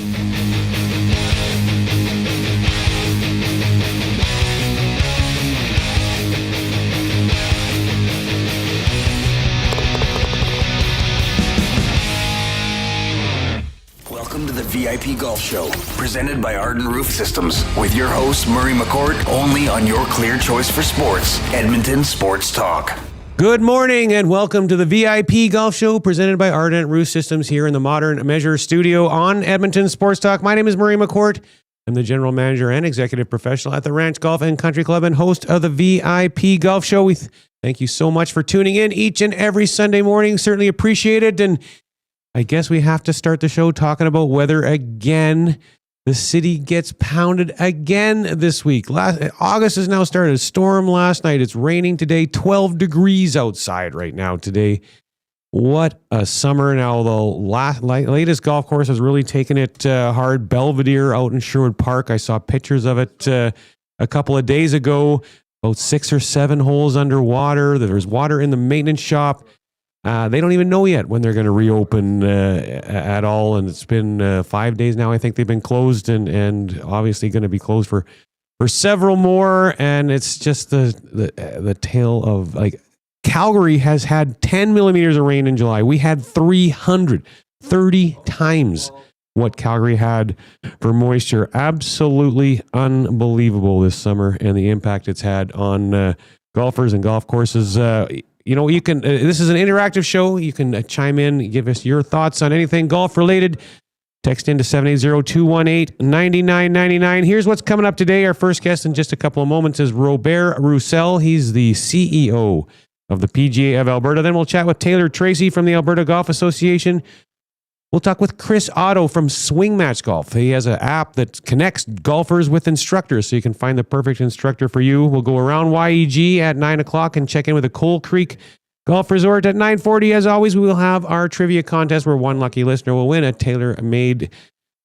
Welcome to the VIP Golf Show, presented by Arden Roof Systems, with your host, Murray McCourt, only on your clear choice for sports, Edmonton Sports Talk. Good morning and welcome to the VIP Golf Show presented by Ardent Roof Systems here in the Modern Measure studio on Edmonton Sports Talk. My name is Murray McCourt. I'm the general manager and executive professional at the Ranch Golf and Country Club and host of the VIP Golf Show. We thank you so much for tuning in each and every Sunday morning. Certainly appreciate it. And I guess we have to start the show talking about weather again. The city gets pounded again this week. August has now started. A storm last night. It's raining today. 12 degrees outside right now today. What a summer. Now, the latest golf course has really taken it hard. Belvedere out in Sherwood Park. I saw pictures of it a couple of days ago. About 6 or 7 holes underwater. There's water in the maintenance shop. They don't even know yet when they're going to reopen at all, and it's been 5 days now. I think they've been closed, and obviously going to be closed for several more. And it's just the tale of, like, Calgary has had 10 millimeters of rain in July. We had 330 times what Calgary had for moisture. Absolutely unbelievable this summer, and the impact it's had on golfers and golf courses. You can. This is an interactive show. You can chime in, give us your thoughts on anything golf related. Text into 780-218-9999. Here's what's coming up today. Our first guest in just a couple of moments is Robert Rousselle. He's the CEO of the PGA of Alberta. Then we'll chat with Tracey from the Alberta Golf Association. We'll talk with Chris Otto from SwingMatch Golf. He has an app that connects golfers with instructors, so you can find the perfect instructor for you. We'll go around YEG at 9 o'clock and check in with the Coal Creek Golf Resort at 9:40. As always, we will have our trivia contest where one lucky listener will win a tailor-made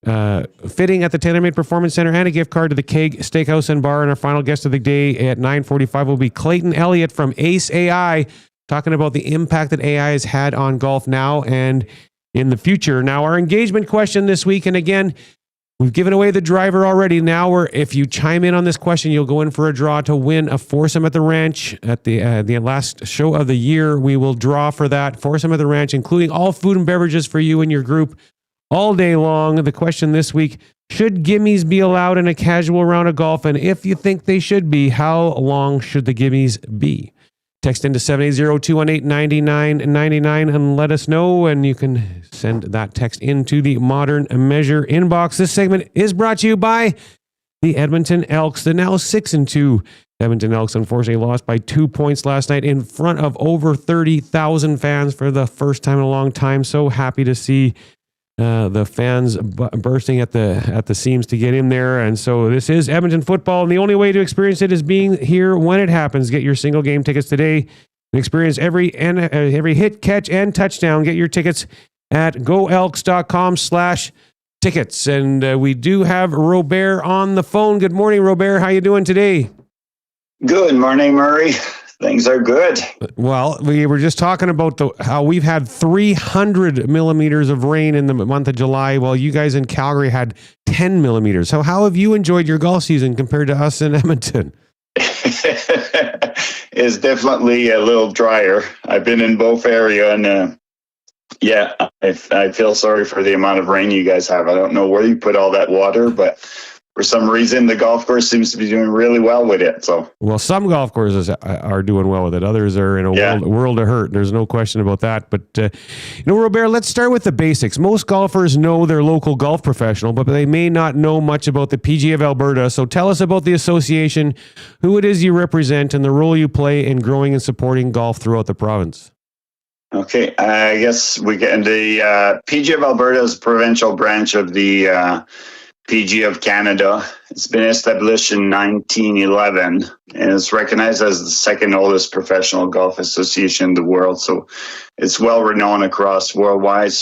fitting at the TaylorMade Performance Center and a gift card to the Keg Steakhouse and Bar. And our final guest of the day at 9:45 will be Clayton Elliott from Ace AI, talking about the impact that AI has had on golf now and in the future. Now, our engagement question this week, and again, we've given away the driver already. Now, if you chime in on this question, you'll go in for a draw to win a foursome at the ranch at the last show of the year. We will draw for that foursome at the ranch, including all food and beverages for you and your group all day long. The question this week: should gimmies be allowed in a casual round of golf? And if you think they should be, how long should the gimmies be? Text into 780-218-9999 and let us know, and you can send that text into the Modern Measure inbox. This segment is brought to you by the Edmonton Elks. They're now 6-2. Edmonton Elks unfortunately lost by 2 points last night in front of over 30,000 fans for the first time in a long time. So happy to see the fans bursting at the seams to get in there. And so this is Edmonton football, and the only way to experience it is being here when it happens. Get your single game tickets today and experience every hit, catch, and touchdown. Get your tickets at goelks.com/tickets. And we do have Robert on the phone. Good morning, Robert. How you doing today? Good morning, Murray. Things are good. Well, we were just talking about how we've had 300 millimeters of rain in the month of July, while you guys in Calgary had 10 millimeters. So how have you enjoyed your golf season compared to us in Edmonton? It's definitely a little drier. I've been in both area, and I feel sorry for the amount of rain you guys have. I don't know where you put all that water, but for some reason, the golf course seems to be doing really well with it. So, well, some golf courses are doing well with it. Others are in a world of hurt. There's no question about that. But, Robert, let's start with the basics. Most golfers know their local golf professional, but they may not know much about the PGA of Alberta. So tell us about the association, who it is you represent, and the role you play in growing and supporting golf throughout the province. Okay, I guess we get the PGA of Alberta is a provincial branch of the PGA of Canada. It's been established in 1911 and it's recognized as the second oldest professional golf association in the world. So it's well renowned across worldwide.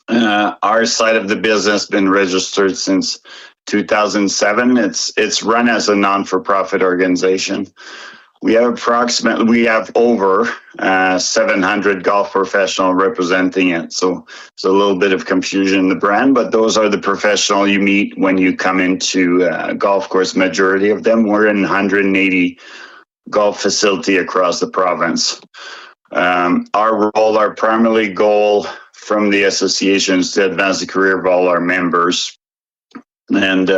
Our side of the business been registered since 2007. It's run as a non-for-profit organization. We have over 700 golf professional representing it. So there's a little bit of confusion in the brand, but those are the professional you meet when you come into golf course. Majority of them, we're in 180 golf facility across the province. Our primary goal from the association is to advance the career of all our members. And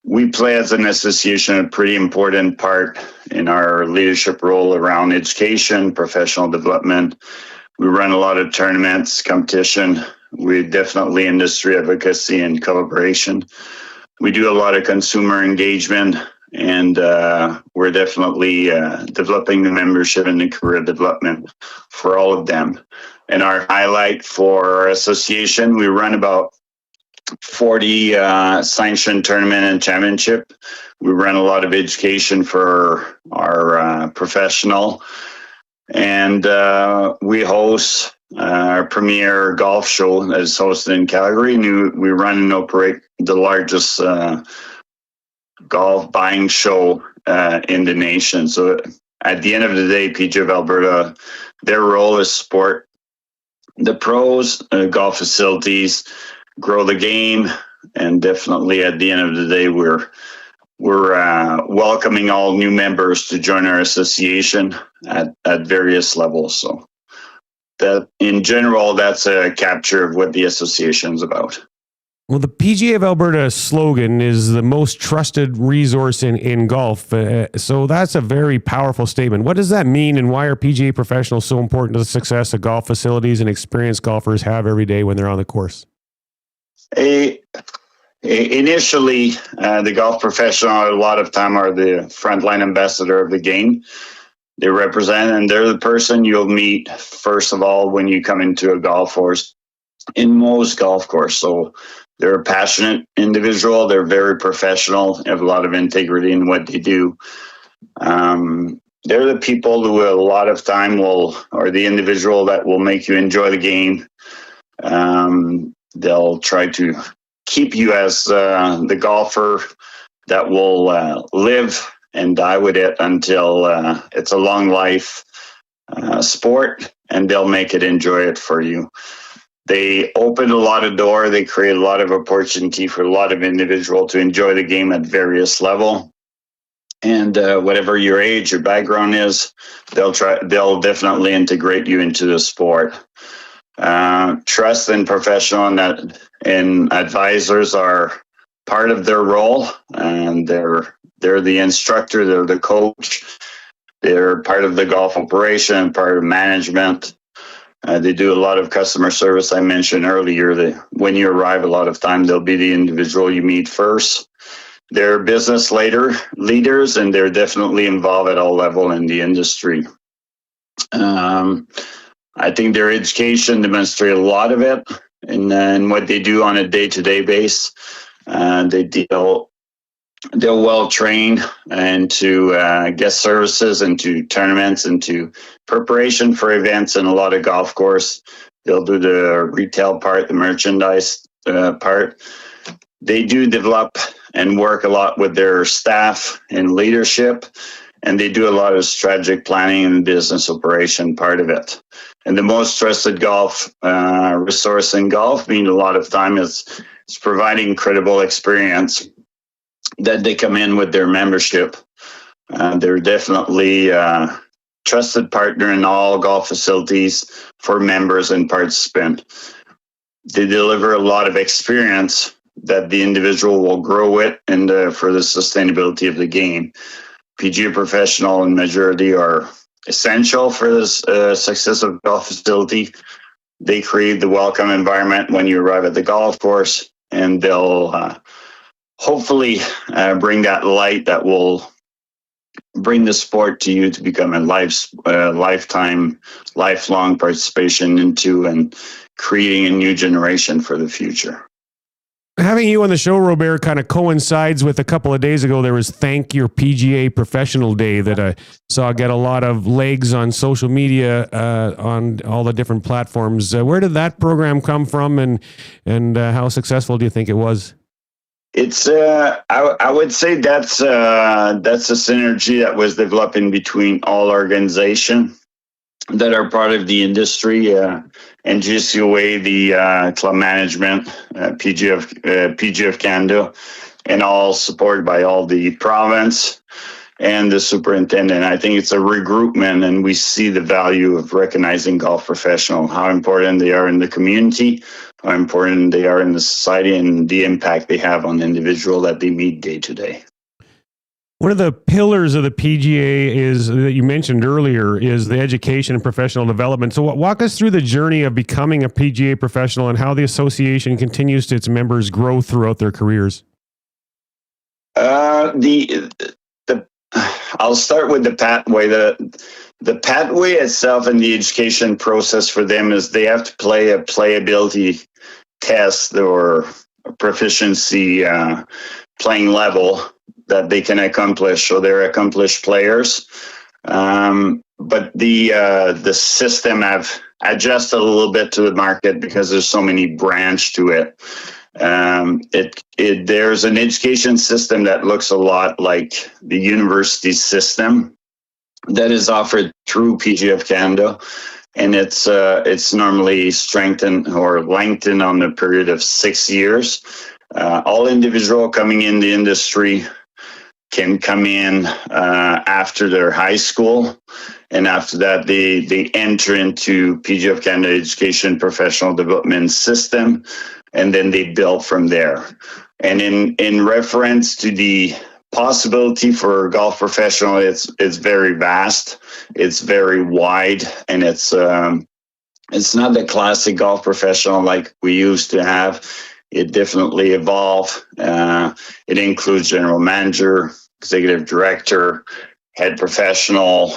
we play as an association a pretty important part in our leadership role around education, professional development. We run a lot of tournaments, competition. We definitely industry advocacy and collaboration. We do a lot of consumer engagement, and we're definitely developing the membership and the career development for all of them. And our highlight for our association, we run about 40 sanctioned tournament and championship. We run a lot of education for our professional, and we host our premier golf show that is hosted in Calgary. And we run and operate the largest golf buying show in the nation. So at the end of the day, PGA of Alberta, their role is support the pros, golf facilities, grow the game, and definitely at the end of the day, we're welcoming all new members to join our association at various levels. So that in general, that's a capture of what the association is about. Well, the PGA of Alberta slogan is the most trusted resource in golf. So that's a very powerful statement. What does that mean, and why are PGA professionals so important to the success of golf facilities and experienced golfers have every day when they're on the course? Initially, the golf professional a lot of time are the frontline ambassador of the game. They represent, and they're the person you'll meet first of all when you come into a golf course, in most golf course. So they're a passionate individual. They're very professional, have a lot of integrity in what they do. They're the people who a lot of time or the individual that will make you enjoy the game. They'll try to keep you as the golfer that will live and die with it until it's a long life sport, and they'll make it enjoy it for you. They open a lot of doors. They create a lot of opportunity for a lot of individuals to enjoy the game at various level. And whatever your age, your background is, they'll definitely integrate you into the sport. Trust and professional and advisors are part of their role, and they're the instructor, they're the coach, they're part of the golf operation, part of management. They do a lot of customer service. I mentioned earlier that when you arrive, a lot of time they'll be the individual you meet first. They're business leaders, and they're definitely involved at all levels in the industry. I think their education demonstrates a lot of it in what they do on a day-to-day basis. They're well trained into guest services, into tournaments, into preparation for events in a lot of golf course. They'll do the retail part, the merchandise part. They do develop and work a lot with their staff and leadership, and they do a lot of strategic planning and business operation part of it. And the most trusted golf resource in golf, mean a lot of time is providing credible experience that they come in with their membership. They're definitely a trusted partner in all golf facilities for members and participants. They deliver a lot of experience that the individual will grow with and for the sustainability of the game. PGA Professional and majority are essential for the success of golf facility. They create the welcome environment when you arrive at the golf course, and they'll hopefully bring that light that will bring the sport to you to become a lifelong participation into and creating a new generation for the future. Having you on the show, Robert, kind of coincides with a couple of days ago. There was Thank Your PGA Professional Day that I saw get a lot of legs on social media on all the different platforms. Where did that program come from, and how successful do you think it was? It's I would say that's a synergy that was developing between all organizations that are part of the industry, and GCOA, the club management, PGA of Canada, and all supported by all the province and the superintendent. I think it's a regroupment, and we see the value of recognizing golf professionals, how important they are in the community, how important they are in the society, and the impact they have on the individual that they meet day to day. One of the pillars of the PGA is that you mentioned earlier is the education and professional development. So walk us through the journey of becoming a PGA professional and how the association continues to its members grow throughout their careers. I'll start with the pathway. The pathway itself and the education process for them is they have to play a playability test or a proficiency playing level that they can accomplish. So they're accomplished players. But the system have adjusted a little bit to the market because there's so many branches to it. There's an education system that looks a lot like the university system that is offered through PGA of Canada, and it's normally strengthened or lengthened on a period of 6 years. All individual coming in the industry can come in after their high school, and after that they enter into PGA of Canada Education Professional Development System, and then they build from there. And in reference to the possibility for a golf professional, it's very vast, it's very wide, and it's not the classic golf professional like we used to have. It definitely evolved. It includes general manager, executive director, head professional.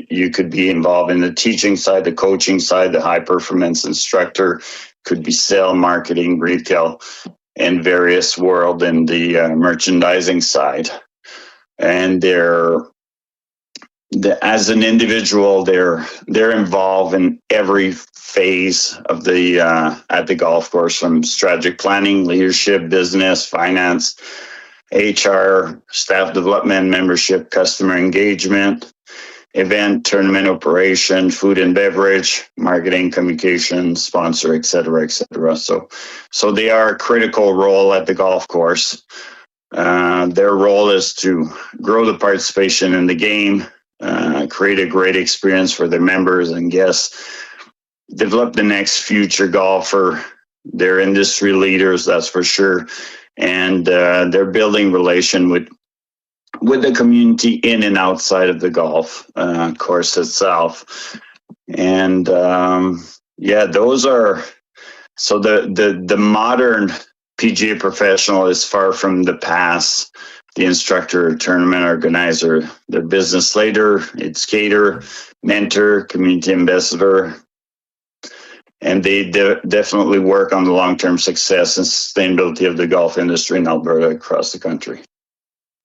You could be involved in the teaching side, the coaching side, the high performance instructor, could be sale, marketing, retail, and various world in the merchandising side. And as an individual, they're involved in every phase of the at the golf course, from strategic planning, leadership, business, finance, HR, staff development, membership, customer engagement, event, tournament operation, food and beverage, marketing, communication, sponsor, et cetera, et cetera. So they are a critical role at the golf course. Their role is to grow the participation in the game, create a great experience for their members and guests, develop the next future golfer. They're industry leaders, that's for sure. And they're building relation with the community in and outside of the golf course itself. And those are, so the modern PGA professional is far from the past. The instructor, tournament organizer, the business leader, educator, mentor, community ambassador. And they definitely work on the long-term success and sustainability of the golf industry in Alberta across the country.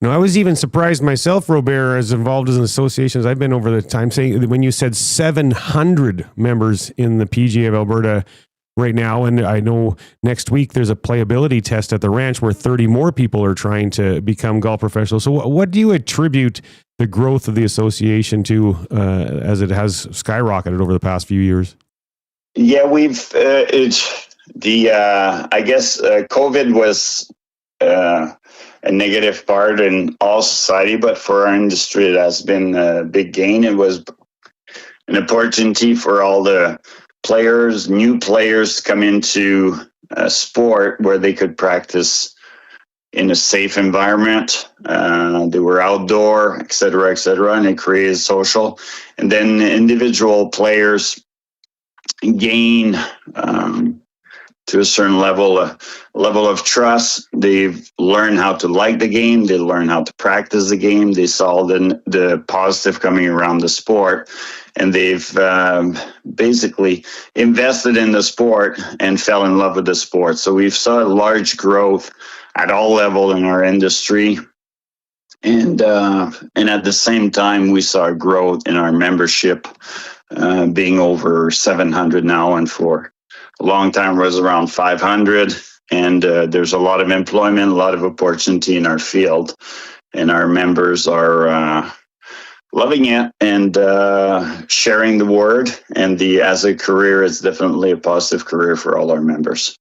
No, I was even surprised myself, Robert, as involved as an association as I've been over the time, saying that when you said 700 members in the PGA of Alberta right now, and I know next week there's a playability test at the ranch where 30 more people are trying to become golf professionals. So what do you attribute the growth of the association to as it has skyrocketed over the past few years? Yeah, I guess COVID was a negative part in all society, but for our industry, it has been a big gain. It was an opportunity for all the players, new players, to come into a sport where they could practice in a safe environment. They were outdoor, et cetera, and it created social. And then individual players gain to a certain level of trust. They've learned how to like the game. They learn how to practice the game. They saw the positive coming around the sport, and they've basically invested in the sport and fell in love with the sport. So we've saw a large growth at all levels in our industry. And at the same time, we saw growth in our membership, being over 700 now, and for a long time was around 500. And there's a lot of employment, a lot of opportunity in our field. And our members are loving it and sharing the word. And as a career, it's definitely a positive career for all our members.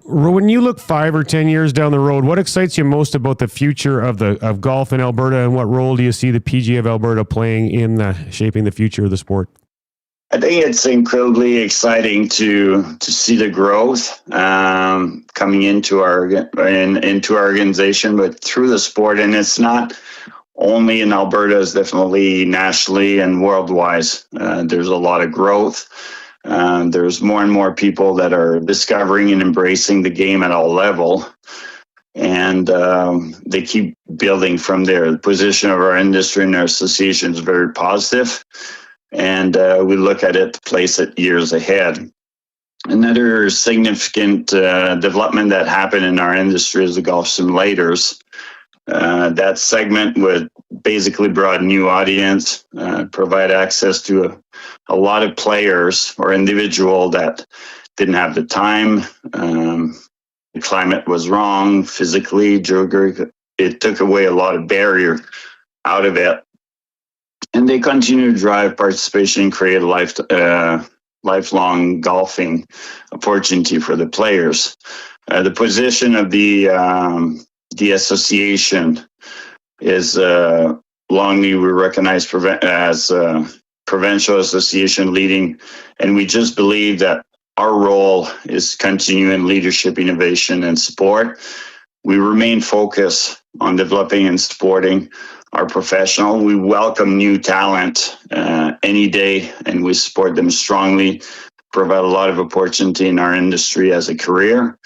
When you look 5 or 10 years down the road, what excites you most about the future of golf in Alberta, and what role do you see the PGA of Alberta playing in shaping the future of the sport? I think it's incredibly exciting to see the growth coming into our organization, but through the sport. And it's not only in Alberta, it's definitely nationally and worldwide. There's a lot of growth. There's more and more people that are discovering and embracing the game at all level. And they keep building from there. The position of our industry and our association is very positive. And we look at it, place it years ahead. Another significant development that happened in our industry is the golf simulators. That segment would basically brought a new audience, provide access to a lot of players or individual that didn't have the time. The climate was wrong physically, geographically. It took away a lot of barrier out of it. And they continue to drive participation and create a lifelong golfing opportunity for the players. The position of the association is longly recognized as provincial association leading, and we just believe that our role is continuing leadership, innovation, and support. We remain focused on developing and supporting our professional. We welcome new talent any day, and we support them strongly, provide a lot of opportunity in our industry as a career.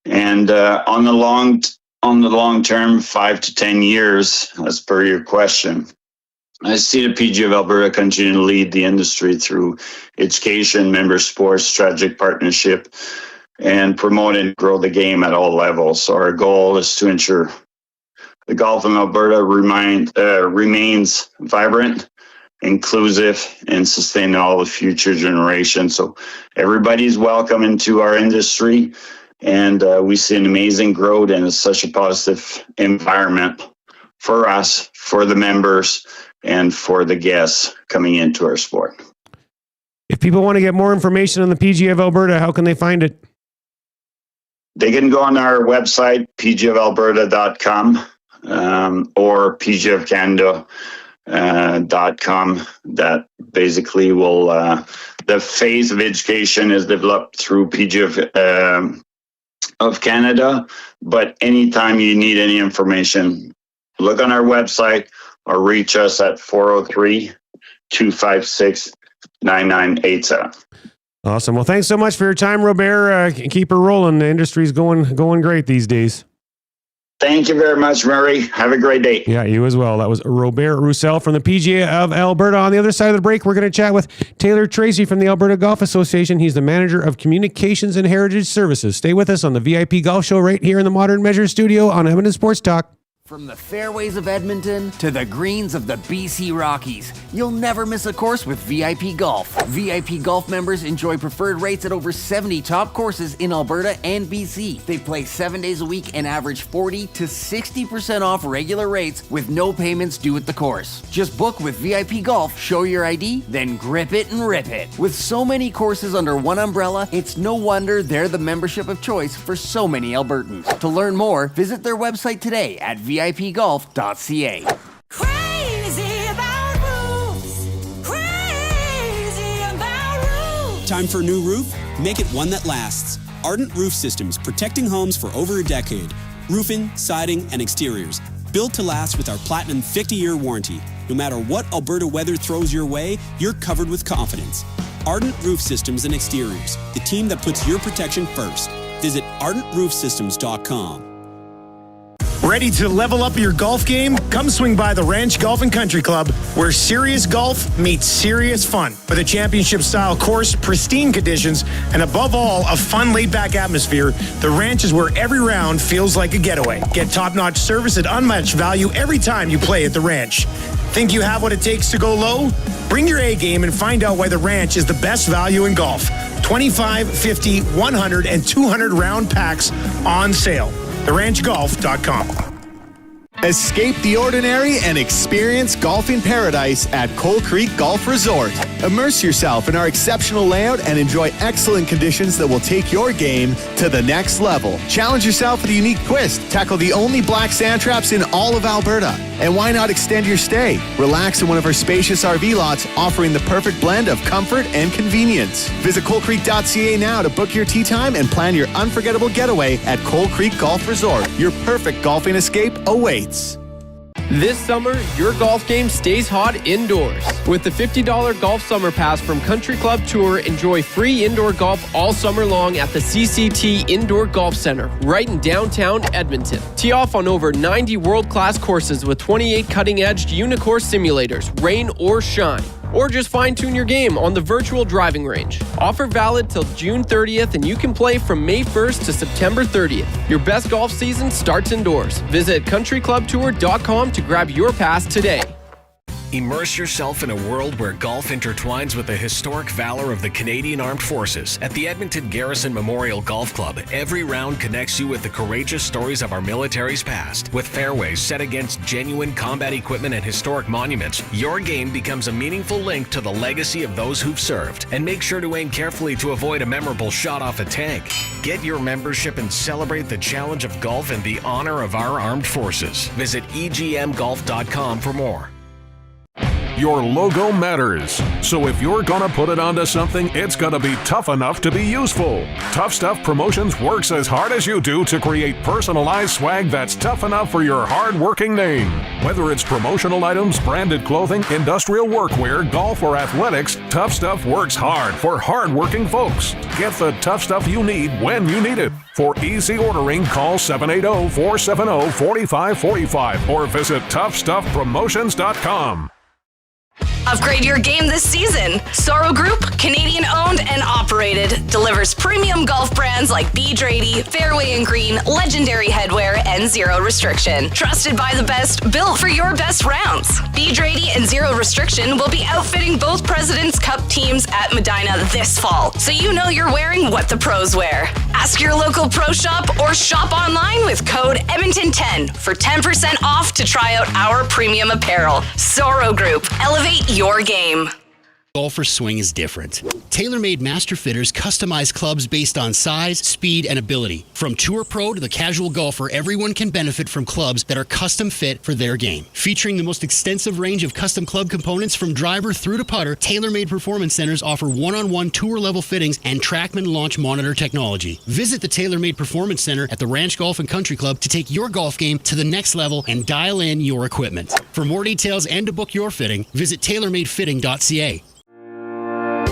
And on the long term, 5 to 10 years, as per your question, I see the PGA of Alberta continue to lead the industry through education, member sports, strategic partnership, and promote and grow the game at all levels. So our goal is to ensure the golf in Alberta remains vibrant, inclusive, and sustain all the future generations. So everybody's welcome into our industry, and we see an amazing growth, and it's such a positive environment for us, for the members, and for the guests coming into our sport. If people want to get more information on the PGA of Alberta, how can they find it? They can go on our website, pgaofalberta.com, or pgaofcanada.com. That basically will, the phase of education is developed through PGA of Canada, but anytime you need any information, look on our website or reach us at 403-256-9987. Awesome. Well, thanks so much for your time, Robert. Keep her rolling. The industry's going great these days. Thank you very much, Murray. Have a great day. Yeah, you as well. That was Robert Rousselle from the PGA of Alberta. On the other side of the break, we're going to chat with Taylor Tracey from the Alberta Golf Association. He's the manager of communications and heritage services. Stay with us on the VIP Golf Show right here in the Modern Measure studio on Edmonton Sports Talk. From the fairways of Edmonton to the greens of the BC Rockies, you'll never miss a course with VIP Golf. VIP Golf members enjoy preferred rates at over 70 top courses in Alberta and BC. They play 7 days a week and average 40 to 60% off regular rates with no payments due at the course. Just book with VIP Golf, show your ID, then grip it and rip it. With so many courses under one umbrella, it's no wonder they're the membership of choice for so many Albertans. To learn more, visit their website today at VIPGolf.ca. Crazy about roofs. Crazy about roofs. Time for a new roof? Make it one that lasts. Ardent Roof Systems, protecting homes for over a decade. Roofing, siding, and exteriors. Built to last with our Platinum 50-year warranty. No matter what Alberta weather throws your way, you're covered with confidence. Ardent Roof Systems and Exteriors, the team that puts your protection first. Visit ardentroofsystems.com. Ready to level up your golf game? Come swing by the Ranch Golf and Country Club, where serious golf meets serious fun. With a championship-style course, pristine conditions, and above all, a fun, laid-back atmosphere, the Ranch is where every round feels like a getaway. Get top-notch service at unmatched value every time you play at the Ranch. Think you have what it takes to go low? Bring your A game and find out why the Ranch is the best value in golf. 25, 50, 100, and 200 round packs on sale. TheRanchGolf.com. Escape the ordinary and experience golfing paradise at Coal Creek Golf Resort. Immerse yourself in our exceptional layout and enjoy excellent conditions that will take your game to the next level. Challenge yourself with a unique twist. Tackle the only black sand traps in all of Alberta. And why not extend your stay? Relax in one of our spacious RV lots, offering the perfect blend of comfort and convenience. Visit coalcreek.ca now to book your tee time and plan your unforgettable getaway at Coal Creek Golf Resort. Your perfect golfing escape awaits. This summer, your golf game stays hot indoors. With the $50 Golf Summer Pass from Country Club Tour, enjoy free indoor golf all summer long at the CCT Indoor Golf Center, right in downtown Edmonton. Tee off on over 90 world-class courses with 28 cutting-edge Unicore simulators, rain or shine. Or just fine-tune your game on the virtual driving range. Offer valid till June 30th, and you can play from May 1st to September 30th. Your best golf season starts indoors. Visit countryclubtour.com to grab your pass today. Immerse yourself in a world where golf intertwines with the historic valor of the Canadian Armed Forces. At the Edmonton Garrison Memorial Golf Club, every round connects you with the courageous stories of our military's past. With fairways set against genuine combat equipment and historic monuments, your game becomes a meaningful link to the legacy of those who've served. And make sure to aim carefully to avoid a memorable shot off a tank. Get your membership and celebrate the challenge of golf and the honor of our armed forces. Visit egmgolf.com for more. Your logo matters. So if you're gonna put it onto something, it's gonna be tough enough to be useful. Tough Stuff Promotions works as hard as you do to create personalized swag that's tough enough for your hard-working name. Whether it's promotional items, branded clothing, industrial workwear, golf, or athletics, Tough Stuff works hard for hard-working folks. Get the tough stuff you need when you need it. For easy ordering, call 780-470-4545 or visit toughstuffpromotions.com. Upgrade your game this season. Sorrow Group, Canadian owned and operated, delivers premium golf brands like B-Drady, Fairway and Green, Legendary Headwear, and Zero Restriction. Trusted by the best, built for your best rounds. B-Drady and Zero Restriction will be outfitting both President's Cup teams at Medina this fall, so you know you're wearing what the pros wear. Ask your local pro shop or shop online with code Edmonton10 for 10% off to try out our premium apparel. Sorrow Group, elevate your game. Golfer's swing is different. TaylorMade Master Fitters customize clubs based on size, speed, and ability. From Tour Pro to the casual golfer, everyone can benefit from clubs that are custom fit for their game. Featuring the most extensive range of custom club components from driver through to putter, TaylorMade Performance Centers offer one-on-one tour-level fittings and TrackMan launch monitor technology. Visit the TaylorMade Performance Center at the Ranch Golf and Country Club to take your golf game to the next level and dial in your equipment. For more details and to book your fitting, visit tailormadefitting.ca.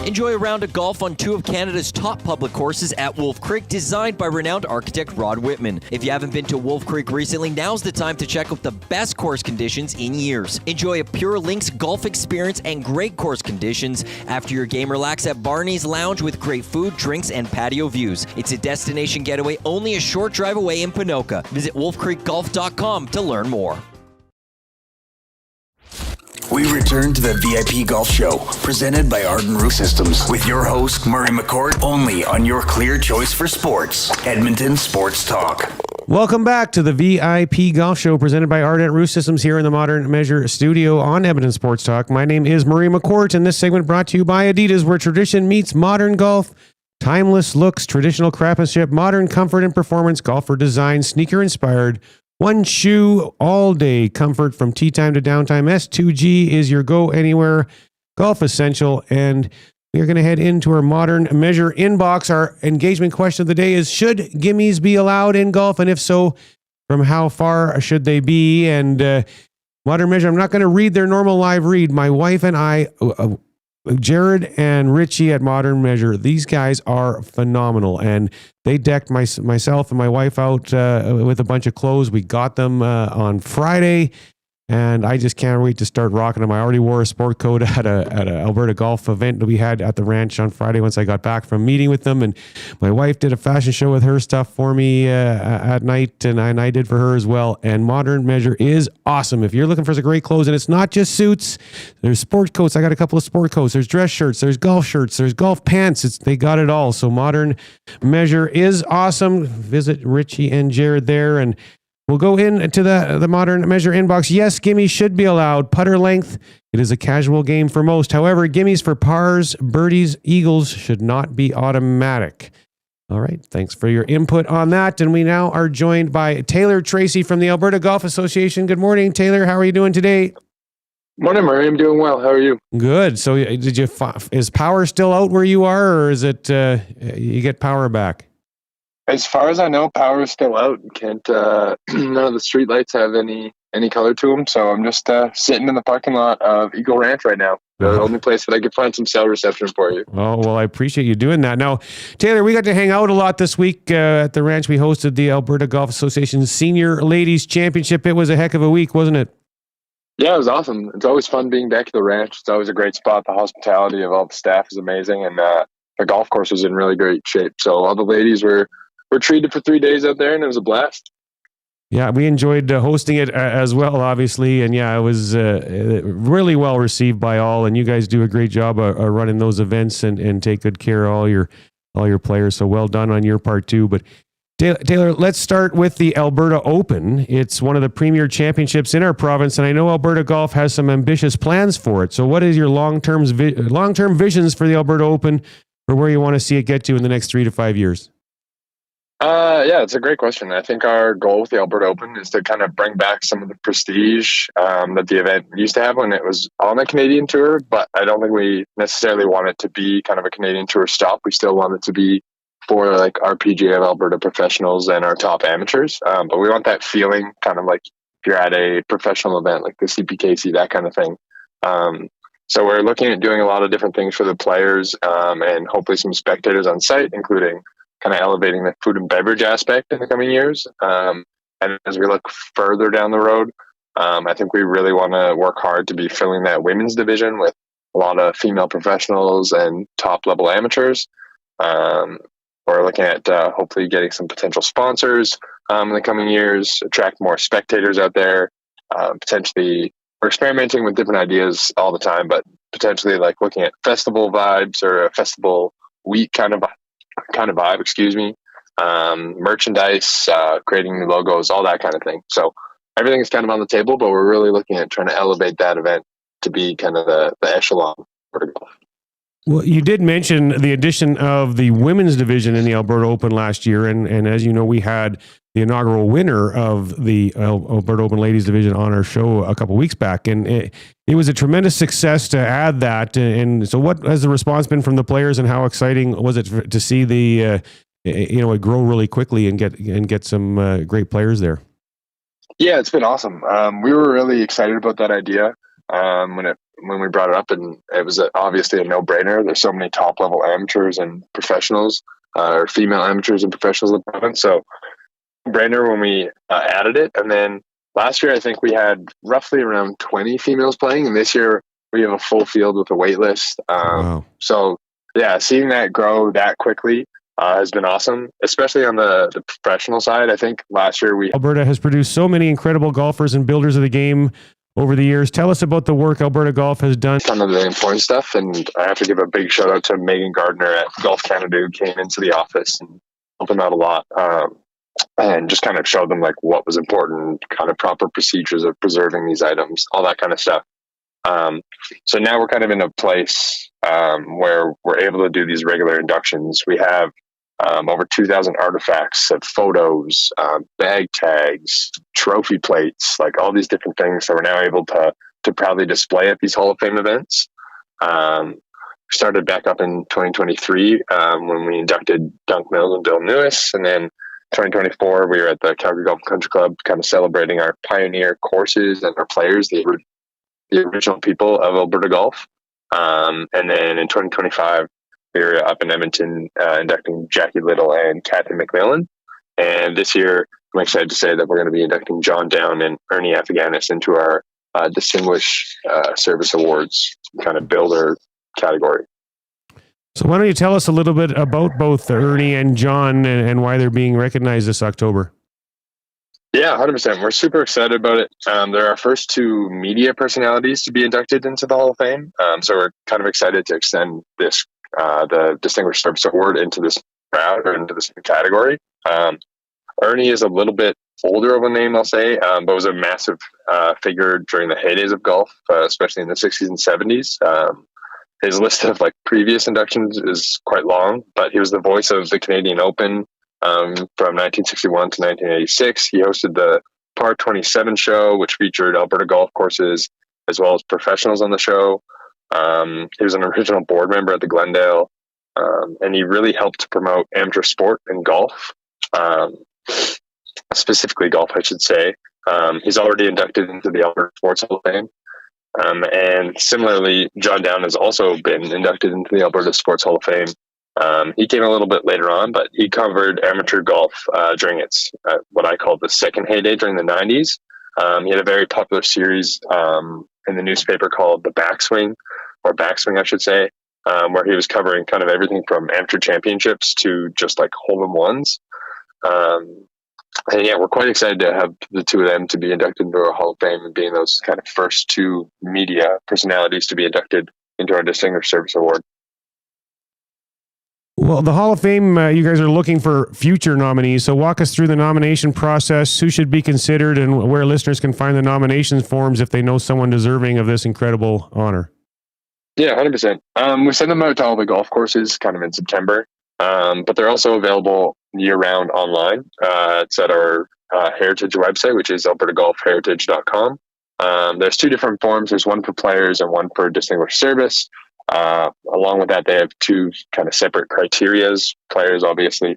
Enjoy a round of golf on two of Canada's top public courses at Wolf Creek, designed by renowned architect Rod Whitman. If you haven't been to Wolf Creek recently, now's the time to check out the best course conditions in years. Enjoy a pure links golf experience and great course conditions. After your game, relax at Barney's Lounge with great food, drinks, and patio views. It's a destination getaway only a short drive away in Ponoka. Visit wolfcreekgolf.com to learn more. We return to the VIP Golf Show, presented by Arden Roof Systems, with your host, Murray McCourt, only on your clear choice for sports, Edmonton Sports Talk. Welcome back to the VIP Golf Show, presented by Ardent Roof Systems here in the Modern Measure studio on Edmonton Sports Talk. My name is Murray McCourt, and this segment brought to you by Adidas, where tradition meets modern golf. Timeless looks, traditional craftsmanship, modern comfort and performance, golfer design, sneaker inspired. One shoe all day comfort from tee time to downtime. S2G is your go anywhere golf essential. And we're going to head into our Modern Measure inbox. Our engagement question of the day is, should gimmies be allowed in golf? And if so, from how far should they be? And Modern Measure, I'm not going to read their normal live read. My wife and I, Jared and Richie at Modern Measure, these guys are phenomenal, and they decked myself and my wife out with a bunch of clothes. We got them on Friday, And I just can't wait to start rocking them. I already wore a sport coat at a Alberta Golf event that we had at the ranch on Friday once I got back from meeting with them. And my wife did a fashion show with her stuff for me at night, and I did for her as well. And Modern Measure is awesome. If you're looking for some great clothes, and it's not just suits, there's sport coats. I got a couple of sport coats. There's dress shirts. There's golf shirts. There's golf pants. They got it all. So Modern Measure is awesome. Visit Richie and Jared there, and we'll go into the Modern Measure inbox. Yes, gimmies should be allowed. Putter length, it is a casual game for most. However, gimmies for pars, birdies, eagles should not be automatic. All right, thanks for your input on that. And we now are joined by Taylor Tracey from the Alberta Golf Association. Good morning, Taylor. How are you doing today? Morning, Murray. I'm doing well. How are you? Good. So is power still out where you are, or is it you get power back? As far as I know, power is still out. Can't none of the street lights have any color to them. So I'm just sitting in the parking lot of Eagle Ranch right now. The only place that I could find some cell reception for you. Oh, well, I appreciate you doing that. Now, Taylor, we got to hang out a lot this week at the ranch. We hosted the Alberta Golf Association's Senior Ladies Championship. It was a heck of a week, wasn't it? Yeah, it was awesome. It's always fun being back at the ranch. It's always a great spot. The hospitality of all the staff is amazing, and the golf course was in really great shape. So all the ladies were treated for 3 days out there, and it was a blast. Yeah, we enjoyed hosting it as well, obviously. And yeah, it was really well received by all. And you guys do a great job of running those events and take good care of all your players. So well done on your part too. But Taylor, let's start with the Alberta Open. It's one of the premier championships in our province, and I know Alberta Golf has some ambitious plans for it. So what is your long-term visions for the Alberta Open, or where you want to see it get to in the next 3 to 5 years? Yeah, it's a great question. I think our goal with the Alberta Open is to kind of bring back some of the prestige that the event used to have when it was on a Canadian tour, but I don't think we necessarily want it to be kind of a Canadian tour stop. We still want it to be for like our PGA of Alberta Professionals and our top amateurs. But we want that feeling kind of like if you're at a professional event like the CPKC, that kind of thing. So we're looking at doing a lot of different things for the players and hopefully some spectators on site, including kind of elevating the food and beverage aspect in the coming years. And as we look further down the road, I think we really want to work hard to be filling that women's division with a lot of female professionals and top level amateurs. We're looking at hopefully getting some potential sponsors in the coming years, attract more spectators out there. Potentially, we're experimenting with different ideas all the time, but potentially like looking at festival vibes or a festival week kind of vibe, merchandise, creating new logos, all that kind of thing. So everything is kind of on the table, but we're really looking at trying to elevate that event to be kind of the echelon for golf. Well, you did mention the addition of the women's division in the Alberta Open last year, and as you know, we had the inaugural winner of the Alberta Open Ladies Division on our show a couple of weeks back, and it was a tremendous success to add that. And so, what has the response been from the players, and how exciting was it to see the it grow really quickly and get some great players there? Yeah, it's been awesome. We were really excited about that idea when we brought it up, and it was obviously a no-brainer. There's so many top-level amateurs and professionals, or female amateurs and professionals in the province. So, no-brainer when we added it. And then last year, I think we had roughly around 20 females playing, and this year we have a full field with a wait list. Wow. So, yeah, seeing that grow that quickly has been awesome, especially on the professional side. I think last year Alberta has produced so many incredible golfers and builders of the game over the years. Tell us about the work Alberta Golf has done. Some of the important stuff, and I have to give a big shout out to Megan Gardner at Golf Canada, who came into the office and helped them out a lot, and just kind of showed them like what was important, kind of proper procedures of preserving these items, all that kind of stuff. So now we're kind of in a place where we're able to do these regular inductions. We have over 2,000 artifacts of photos, bag tags, trophy plates, like all these different things. So we're now able to proudly display at these Hall of Fame events. Started back up in 2023 when we inducted Dunk Mills and Bill Lewis. And then 2024, we were at the Calgary Golf Country Club kind of celebrating our pioneer courses and our players, the original people of Alberta Golf. And then in 2025, we were up in Edmonton inducting Jackie Little and Kathy McMillan. And this year, I'm excited to say that we're going to be inducting John Down and Ernie Afghanis into our distinguished service awards kind of builder category. So why don't you tell us a little bit about both Ernie and John and why they're being recognized this October? Yeah, 100%. We're super excited about it. They're our first two media personalities to be inducted into the Hall of Fame. So we're kind of excited to extend this, the Distinguished Service Award into this crowd or into this category. Ernie is a little bit older of a name, I'll say, but was a massive figure during the heydays of golf, especially in the 60s and 70s. His list of previous inductions is quite long, but he was the voice of the Canadian Open from 1961 to 1986. He hosted the Par 27 show, which featured Alberta golf courses as well as professionals on the show. He was an original board member at the Glendale, and he really helped to promote amateur sport and golf, specifically golf, I should say. He's already inducted into the Alberta Sports Hall of Fame. And similarly, John Down has also been inducted into the Alberta Sports Hall of Fame. He came a little bit later on, but he covered amateur golf during its what I call the second heyday during the 90s. He had a very popular series in the newspaper called The Backswing, or Backswing, I should say, where he was covering kind of everything from amateur championships to just hole-in-ones. And yeah, we're quite excited to have the two of them to be inducted into our Hall of Fame and being those kind of first two media personalities to be inducted into our Distinguished Service Award. Well, the Hall of Fame, you guys are looking for future nominees. So walk us through the nomination process, who should be considered, and where listeners can find the nominations forms if they know someone deserving of this incredible honor. Yeah, 100%. We send them out to all the golf courses kind of in September, but they're also available year-round online. It's at our heritage website, which is albertagolfheritage.com. There's two different forms. There's one for players and one for distinguished service. Along with that, they have two kind of separate criterias. Players obviously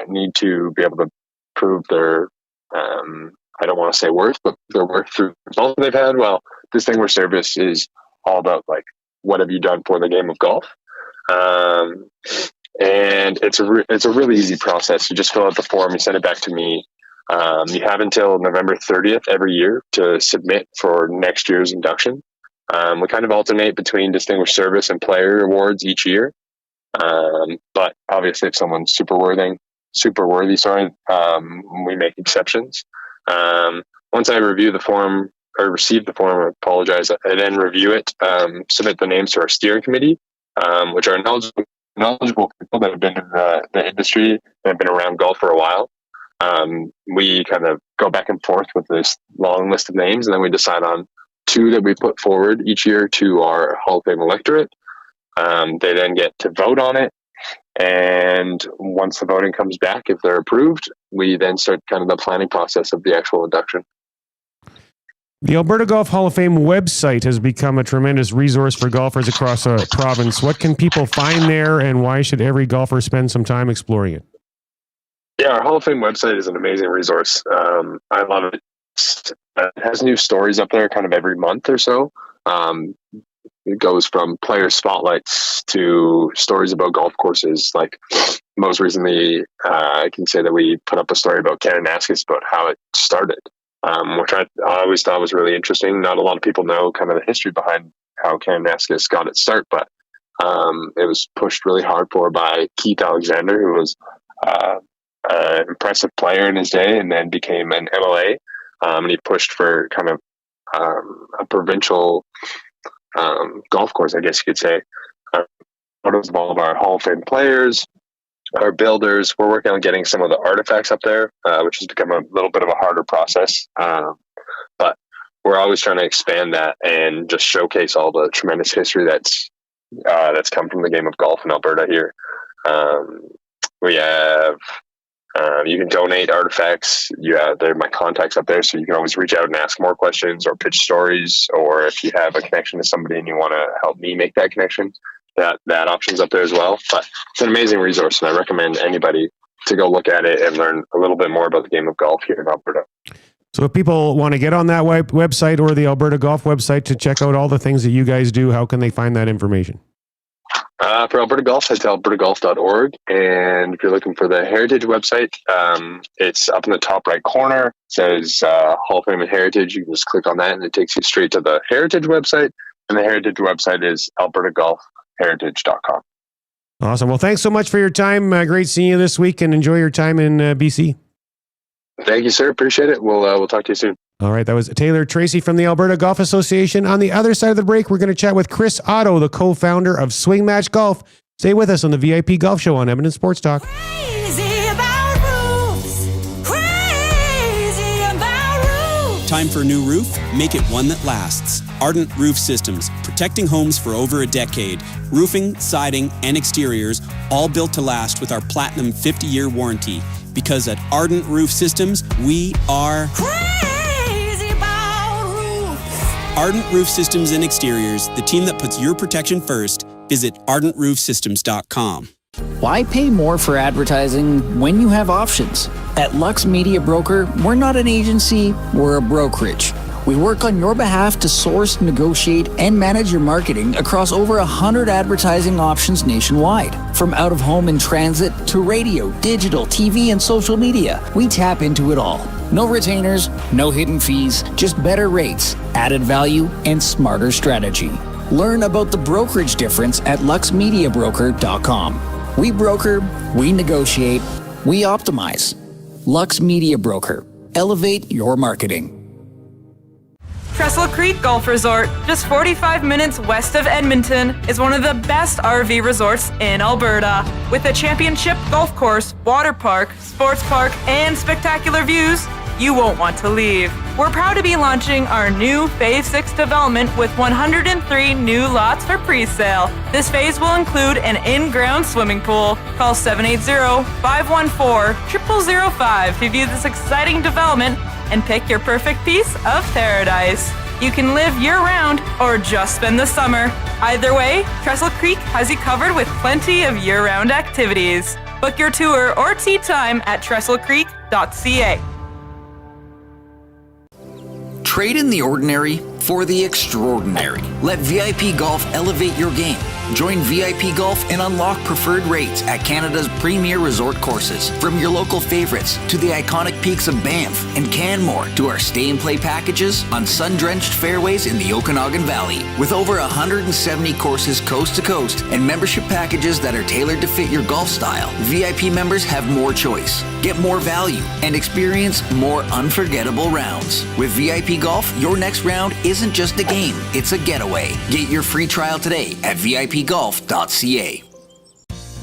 need to be able to prove their, I don't want to say worth, but their worth through the results they've had. Well, distinguished service is all about what have you done for the game of golf? And it's a really easy process. You just fill out the form, you send it back to me. You have until November 30th every year to submit for next year's induction. We kind of alternate between distinguished service and player awards each year. But obviously if someone's super worthy, we make exceptions. Once I review the form or receive the form, I apologize, I then review it, submit the names to our steering committee, which are knowledgeable people that have been in the industry and have been around golf for a while. We kind of go back and forth with this long list of names, and then we decide on two that we put forward each year to our Hall of Fame electorate. They then get to vote on it. And once the voting comes back, if they're approved, we then start kind of the planning process of the actual induction. The Alberta Golf Hall of Fame website has become a tremendous resource for golfers across the province. What can people find there, and why should every golfer spend some time exploring it? Yeah, our Hall of Fame website is an amazing resource. I love it. It has new stories up there kind of every month or so. It goes from player spotlights to stories about golf courses. Most recently, I can say that we put up a story about Kananaskis, about how it started, which I always thought was really interesting. Not a lot of people know kind of the history behind how Kananaskis got its start, but it was pushed really hard for by Keith Alexander, who was an impressive player in his day and then became an MLA. And he pushed for kind of a provincial golf course, I guess you could say. Photos of all of our Hall of Fame players, our builders. We're working on getting some of the artifacts up there, which has become a little bit of a harder process. But we're always trying to expand that and just showcase all the tremendous history that's come from the game of golf in Alberta here. We have you can donate artifacts. There are my contacts up there, so you can always reach out and ask more questions or pitch stories, or if you have a connection to somebody and you want to help me make that connection, that option's up there as well. But it's an amazing resource, and I recommend anybody to go look at it and learn a little bit more about the game of golf here in Alberta. So if people want to get on that website or the Alberta Golf website to check out all the things that you guys do, how can they find that information? For Alberta Golf, head to albertagolf.org. And if you're looking for the Heritage website, it's up in the top right corner. It says Hall of Fame and Heritage. You can just click on that and it takes you straight to the Heritage website. And the Heritage website is albertagolfheritage.com. Awesome. Well, thanks so much for your time. Great seeing you this week, and enjoy your time in BC. Thank you, sir. Appreciate it. We'll talk to you soon. All right. That was Taylor Tracey from the Alberta Golf Association. On the other side of the break, we're going to chat with Chris Otto, the co-founder of SwingMatch Golf. Stay with us on the VIP Golf Show on Edmonton Sports Talk. Crazy about roofs. Crazy about roofs. Time for a new roof? Make it one that lasts. Ardent Roof Systems, protecting homes for over a decade. Roofing, siding, and exteriors, all built to last with our Platinum 50-year warranty. Because at Ardent Roof Systems, we are Crazy about roofs. Ardent Roof Systems and Exteriors, the team that puts your protection first. Visit ardentroofsystems.com. Why pay more for advertising when you have options? At Lux Media Broker, we're not an agency, we're a brokerage. We work on your behalf to source, negotiate, and manage your marketing across over 100 advertising options nationwide. From out-of-home and transit to radio, digital, TV, and social media, we tap into it all. No retainers, no hidden fees, just better rates, added value, and smarter strategy. Learn about the brokerage difference at luxmediabroker.com. We broker, we negotiate, we optimize. Lux Media Broker. Elevate your marketing. Trestle Creek Golf Resort, just 45 minutes west of Edmonton, is one of the best RV resorts in Alberta. With a championship golf course, water park, sports park, and spectacular views, you won't want to leave. We're proud to be launching our new Phase 6 development with 103 new lots for pre-sale. This phase will include an in-ground swimming pool. Call 780-514-0005 to view this exciting development and pick your perfect piece of paradise. You can live year-round or just spend the summer. Either way, Trestle Creek has you covered with plenty of year-round activities. Book your tour or tee time at trestlecreek.ca. Trade in the ordinary for the extraordinary. Let VIP Golf elevate your game. Join VIP Golf and unlock preferred rates at Canada's premier resort courses. From your local favorites to the iconic peaks of Banff and Canmore to our stay and play packages on sun-drenched fairways in the Okanagan Valley. With over 170 courses coast to coast and membership packages that are tailored to fit your golf style, VIP members have more choice, get more value, and experience more unforgettable rounds. With VIP Golf, your next round isn't just a game, it's a getaway. Get your free trial today at VIPGolf.ca.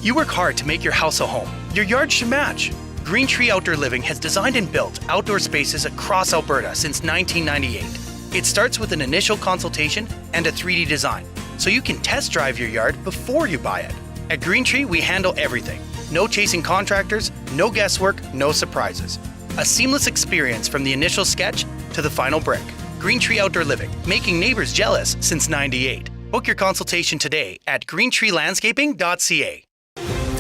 You work hard to make your house a home. Your yard should match. Green Tree Outdoor Living has designed and built outdoor spaces across Alberta since 1998. It starts with an initial consultation and a 3D design, so you can test drive your yard before you buy it. At Green Tree, we handle everything. No chasing contractors, no guesswork, no surprises. A seamless experience from the initial sketch to the final brick. Green Tree Outdoor Living, making neighbors jealous since '98. Book your consultation today at greentreelandscaping.ca.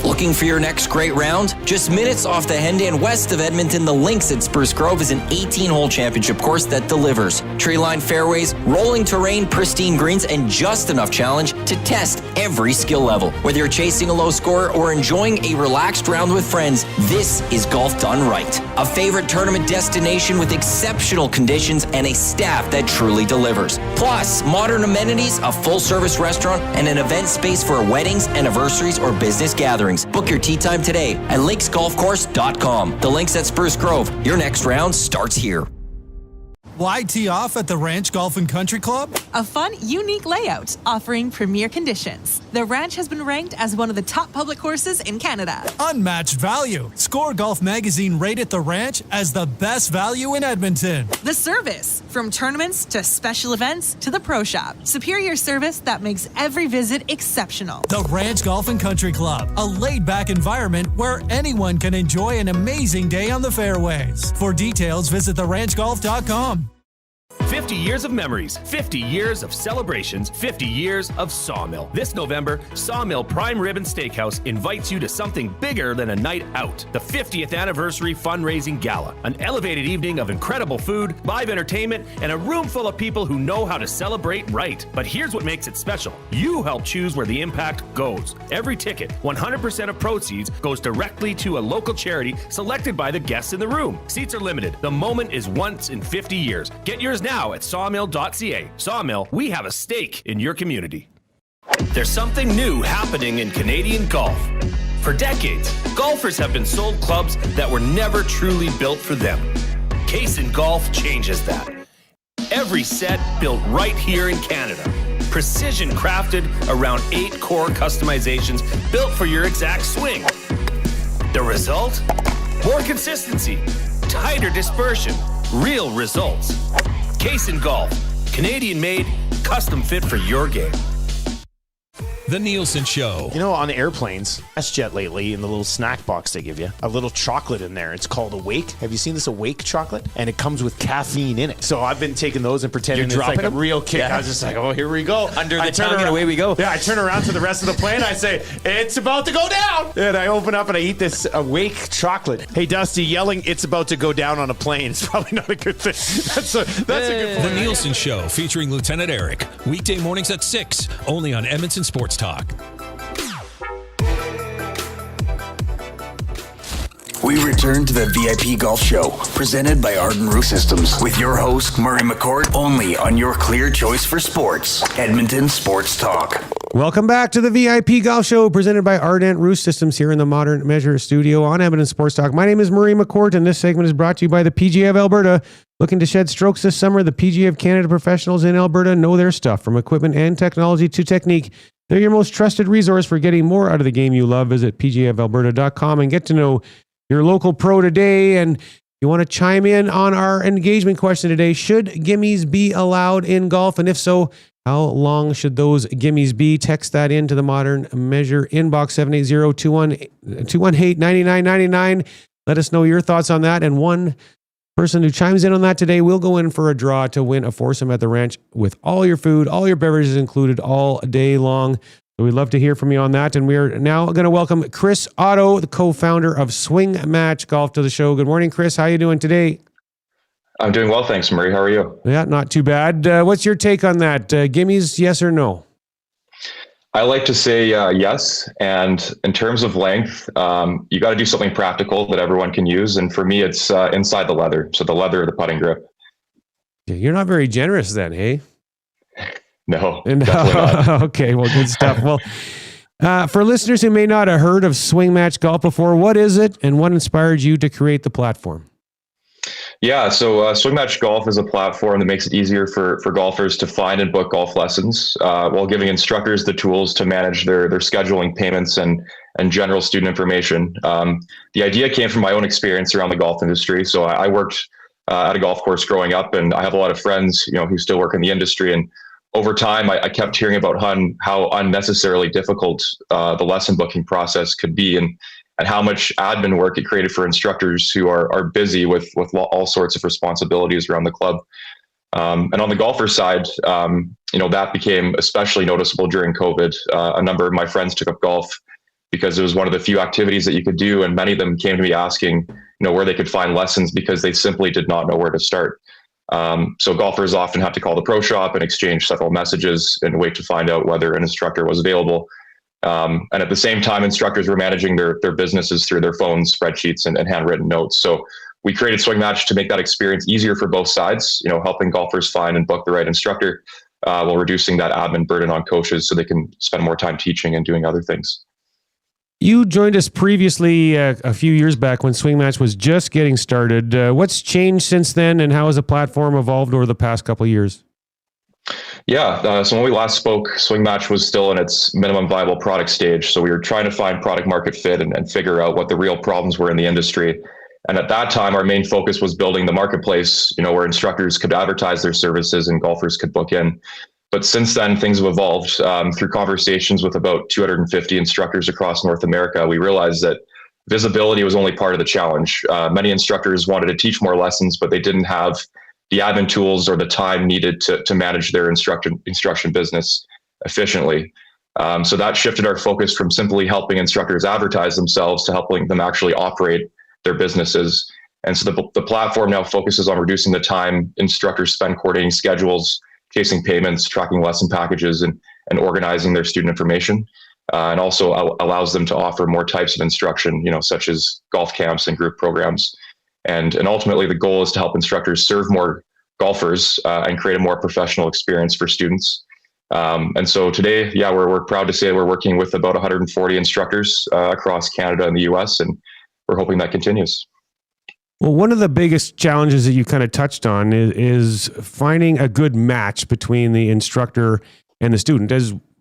Looking for your next great round? Just minutes off the Hendan west of Edmonton, the Links at Spruce Grove is an 18-hole championship course that delivers. Tree-lined fairways, rolling terrain, pristine greens, and just enough challenge to test every skill level. Whether you're chasing a low score or enjoying a relaxed round with friends, this is golf done right. A favorite tournament destination with exceptional conditions and a staff that truly delivers. Plus, modern amenities, a full-service restaurant, and an event space for weddings, anniversaries, or business gatherings. Book your tee time today at linksgolfcourse.com. The Links at Spruce Grove. Your next round starts here. Why tee off at the Ranch Golf and Country Club? A fun, unique layout offering premier conditions. The Ranch has been ranked as one of the top public courses in Canada. Unmatched value. Score Golf Magazine rated the Ranch as the best value in Edmonton. The service, from tournaments to special events to the pro shop. Superior service that makes every visit exceptional. The Ranch Golf and Country Club, a laid-back environment where anyone can enjoy an amazing day on the fairways. For details, visit theranchgolf.com. 50 years of memories, 50 years of celebrations, 50 years of Sawmill. This November, Sawmill Prime Ribbon Steakhouse invites you to something bigger than a night out. The 50th anniversary fundraising gala. An elevated evening of incredible food, live entertainment, and a room full of people who know how to celebrate right. But here's what makes it special. You help choose where the impact goes. Every ticket, 100% of proceeds, goes directly to a local charity selected by the guests in the room. Seats are limited. The moment is once in 50 years. Get yours now at sawmill.ca. Sawmill, we have a stake in your community. There's something new happening in Canadian golf. For decades, golfers have been sold clubs that were never truly built for them. Case Golf changes that. Every set built right here in Canada. Precision crafted around 8 core customizations built for your exact swing. The result? More consistency, tighter dispersion, real results. Case Golf, Canadian made, custom fit for your game. The Nielsen Show. You know, on airplanes, WestJet lately, in the little snack box they give you, a little chocolate in there. It's called Awake. Have you seen this Awake chocolate? And it comes with caffeine in it. So I've been taking those and pretending it's like a real kick. Yeah. I was just like, oh, here we go. Under the tongue and away we go. Yeah, I turn around to the rest of the plane. I say, it's about to go down. And I open up and I eat this Awake chocolate. Hey, Dusty, yelling it's about to go down on a plane is probably not a good thing. That's a good point. The Nielsen Show featuring Lieutenant Eric. Weekday mornings at 6, only on Edmonton Sports Talk. We return to the VIP Golf Show, presented by Arden Roof Systems, with your host, Murray McCourt, only on your clear choice for sports, Edmonton Sports Talk. Welcome back to the VIP Golf Show, presented by Ardent Roof Systems here in the Modern Measure studio on Edmonton Sports Talk. My name is Murray McCourt, and this segment is brought to you by the PGA of Alberta. Looking to shed strokes this summer, the PGA of Canada professionals in Alberta know their stuff. From equipment and technology to technique, they're your most trusted resource for getting more out of the game you love. Visit pgaofalberta.com and get to know your local pro today. And you want to chime in on our engagement question today. Should gimmies be allowed in golf? And if so, how long should those gimmies be? Text that into the Modern Measure inbox, 780-218-9999. Let us know your thoughts on that. And one person who chimes in on that today will go in for a draw to win a foursome at the ranch with all your food, all your beverages included all day long. So we'd love to hear from you on that. And we're now going to welcome Chris Otto, the co-founder of SwingMatch Golf, to the show. Good morning, Chris. How are you doing today? I'm doing well, thanks, Murray. How are you? Yeah, not too bad. What's your take on that? Gimmies, yes or no? I like to say yes. And in terms of length, you got to do something practical that everyone can use. And for me, it's inside the leather. So the leather of the putting grip. You're not very generous then, hey? No, definitely not. Okay, well, good stuff. Well, for listeners who may not have heard of SwingMatch Golf before, what is it and what inspired you to create the platform? Yeah, so SwingMatch Golf is a platform that makes it easier for golfers to find and book golf lessons while giving instructors the tools to manage their scheduling, payments, and general student information. The idea came from my own experience around the golf industry. So I worked at a golf course growing up, and I have a lot of friends, who still work in the industry. And over time, I kept hearing about how unnecessarily difficult the lesson booking process could be, and how much admin work it created for instructors who are busy with all sorts of responsibilities around the club. And on the golfer side, that became especially noticeable during COVID. A number of my friends took up golf because it was one of the few activities that you could do, and many of them came to me asking, where they could find lessons because they simply did not know where to start. So golfers often have to call the pro shop and exchange several messages and wait to find out whether an instructor was available. And at the same time, instructors were managing their businesses through their phones, spreadsheets, and handwritten notes. So we created SwingMatch to make that experience easier for both sides, helping golfers find and book the right instructor while reducing that admin burden on coaches so they can spend more time teaching and doing other things. You joined us previously a few years back when SwingMatch was just getting started. What's changed since then, and how has the platform evolved over the past couple of years? Yeah, so when we last spoke, SwingMatch was still in its minimum viable product stage. So we were trying to find product market fit and figure out what the real problems were in the industry. And at that time, our main focus was building the marketplace, where instructors could advertise their services and golfers could book in. But since then, things have evolved. Through conversations with about 250 instructors across North America, we realized that visibility was only part of the challenge. Many instructors wanted to teach more lessons, but they didn't have admin tools or the time needed to manage their instruction business efficiently. So that shifted our focus from simply helping instructors advertise themselves to helping them actually operate their businesses. And so the platform now focuses on reducing the time instructors spend coordinating schedules, chasing payments, tracking lesson packages, and organizing their student information. And also allows them to offer more types of instruction, such as golf camps and group programs. And ultimately, the goal is to help instructors serve more golfers and create a more professional experience for students. And so today, we're proud to say we're working with about 140 instructors across Canada and the US, and we're hoping that continues. Well, one of the biggest challenges that you kind of touched on is finding a good match between the instructor and the student.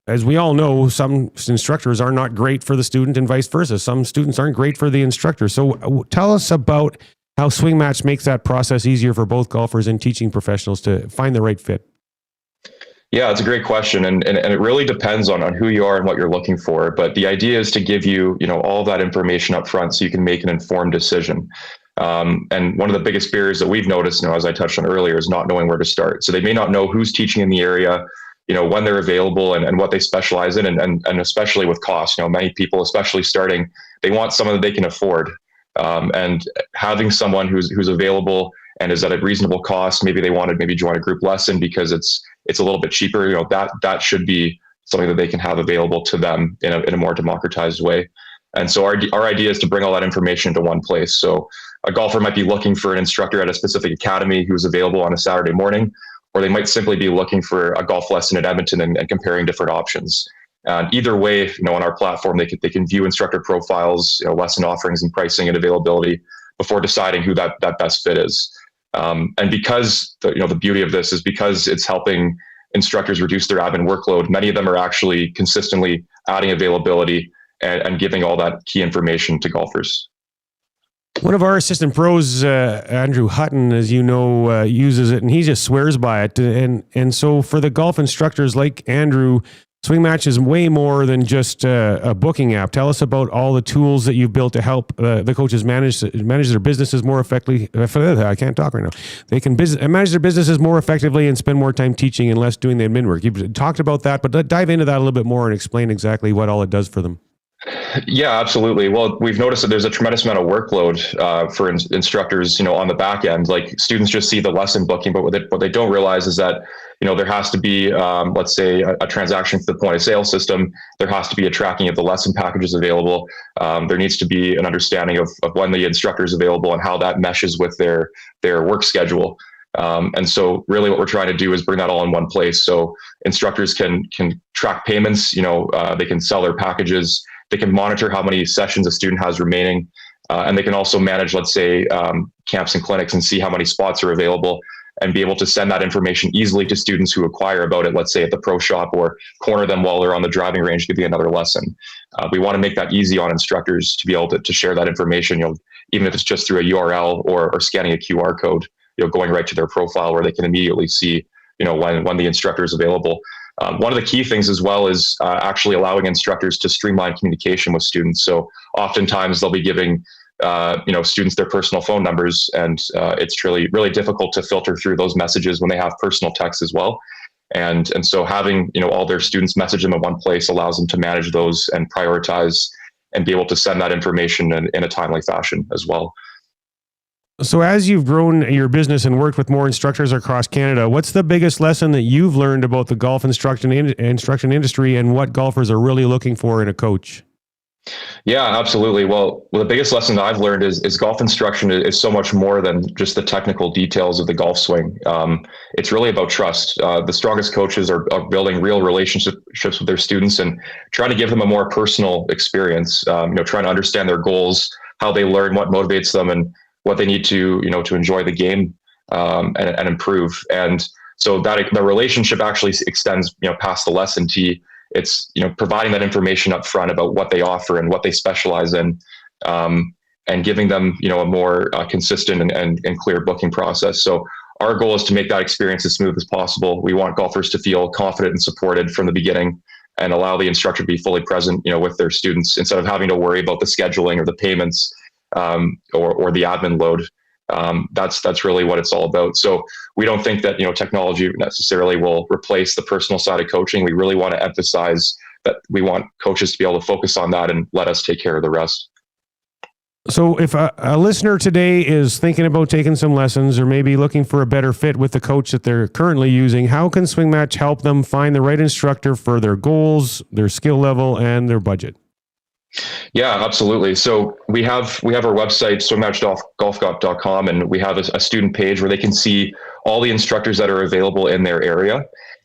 As we all know, some instructors are not great for the student and vice versa. Some students aren't great for the instructor. So tell us about how SwingMatch makes that process easier for both golfers and teaching professionals to find the right fit. Yeah, it's a great question. And it really depends on who you are and what you're looking for. But the idea is to give you, all of that information up front so you can make an informed decision. And one of the biggest barriers that we've noticed, as I touched on earlier, is not knowing where to start. So they may not know who's teaching in the area, when they're available and what they specialize in, and especially with cost. Many people, especially starting, they want someone that they can afford. And having someone who's available and is at a reasonable cost, maybe they want to join a group lesson because it's a little bit cheaper. That should be something that they can have available to them in a more democratized way. And so our idea is to bring all that information into one place. So a golfer might be looking for an instructor at a specific academy who's available on a Saturday morning, or they might simply be looking for a golf lesson at Edmonton and comparing different options. And either way, on our platform, they can view instructor profiles, lesson offerings and pricing and availability before deciding who that best fit is. And because the beauty of this is because it's helping instructors reduce their admin workload, many of them are actually consistently adding availability and giving all that key information to golfers. One of our assistant pros, Andrew Hutton, as you know, uses it, and he just swears by it. And so for the golf instructors like Andrew, SwingMatch is way more than just a booking app. Tell us about all the tools that you've built to help the coaches manage their businesses more effectively. I can't talk right now. They can manage their businesses more effectively and spend more time teaching and less doing the admin work. You've talked about that, but dive into that a little bit more and explain exactly what all it does for them. Yeah, absolutely. Well, we've noticed that there's a tremendous amount of workload for instructors, on the back end. Like students just see the lesson booking, but what they don't realize is that, there has to be, let's say, a transaction for the point of sale system. There has to be a tracking of the lesson packages available. There needs to be an understanding of when the instructor is available and how that meshes with their work schedule. And so really what we're trying to do is bring that all in one place. So instructors can track payments, they can sell their packages. They can monitor how many sessions a student has remaining, and they can also manage, let's say, camps and clinics and see how many spots are available and be able to send that information easily to students who inquire about it, let's say at the pro shop, or corner them while they're on the driving range giving another lesson. We want to make that easy on instructors to be able to share that information, even if it's just through a URL or scanning a QR code, going right to their profile where they can immediately see, when the instructor is available. One of the key things as well is actually allowing instructors to streamline communication with students. So oftentimes they'll be giving students their personal phone numbers, and it's really, really difficult to filter through those messages when they have personal texts as well. And so having all their students message them in one place allows them to manage those and prioritize and be able to send that information in a timely fashion as well. So as you've grown your business and worked with more instructors across Canada, what's the biggest lesson that you've learned about the golf instruction industry and what golfers are really looking for in a coach? Yeah, absolutely. Well, the biggest lesson that I've learned is golf instruction is so much more than just the technical details of the golf swing. It's really about trust. The strongest coaches are building real relationships with their students and trying to give them a more personal experience, trying to understand their goals, how they learn, what motivates them, and what they need to enjoy the game and improve. And so that the relationship actually extends, past the lesson tee. It's, providing that information up front about what they offer and what they specialize in, and giving them, a more consistent and clear booking process. So our goal is to make that experience as smooth as possible. We want golfers to feel confident and supported from the beginning and allow the instructor to be fully present, with their students instead of having to worry about the scheduling or the payments, or the admin load. That's really what it's all about. So we don't think that, technology necessarily will replace the personal side of coaching. We really want to emphasize that we want coaches to be able to focus on that and let us take care of the rest. So if a listener today is thinking about taking some lessons or maybe looking for a better fit with the coach that they're currently using, how can SwingMatch help them find the right instructor for their goals, their skill level, and their budget? Yeah, absolutely. So we have our website, swingmatchgolf.com, and we have a student page where they can see all the instructors that are available in their area.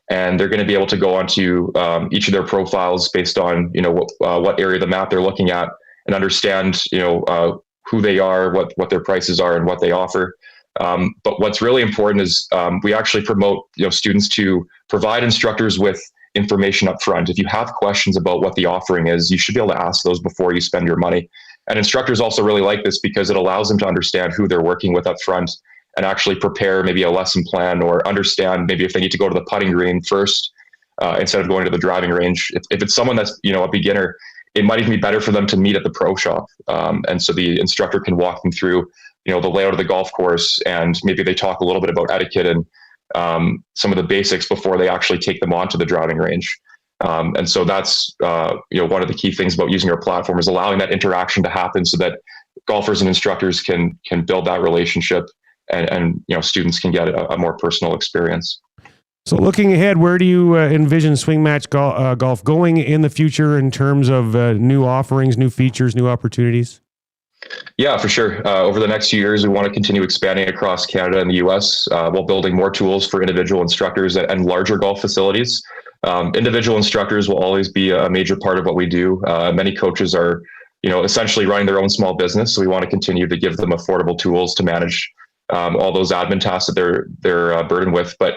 And they're going to be able to go onto each of their profiles based on, what area of the map they're looking at, and understand, who they are, what their prices are, and what they offer. But what's really important is we actually promote, students to provide instructors with information up front. If you have questions about what the offering is, you should be able to ask those before you spend your money. And instructors also really like this because it allows them to understand who they're working with up front and actually prepare maybe a lesson plan, or understand maybe if they need to go to the putting green first instead of going to the driving range. If it's someone that's, a beginner, it might even be better for them to meet at the pro shop. And so the instructor can walk them through, the layout of the golf course, and maybe they talk a little bit about etiquette and some of the basics before they actually take them onto the driving range. And so that's, one of the key things about using our platform is allowing that interaction to happen so that golfers and instructors can build that relationship, and students can get a more personal experience. So looking ahead, where do you envision SwingMatch Golf going in the future in terms of new offerings, new features, new opportunities? Yeah, for sure. Over the next few years, we want to continue expanding across Canada and the US while building more tools for individual instructors and larger golf facilities. Individual instructors will always be a major part of what we do. Many coaches are, essentially running their own small business. So we want to continue to give them affordable tools to manage all those admin tasks that they're burdened with. But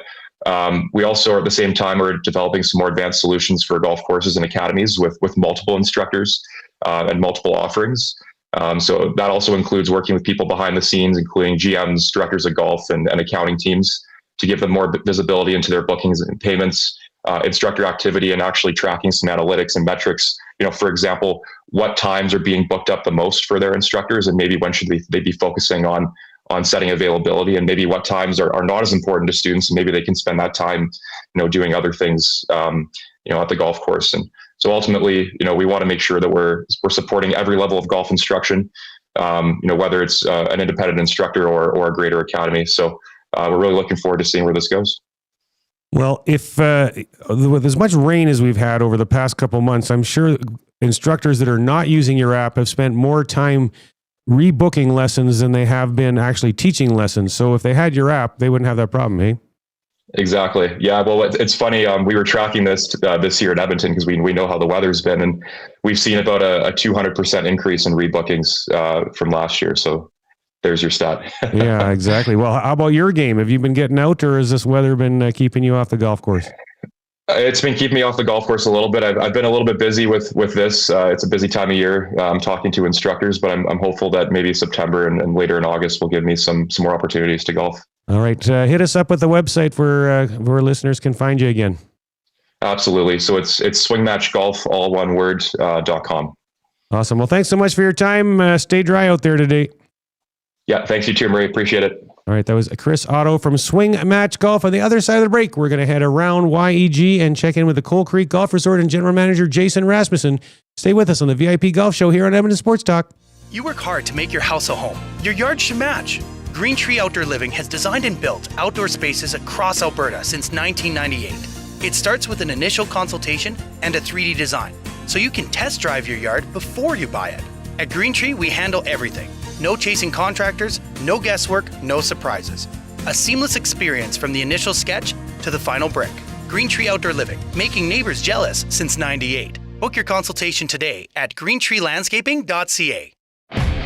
we also, at the same time, are developing some more advanced solutions for golf courses and academies with multiple instructors and multiple offerings. So that also includes working with people behind the scenes, including GMs, directors of golf, and accounting teams, to give them more visibility into their bookings and payments, instructor activity, and actually tracking some analytics and metrics. For example, what times are being booked up the most for their instructors, and maybe when should they be focusing on setting availability, and maybe what times are not as important to students, and maybe they can spend that time, doing other things, at the golf course. And so ultimately, we want to make sure that we're supporting every level of golf instruction, whether it's an independent instructor or a greater academy. So we're really looking forward to seeing where this goes. Well, if with as much rain as we've had over the past couple months, I'm sure instructors that are not using your app have spent more time rebooking lessons than they have been actually teaching lessons. So if they had your app, they wouldn't have that problem, eh? Exactly. Yeah. Well, it's funny. We were tracking this year in Edmonton because we know how the weather's been, and we've seen about a 200% increase in rebookings from last year. So there's your stat. Yeah, exactly. Well, how about your game? Have you been getting out, or has this weather been keeping you off the golf course? It's been keeping me off the golf course a little bit. I've been a little bit busy with this. It's a busy time of year. I'm talking to instructors, but I'm hopeful that maybe September and later in August will give me some more opportunities to golf. All right. Hit us up with the website where listeners can find you again. Absolutely. So it's SwingMatchGolf, all one word, .com. Awesome. Well, thanks so much for your time. Stay dry out there today. Yeah. Thanks, you too, Murray. Appreciate it. All right, that was Chris Otto from SwingMatch Golf. On the other side of the break, we're going to head around YEG and check in with the Coal Creek Golf Resort and General Manager Jason Rasmussen. Stay with us on the VIP Golf Show here on Edmonton Sports Talk. You work hard to make your house a home. Your yard should match. Green Tree Outdoor Living has designed and built outdoor spaces across Alberta since 1998. It starts with an initial consultation and a 3D design, so you can test drive your yard before you buy it. At Green Tree, we handle everything. No chasing contractors, no guesswork, no surprises. A seamless experience from the initial sketch to the final brick. Green Tree Outdoor Living, making neighbors jealous since '98. Book your consultation today at greentreelandscaping.ca.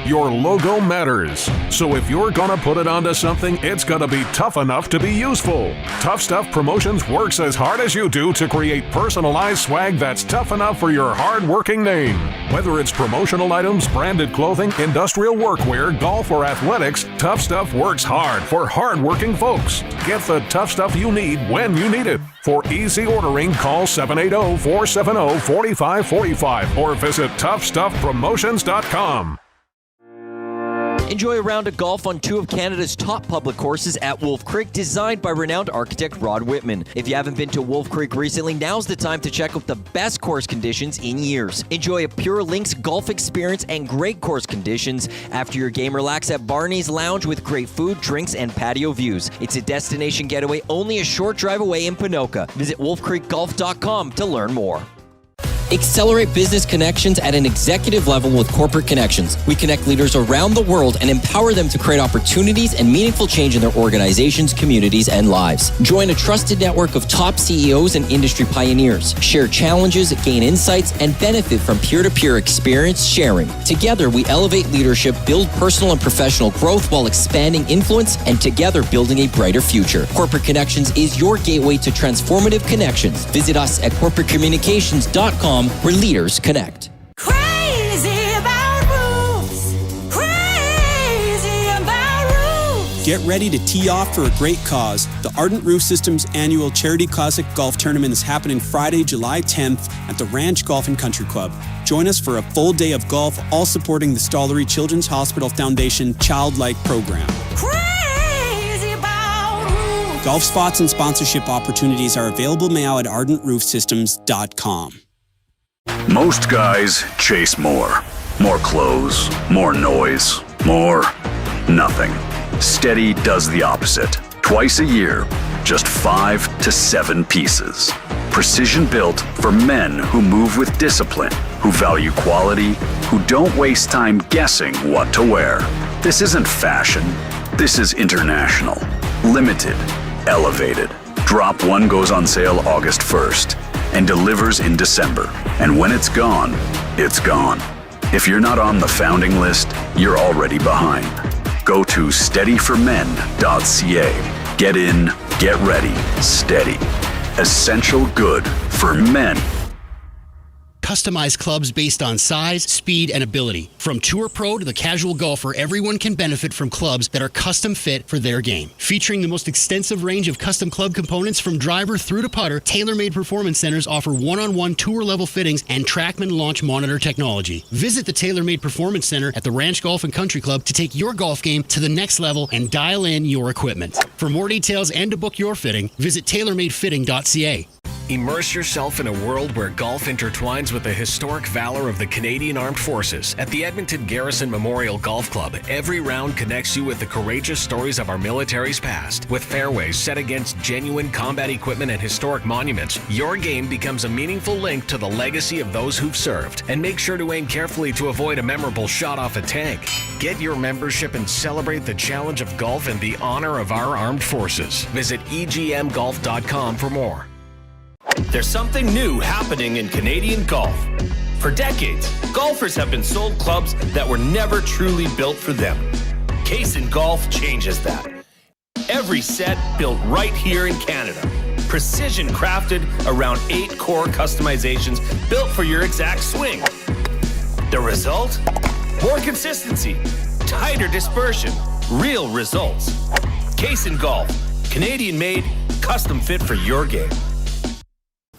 Your logo matters. So if you're gonna put it onto something, it's gonna be tough enough to be useful. Tough Stuff Promotions works as hard as you do to create personalized swag that's tough enough for your hard-working name. Whether it's promotional items, branded clothing, industrial workwear, golf, or athletics, Tough Stuff works hard for hard-working folks. Get the tough stuff you need when you need it. For easy ordering, call 780-470-4545 or visit toughstuffpromotions.com. Enjoy a round of golf on two of Canada's top public courses at Wolf Creek, designed by renowned architect Rod Whitman. If you haven't been to Wolf Creek recently, now's the time to check out the best course conditions in years. Enjoy a pure links golf experience and great course conditions. After your game, relax at Barney's Lounge with great food, drinks, and patio views. It's a destination getaway only a short drive away in Ponoka. Visit wolfcreekgolf.com to learn more. Accelerate business connections at an executive level with Corporate Connections. We connect leaders around the world and empower them to create opportunities and meaningful change in their organizations, communities, and lives. Join a trusted network of top CEOs and industry pioneers. Share challenges, gain insights, and benefit from peer-to-peer experience sharing. Together, we elevate leadership, build personal and professional growth while expanding influence, and together building a brighter future. Corporate Connections is your gateway to transformative connections. Visit us at corporatecommunications.com, where leaders connect. Crazy about roofs. Crazy about roofs. Get ready to tee off for a great cause. The Ardent Roof Systems annual Charity Classic Golf Tournament is happening Friday, July 10th at the Ranch Golf and Country Club. Join us for a full day of golf, all supporting the Stollery Children's Hospital Foundation Childlike Program. Crazy about roofs. Golf spots and sponsorship opportunities are available now at ardentroofsystems.com. Most guys chase more. More clothes, more noise, more nothing. Steady does the opposite. Twice a year, just 5 to 7 pieces. Precision built for men who move with discipline, who value quality, who don't waste time guessing what to wear. This isn't fashion. This is international. Limited. Elevated. Drop 1 goes on sale August 1st. And delivers in December. And when it's gone, it's gone. If you're not on the founding list, you're already behind. Go to steadyformen.ca. Get in, get ready, steady. Essential good for men. Customize clubs based on size, speed, and ability. From Tour Pro to the casual golfer, everyone can benefit from clubs that are custom fit for their game. Featuring the most extensive range of custom club components from driver through to putter, TaylorMade Performance Centers offer one-on-one tour-level fittings and TrackMan launch monitor technology. Visit the TaylorMade Performance Center at the Ranch Golf and Country Club to take your golf game to the next level and dial in your equipment. For more details and to book your fitting, visit TaylorMadeFitting.ca. Immerse yourself in a world where golf intertwines with the historic valor of the Canadian Armed Forces. At the Edmonton Garrison Memorial Golf Club, every round connects you with the courageous stories of our military's past. With fairways set against genuine combat equipment and historic monuments, your game becomes a meaningful link to the legacy of those who've served. And make sure to aim carefully to avoid a memorable shot off a tank. Get your membership and celebrate the challenge of golf and the honor of our armed forces. Visit egmgolf.com for more. There's something new happening in Canadian golf. For decades, golfers have been sold clubs that were never truly built for them. Case Golf changes that. Every set built right here in Canada. Precision crafted around 8 core customizations built for your exact swing. The result? More consistency, tighter dispersion, real results. Case Golf, Canadian made, custom fit for your game.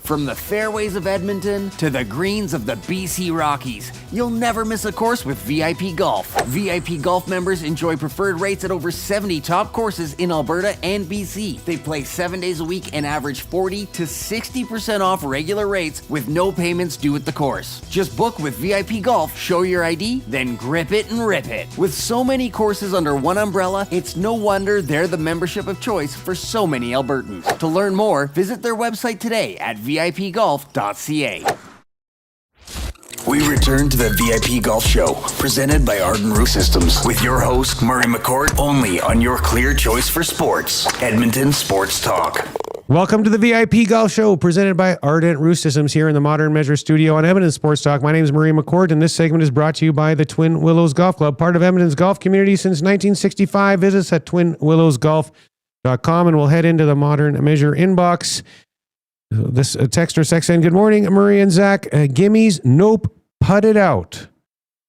From the fairways of Edmonton to the greens of the BC Rockies, you'll never miss a course with VIP Golf. VIP Golf members enjoy preferred rates at over 70 top courses in Alberta and BC. They play 7 days a week and average 40 to 60% off regular rates with no payments due at the course. Just book with VIP Golf, show your ID, then grip it and rip it. With so many courses under one umbrella, it's no wonder they're the membership of choice for so many Albertans. To learn more, visit their website today at VIPGolf.ca. We return to the VIP Golf Show, presented by Ardent Roof Systems, with your host, Murray McCourt, only on your clear choice for sports, Edmonton Sports Talk. Welcome to the VIP Golf Show, presented by Ardent Roof Systems here in the Modern Measure studio on Edmonton Sports Talk. My name is Murray McCourt, and this segment is brought to you by the Twin Willows Golf Club, part of Edmonton's golf community since 1965. Visit us at twinwillowsgolf.com, and we'll head into the Modern Measure inbox. This texter sex saying, good morning, Murray and Zach. Gimmies, nope, put it out.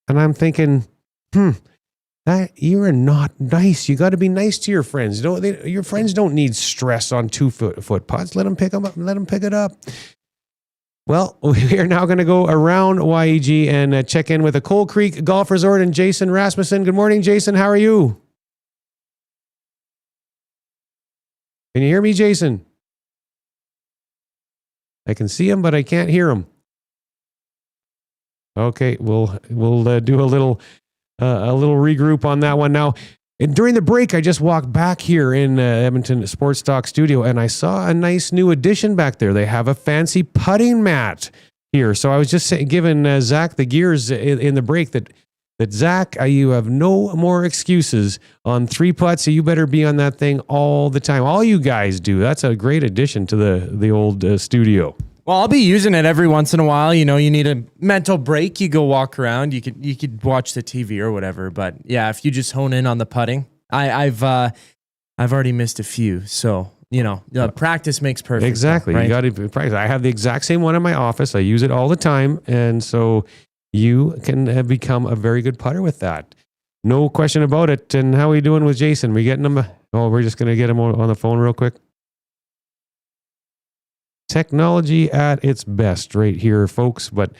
And I'm thinking, that you are not nice. You got to be nice to your friends. Your friends don't need stress on 2 foot putts. Let them pick them up and let them pick it up. Well, we are now going to go around YEG and check in with the Coal Creek Golf Resort and Jason Rasmussen. Good morning, Jason. How are you? Can you hear me, Jason? I can see him, but I can't hear him. Okay, we'll do a little regroup on that one now. And during the break, I just walked back here in Edmonton Sports Talk Studio, and I saw a nice new addition back there. They have a fancy putting mat here. So I was just giving Zach the gears in the break that Zach, you have no more excuses on 3 putts. So you better be on that thing all the time. All you guys do. That's a great addition to the old studio. Well, I'll be using it every once in a while. You know, you need a mental break. You go walk around. You could watch the TV or whatever. But yeah, if you just hone in on the putting, I've already missed a few. So practice makes perfect. Exactly. Right? You got to practice. I have the exact same one in my office. I use it all the time, and so you can have become a very good putter with that. No question about it. And how are we doing with Jason? We getting him? Oh, we're just going to get him on the phone real quick. Technology at its best right here, folks. But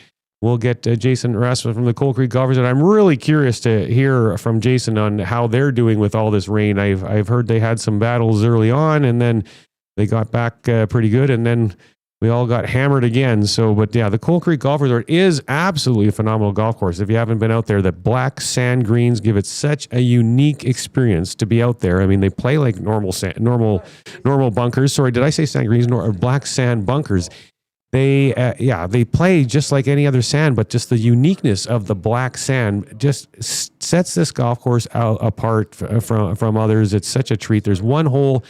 we'll get Jason Rasmussen from the Coal Creek Golf Resort. I'm really curious to hear from Jason on how they're doing with all this rain. I've heard they had some battles early on, and then they got back pretty good, and then we all got hammered again. So, but yeah, the Coal Creek Golf Resort is absolutely a phenomenal golf course. If you haven't been out there, the black sand greens give it such a unique experience to be out there. I mean, they play like normal bunkers. Sorry, did I say sand greens or black sand bunkers? They play just like any other sand, but just the uniqueness of the black sand just sets this golf course out apart from others. It's such a treat. There's one hole,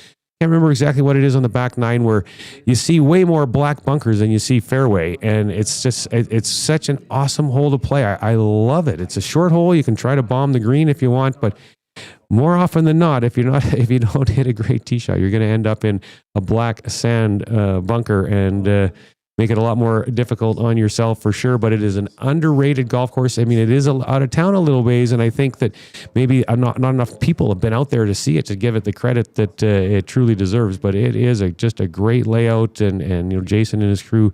can't remember exactly what it is on the back nine, where you see way more black bunkers than you see fairway, and it's such an awesome hole to play. I love it. It's a short hole. You can try to bomb the green if you want, but more often than not, if you don't hit a great tee shot, you're going to end up in a black sand bunker and make it a lot more difficult on yourself for sure. But it is an underrated golf course. I mean, it is out of town a little ways, and I think that maybe not enough people have been out there to see it to give it the credit that it truly deserves. But it is just a great layout, and Jason and his crew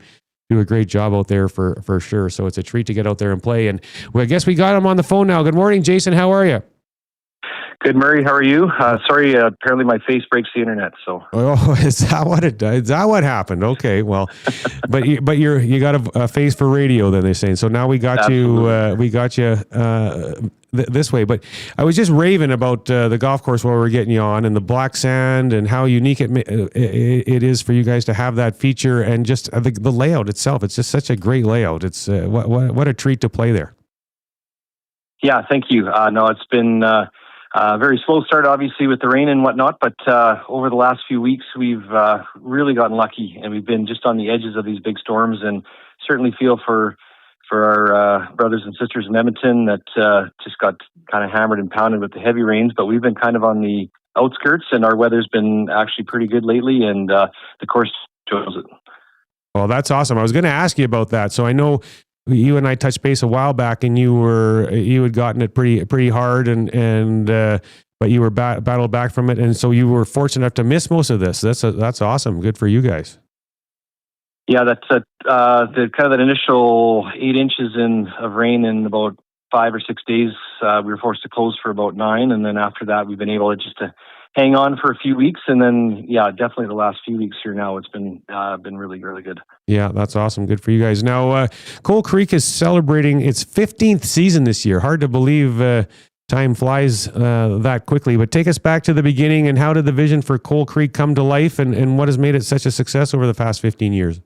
do a great job out there for sure. So it's a treat to get out there and play. And I guess we got him on the phone now. Good morning, Jason. How are you? Good, Murray. How are you? Sorry, apparently my face breaks the internet. So. Oh, is that what happened? Okay, well, but you got a face for radio, then they're saying. So now we got you this way. But I was just raving about the golf course while we were getting you on, and the black sand, and how unique it is for you guys to have that feature, and just the layout itself. It's just such a great layout. It's what a treat to play there. Yeah, thank you. No, it's been. Very slow start, obviously, with the rain and whatnot, but over the last few weeks, we've really gotten lucky, and we've been just on the edges of these big storms, and certainly feel for our brothers and sisters in Edmonton that just got kind of hammered and pounded with the heavy rains, but we've been kind of on the outskirts, and our weather's been actually pretty good lately, and the course shows it. Well, that's awesome. I was going to ask you about that. So I know you and I touched base a while back, and you had gotten it pretty hard, and but you were battled back from it, and so you were fortunate enough to miss most of this. That's awesome. Good for you guys. Yeah, that's the kind of that initial 8 inches of rain in about 5 or 6 days. We were forced to close for about 9, and then after that, we've been able to hang on for a few weeks, and then definitely the last few weeks here now, it's been really, really good. Yeah, that's awesome. Good for you guys. Now, Coal Creek is celebrating its 15th season this year. Hard to believe time flies that quickly, but take us back to the beginning, and how did the vision for Coal Creek come to life, and what has made it such a success over the past 15 years?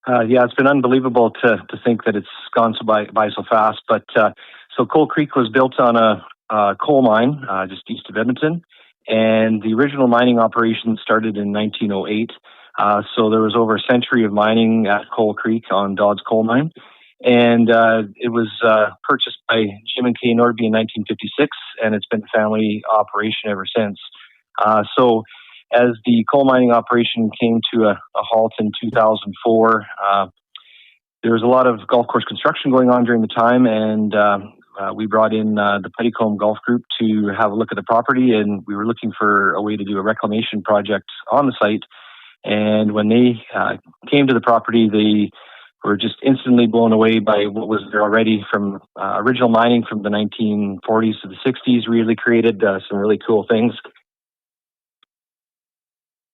It's been unbelievable to think that it's gone by so fast, but so Coal Creek was built on a coal mine just east of Edmonton. And the original mining operation started in 1908. So there was over a century of mining at Coal Creek on Dodds Coal Mine. And it was purchased by Jim and Kay Nordby in 1956, and it's been a family operation ever since. So as the coal mining operation came to a halt in 2004, there was a lot of golf course construction going on during the time, and we brought in the Puttycomb Golf Group to have a look at the property, and we were looking for a way to do a reclamation project on the site. And when they came to the property, they were just instantly blown away by what was there already from original mining from the 1940s to the 60s. Really created some really cool things.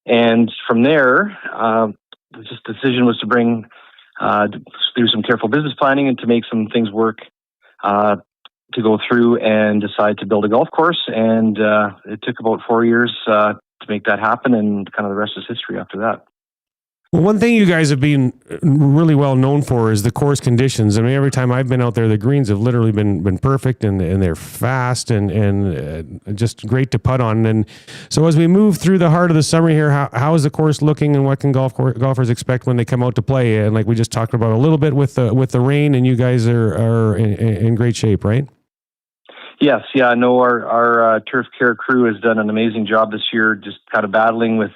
And from there, just the decision was to bring through some careful business planning and to make some things work, to go through and decide to build a golf course. And it took about 4 years to make that happen, and kind of the rest is history after that. Well, one thing you guys have been really well known for is the course conditions. I mean, every time I've been out there, the greens have literally been perfect, and they're fast and just great to putt on. And so as we move through the heart of the summer here, how is the course looking, and what can golfers expect when they come out to play? And like we just talked about a little bit with the rain, and you guys are in great shape, right? Yes, yeah. No, our turf care crew has done an amazing job this year, just kind of battling with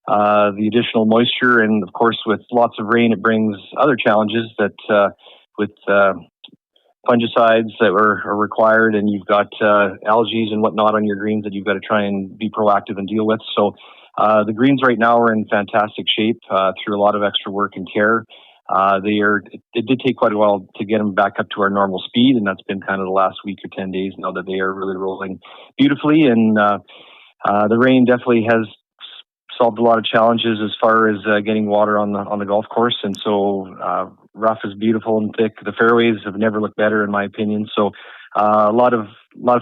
the additional moisture, and of course with lots of rain it brings other challenges that with fungicides that are required, and you've got algae and whatnot on your greens that you've got to try and be proactive and deal with. So the greens right now are in fantastic shape through a lot of extra work and care. It did take quite a while to get them back up to our normal speed, and that's been kind of the last week or 10 days now that they are really rolling beautifully. And the rain definitely has solved a lot of challenges as far as getting water on the golf course, and so rough is beautiful and thick. The fairways have never looked better, in my opinion. So a lot of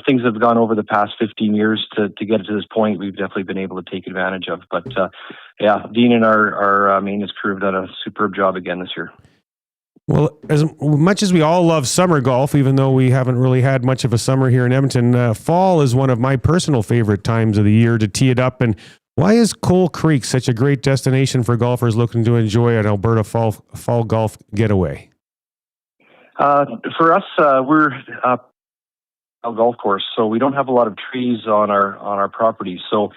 things have gone over the past 15 years to get it to this point. We've definitely been able to take advantage of. But yeah, Dean and our maintenance crew have done a superb job again this year. Well, as much as we all love summer golf, even though we haven't really had much of a summer here in Edmonton, fall is one of my personal favorite times of the year to tee it up. And why is Coal Creek such a great destination for golfers looking to enjoy an Alberta fall golf getaway? For us, we're a golf course, so we don't have a lot of trees on our property. So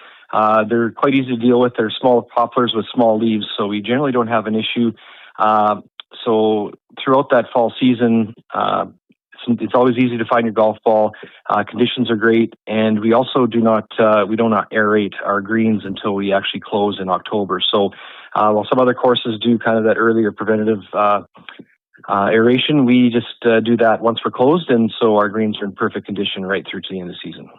they're quite easy to deal with. They're small poplars with small leaves, so we generally don't have an issue. So throughout that fall season, it's always easy to find your golf ball. Conditions are great, and we also do not aerate our greens until we actually close in October. So while some other courses do kind of that earlier preventative aeration, we just do that once we're closed, and so our greens are in perfect condition right through to the end of the season.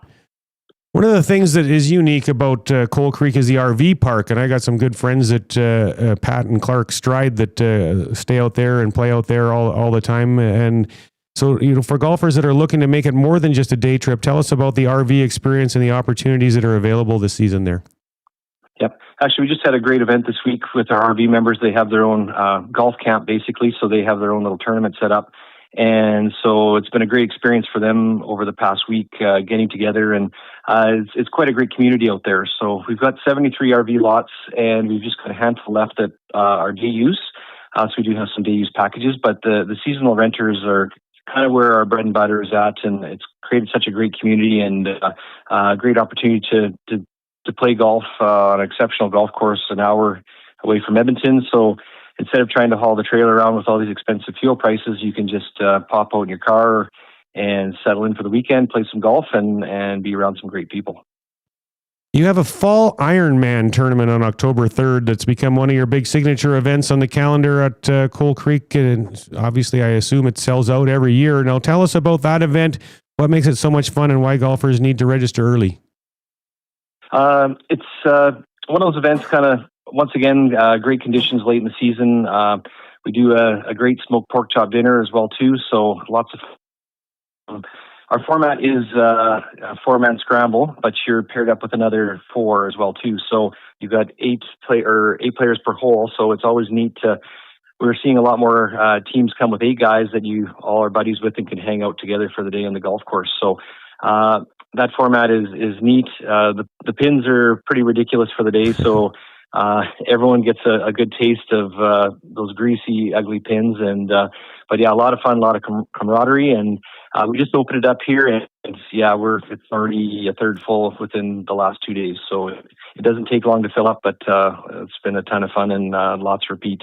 One of the things that is unique about Coal Creek is the RV park, and I got some good friends at Pat and Clark Stride that stay out there and play out there all the time. And so, for golfers that are looking to make it more than just a day trip, tell us about the RV experience and the opportunities that are available this season there. Yep. Actually, we just had a great event this week with our RV members. They have their own golf camp, basically, so they have their own little tournament set up. And so it's been a great experience for them over the past week, getting together, and it's quite a great community out there. So we've got 73 RV lots, and we've just got a handful left that are day use. So we do have some day use packages, but the seasonal renters are kind of where our bread and butter is at, and it's created such a great community and a great opportunity to play golf on an exceptional golf course an hour away from Edmonton. So instead of trying to haul the trailer around with all these expensive fuel prices, you can just pop out in your car and settle in for the weekend, play some golf, and be around some great people. You have a fall Ironman tournament on October 3rd that's become one of your big signature events on the calendar at Coal Creek. And obviously, I assume it sells out every year. Now, tell us about that event, what makes it so much fun, and why golfers need to register early. It's one of those events, kind of, once again, great conditions late in the season. We do a great smoked pork chop dinner as well, too, so lots of our format is a four-man scramble, but you're paired up with another four as well, too. So you've got eight players per hole, so it's always neat to... We're seeing a lot more teams come with 8 guys that you all are buddies with and can hang out together for the day on the golf course. So that format is neat. The pins are pretty ridiculous for the day, so everyone gets a good taste of those greasy, ugly pins. And but yeah, a lot of fun, a lot of camaraderie, and we just opened it up here, and it's already a third full within the last 2 days. So it doesn't take long to fill up, but it's been a ton of fun and lots of repeat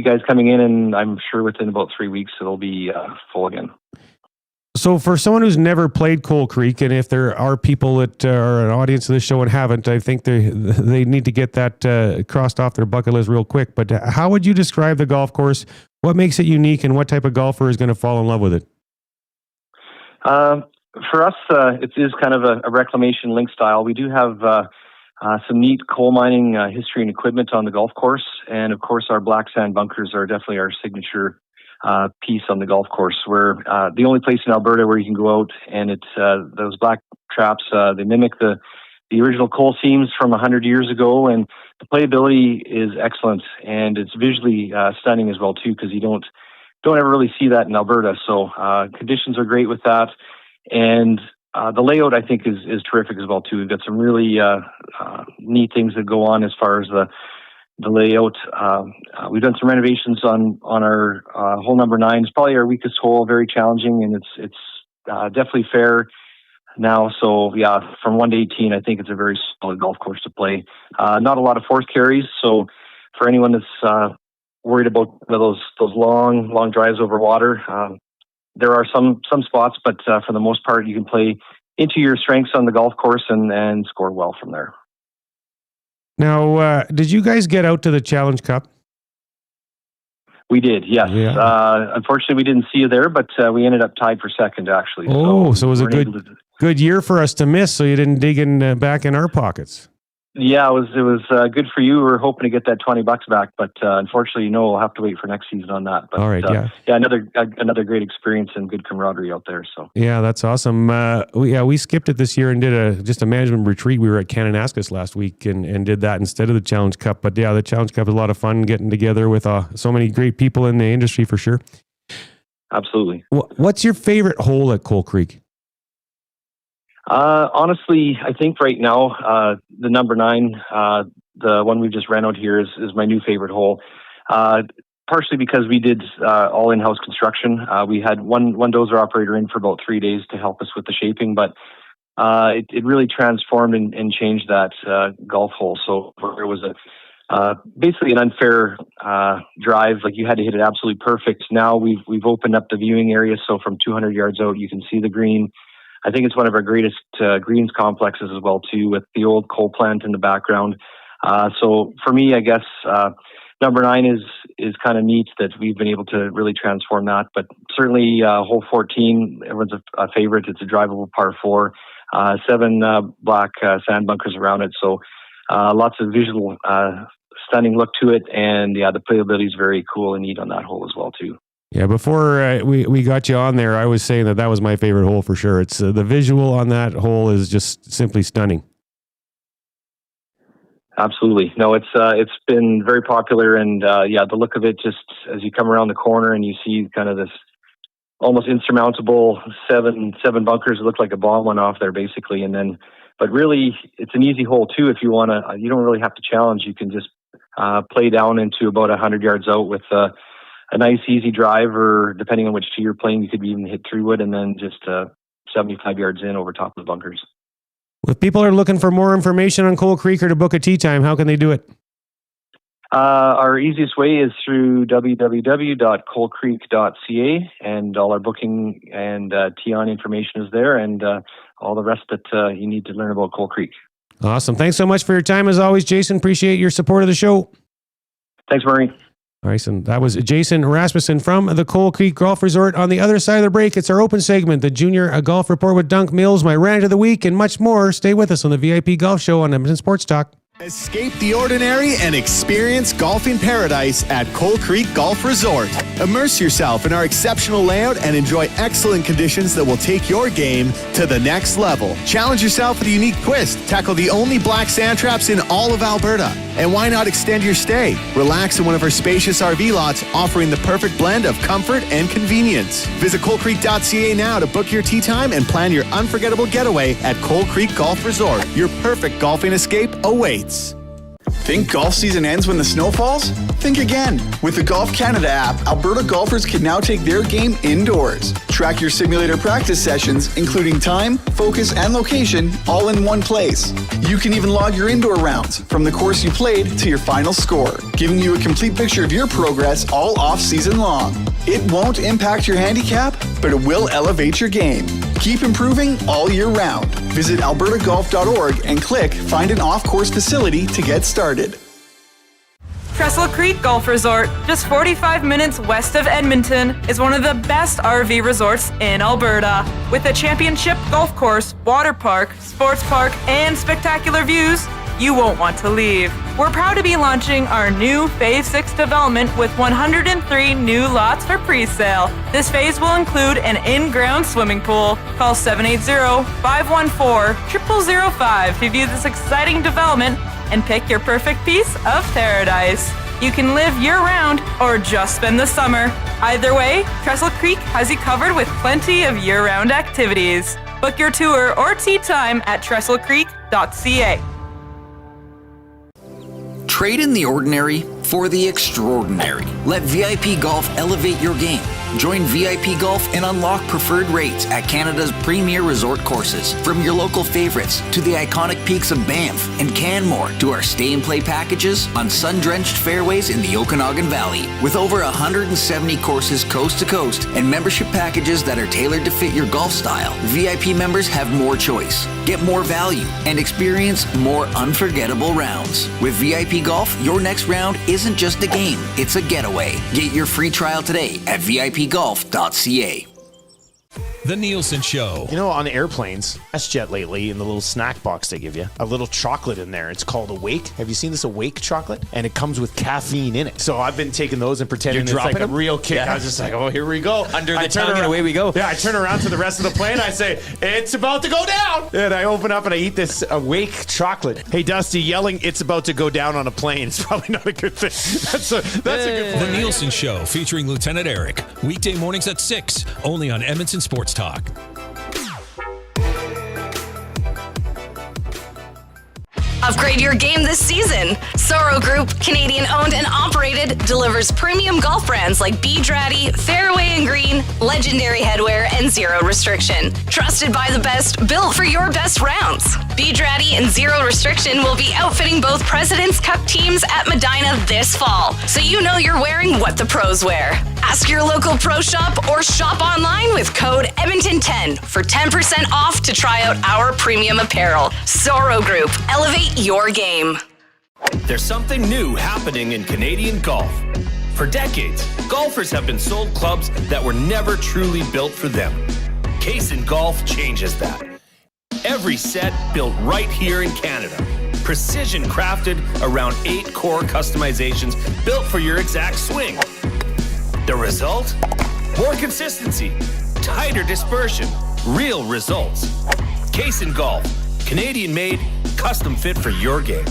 guys coming in, and I'm sure within about 3 weeks it'll be full again. So for someone who's never played Coal Creek, and if there are people that are an audience of this show and haven't, I think they need to get that crossed off their bucket list real quick. But how would you describe the golf course? What makes it unique, and what type of golfer is going to fall in love with it? For us, it is kind of a reclamation link style. We do have some neat coal mining history and equipment on the golf course. And of course, our black sand bunkers are definitely our signature piece on the golf course. We're the only place in Alberta where you can go out and it's those black traps. They mimic the original coal seams from 100 years ago, and the playability is excellent, and it's visually stunning as well too, because you don't ever really see that in Alberta. So conditions are great with that, and the layout I think is terrific as well too. We've got some really neat things that go on as far as the layout. We've done some renovations on our hole number 9. It's probably our weakest hole, very challenging, and it's definitely fair now. So yeah, from 1 to 18, I think it's a very solid golf course to play. Not a lot of force carries, so for anyone that's worried about those long drives over water, there are some spots, but for the most part, you can play into your strengths on the golf course and score well from there. Now, did you guys get out to the Challenge Cup? We did, yes. Yeah. Unfortunately, we didn't see you there, but we ended up tied for second, actually. Oh, so it was a good year for us to miss, so you didn't dig in back in our pockets. Yeah, it was good for you. We were hoping to get that $20 back, but unfortunately, we'll have to wait for next season on that. But, all right, yeah, another great experience and good camaraderie out there. So yeah, that's awesome. We skipped it this year and did just a management retreat. We were at Kananaskis last week and did that instead of the Challenge Cup. But yeah, the Challenge Cup is a lot of fun getting together with so many great people in the industry for sure. Absolutely. What's your favorite hole at Coal Creek? Honestly, I think right now, the number 9, the one we just ran out here is my new favorite hole. Partially because we did all in-house construction. We had one dozer operator in for about 3 days to help us with the shaping, but it really transformed and changed that golf hole. So there was basically an unfair drive, like you had to hit it absolutely perfect. Now we've opened up the viewing area, so from 200 yards out, you can see the green. I think it's one of our greatest greens complexes as well too, with the old coal plant in the background. So for me, I guess number 9 is kind of neat that we've been able to really transform that. But certainly hole 14, everyone's a favorite. It's a drivable par 4, 7 black sand bunkers around it. So lots of visual stunning look to it, and yeah, the playability is very cool and neat on that hole as well too. Yeah, before we got you on there, I was saying that was my favorite hole for sure. It's the visual on that hole is just simply stunning. Absolutely. No, it's been very popular, and the look of it, just as you come around the corner and you see kind of this almost insurmountable seven bunkers that look like a bomb went off there basically, but really it's an easy hole too. If you want to, you don't really have to challenge. You can just play down into about 100 yards out with a nice easy drive, or depending on which tee you're playing, you could even hit 3-wood and then just 75 yards in over top of the bunkers. If people are looking for more information on Coal Creek or to book a tee time, how can they do it? Our easiest way is through www.coalcreek.ca, and all our booking and tee-on information is there, and all the rest that you need to learn about Coal Creek. Awesome. Thanks so much for your time as always, Jason. Appreciate your support of the show. Thanks, Murray. All right, so that was Jason Rasmussen from the Coal Creek Golf Resort. On the other side of the break, it's our open segment, the Junior Golf Report with Dunk Mills, my rant of the week, and much more. Stay with us on the VIP Golf Show on Edmonton Sports Talk. Escape the ordinary and experience golfing paradise at Coal Creek Golf Resort. Immerse yourself in our exceptional layout and enjoy excellent conditions that will take your game to the next level. Challenge yourself with a unique twist. Tackle the only black sand traps in all of Alberta. And why not extend your stay? Relax in one of our spacious RV lots, offering the perfect blend of comfort and convenience. Visit coalcreek.ca now to book your tee time and plan your unforgettable getaway at Coal Creek Golf Resort. Your perfect golfing escape awaits. Think golf season ends when the snow falls? Think again. With the Golf Canada app, Alberta golfers can now take their game indoors. Track your simulator practice sessions, including time, focus, and location, all in one place. You can even log your indoor rounds, from the course you played to your final score, giving you a complete picture of your progress all off-season long. It won't impact your handicap, but it will elevate your game. Keep improving all year round. Visit albertagolf.org and click Find an Off-Course Facility to get started. Trestle Creek Golf Resort, just 45 minutes west of Edmonton, is one of the best RV resorts in Alberta. With a championship golf course, water park, sports park, and spectacular views, you won't want to leave. We're proud to be launching our new Phase 6 development with 103 new lots for pre-sale. This phase will include an in-ground swimming pool. Call 780-514-0005 to view this exciting development and pick your perfect piece of paradise. You can live year-round or just spend the summer. Either way, Trestle Creek has you covered with plenty of year-round activities. Book your tour or tee time at trestlecreek.ca. Trade in the ordinary for the extraordinary. Let VIP Golf elevate your game. Join VIP Golf and unlock preferred rates at Canada's premier resort courses. From your local favorites to the iconic peaks of Banff and Canmore to our stay and play packages on sun-drenched fairways in the Okanagan Valley. With over 170 courses coast to coast and membership packages that are tailored to fit your golf style, VIP members have more choice, get more value, and experience more unforgettable rounds. With VIP Golf, your next round isn't just a game, it's a getaway. Get your free trial today at VIPGolf.ca. The Nielsen Show. You know, on airplanes, WestJet lately, in the little snack box they give you, a little chocolate in there. It's called Awake. Have you seen this Awake chocolate? And it comes with caffeine in it. So I've been taking those and pretending it's like a real kick. Yeah. I was just like, oh, here we go. Under the tongue and away we go. Yeah, I turn around to the rest of the plane. I say, it's about to go down. And I open up and I eat this Awake chocolate. Hey, Dusty, yelling it's about to go down on a plane is probably not a good thing. That's a good point. The Nielsen Show featuring Lieutenant Eric. Weekday mornings at 6, only on Edmonton Sports Talk. Upgrade your game this season. Soro Group, Canadian owned and operated, delivers premium golf brands like Bedrati, Fairway and Green, Legendary Headwear, and Zero Restriction. Trusted by the best, built for your best rounds. Bedrati and Zero Restriction will be outfitting both President's Cup teams at Medina this fall, so you know you're wearing what the pros wear. Ask your local pro shop or shop online with code Edmonton10 for 10% off to try out our premium apparel. Soro Group, elevate your game. There's something new happening in Canadian golf. For decades, golfers have been sold clubs that were never truly built for them. Case Golf changes that. Every set built right here in Canada. Precision crafted around 8 core customizations built for your exact swing. The result? More consistency, tighter dispersion, real results. Case Golf, Canadian made, custom fit for your game.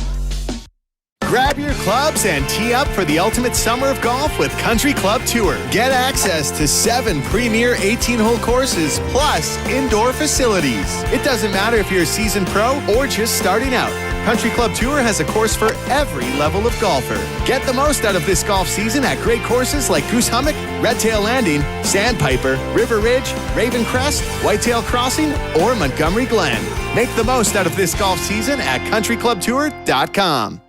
Grab your clubs and tee up for the ultimate summer of golf with Country Club Tour. Get access to 7 premier 18-hole courses plus indoor facilities. It doesn't matter if you're a seasoned pro or just starting out. Country Club Tour has a course for every level of golfer. Get the most out of this golf season at great courses like Goose Hummock, Red Tail Landing, Sandpiper, River Ridge, Raven Crest, Whitetail Crossing, or Montgomery Glen. Make the most out of this golf season at countryclubtour.com.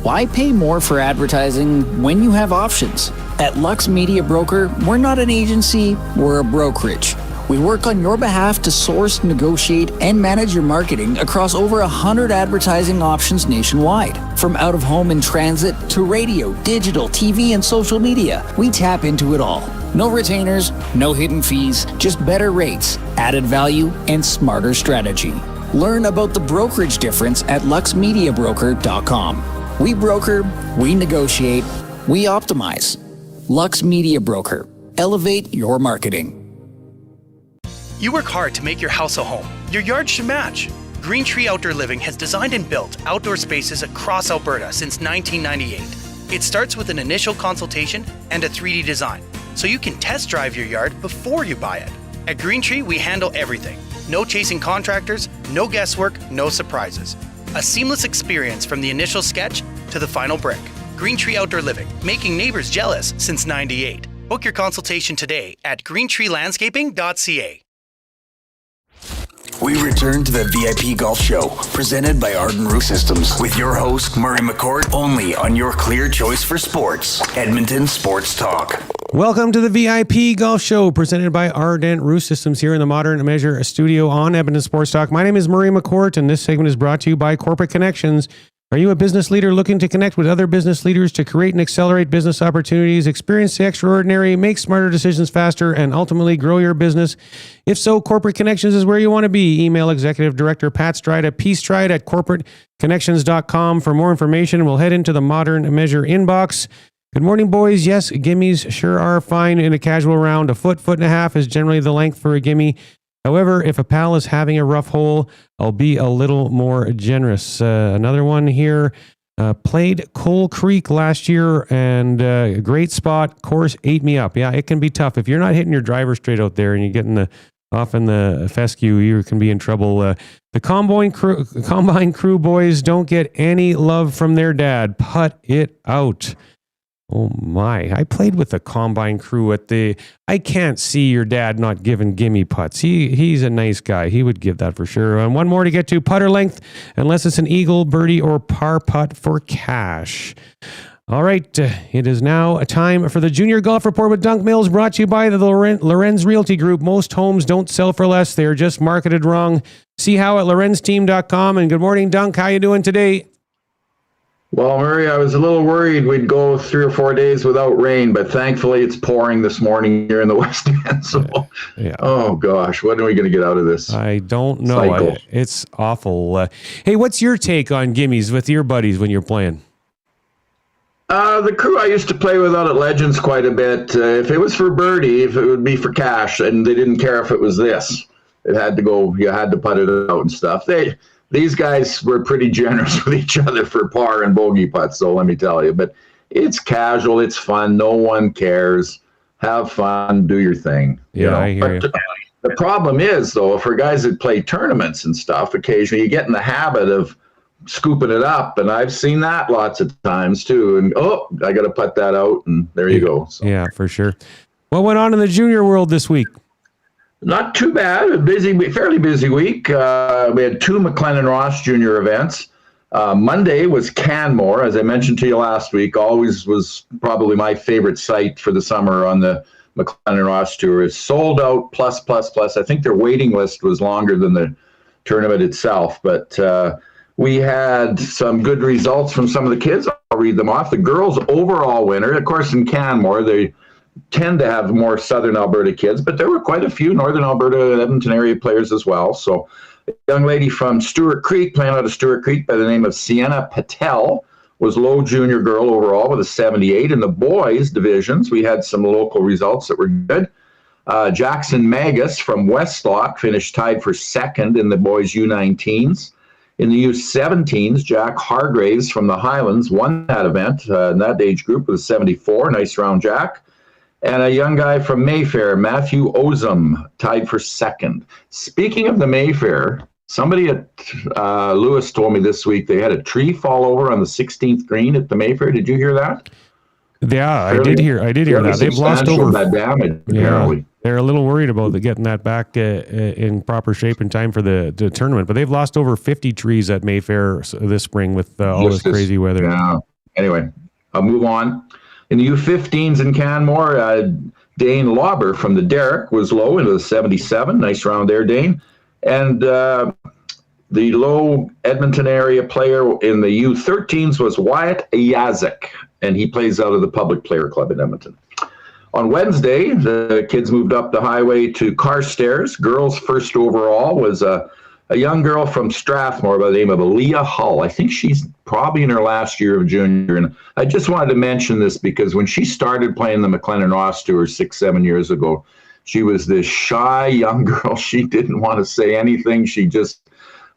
Why pay more for advertising when you have options? At Lux Media Broker, we're not an agency, we're a brokerage. We work on your behalf to source, negotiate, and manage your marketing across over 100 advertising options nationwide. From out-of-home and transit to radio, digital, TV, and social media, we tap into it all. No retainers, no hidden fees, just better rates, added value, and smarter strategy. Learn about the brokerage difference at luxmediabroker.com. We broker, we negotiate, we optimize. Lux Media Broker. Elevate your marketing. You work hard to make your house a home. Your yard should match. Green Tree Outdoor Living has designed and built outdoor spaces across Alberta since 1998. It starts with an initial consultation and a 3D design, so you can test drive your yard before you buy it. At Green Tree, we handle everything. No chasing contractors, no guesswork, no surprises. A seamless experience from the initial sketch to the final brick. Green Tree Outdoor Living, making neighbors jealous since '98. Book your consultation today at greentreelandscaping.ca. We return to the VIP Golf Show, presented by Arden Roof Systems, with your host, Murray McCourt, only on your clear choice for sports, Edmonton Sports Talk. Welcome to the VIP Golf Show, presented by Ardent Roof Systems here in the Modern Measure studio on Edmonton Sports Talk. My name is Murray McCourt, and this segment is brought to you by Corporate Connections. Are you a business leader looking to connect with other business leaders to create and accelerate business opportunities, experience the extraordinary, make smarter decisions faster, and ultimately grow your business? If so, Corporate Connections is where you want to be. Email Executive Director Pat Stride at pstride@corporateconnections.com for more information. We'll head into the Modern Measure inbox. Good morning, boys. Yes, gimmies sure are fine in a casual round. A foot and a half is generally the length for a gimme. However, if a pal is having a rough hole, I'll be a little more generous. Another one here. Played Coal Creek last year, and a great spot. Course ate me up. Yeah, it can be tough. If you're not hitting your driver straight out there and you're getting off in the fescue, you can be in trouble. The Combine crew boys don't get any love from their dad. Putt it out. Oh my, I played with the Combine crew I can't see your dad not giving gimme putts. He's a nice guy. He would give that for sure. And one more to get to, putter length, unless it's an eagle, birdie, or par putt for cash. All right, it is now a time for the Junior Golf Report with Dunk Mills, brought to you by the Lorenz Realty Group. Most homes don't sell for less. They are just marketed wrong. See how at lorenzteam.com. And good morning, Dunk. How you doing today? Well, Murray, I was a little worried we'd go 3 or 4 days without rain, but thankfully it's pouring this morning here in the West End. So, yeah. Oh gosh, when are we going to get out of this? I don't know. It's awful. Hey, what's your take on gimmies with your buddies when you're playing? The crew I used to play with out at Legends quite a bit. If it was for birdie, if it would be for cash, and they didn't care if it was this. It had to go. You had to putt it out and stuff. These guys were pretty generous with each other for par and bogey putts, so let me tell you. But it's casual, it's fun, no one cares. Have fun, do your thing. Yeah, I hear you. The problem is, though, for guys that play tournaments and stuff, occasionally you get in the habit of scooping it up, and I've seen that lots of times too. And I got to putt that out, and there you go. So. Yeah, for sure. What went on in the junior world this week? Not too bad. A fairly busy week. We had 2 McLennan Ross Junior events. Monday was Canmore, as I mentioned to you last week. Always was probably my favorite site for the summer on the McLennan Ross Tour. It's sold out plus. I think their waiting list was longer than the tournament itself. But we had some good results from some of the kids. I'll read them off. The girls' overall winner, of course, in Canmore, they tend to have more Southern Alberta kids, but there were quite a few Northern Alberta and Edmonton area players as well. So a young lady from Stewart Creek, playing out of Stewart Creek by the name of Sienna Patel, was low junior girl overall with a 78. In the boys divisions, we had some local results that were good. Jackson Magus from Westlock finished tied for second in the boys U19s. In the U17s, Jack Hargraves from the Highlands won that event in that age group with a 74. Nice round, Jack. And a young guy from Mayfair, Matthew Ozum, tied for second. Speaking of the Mayfair, somebody at Lewis told me this week they had a tree fall over on the 16th green at the Mayfair. Did you hear that? Yeah, I did hear that. They've lost over that damage. Apparently. They're a little worried about getting that back in proper shape in time for the tournament. But they've lost over 50 trees at Mayfair this spring with all this crazy weather. Yeah. Anyway, I'll move on. In the U15s in Canmore, Dane Lauber from the Derrick was low into the 77. Nice round there, Dane. And the low Edmonton area player in the U13s was Wyatt Yazik, and he plays out of the Public Player Club in Edmonton. On Wednesday, the kids moved up the highway to Carstairs. Girls' first overall was a young girl from Strathmore by the name of Aaliyah Hull. I think she's probably in her last year of junior. And I just wanted to mention this because when she started playing the McLennan Ross Tour 6-7 years ago, she was this shy young girl. She didn't want to say anything. She just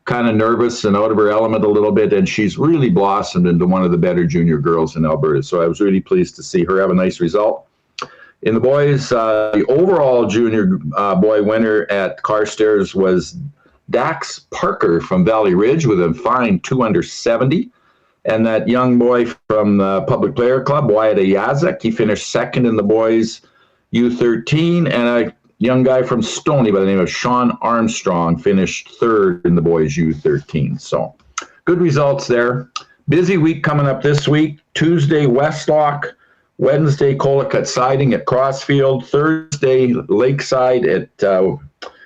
kind of nervous and out of her element a little bit. And she's really blossomed into one of the better junior girls in Alberta. So I was really pleased to see her have a nice result. In the boys, the overall junior boy winner at Carstairs was Dax Parker from Valley Ridge with a fine 2 under 70. And that young boy from the Public Player Club, Wyatt Yazik, he finished second in the boys U13. And a young guy from Stoney by the name of Sean Armstrong finished third in the boys U13. So good results there. Busy week coming up this week. Tuesday, Westlock. Wednesday, Collicutt Siding at Crossfield. Thursday, Lakeside at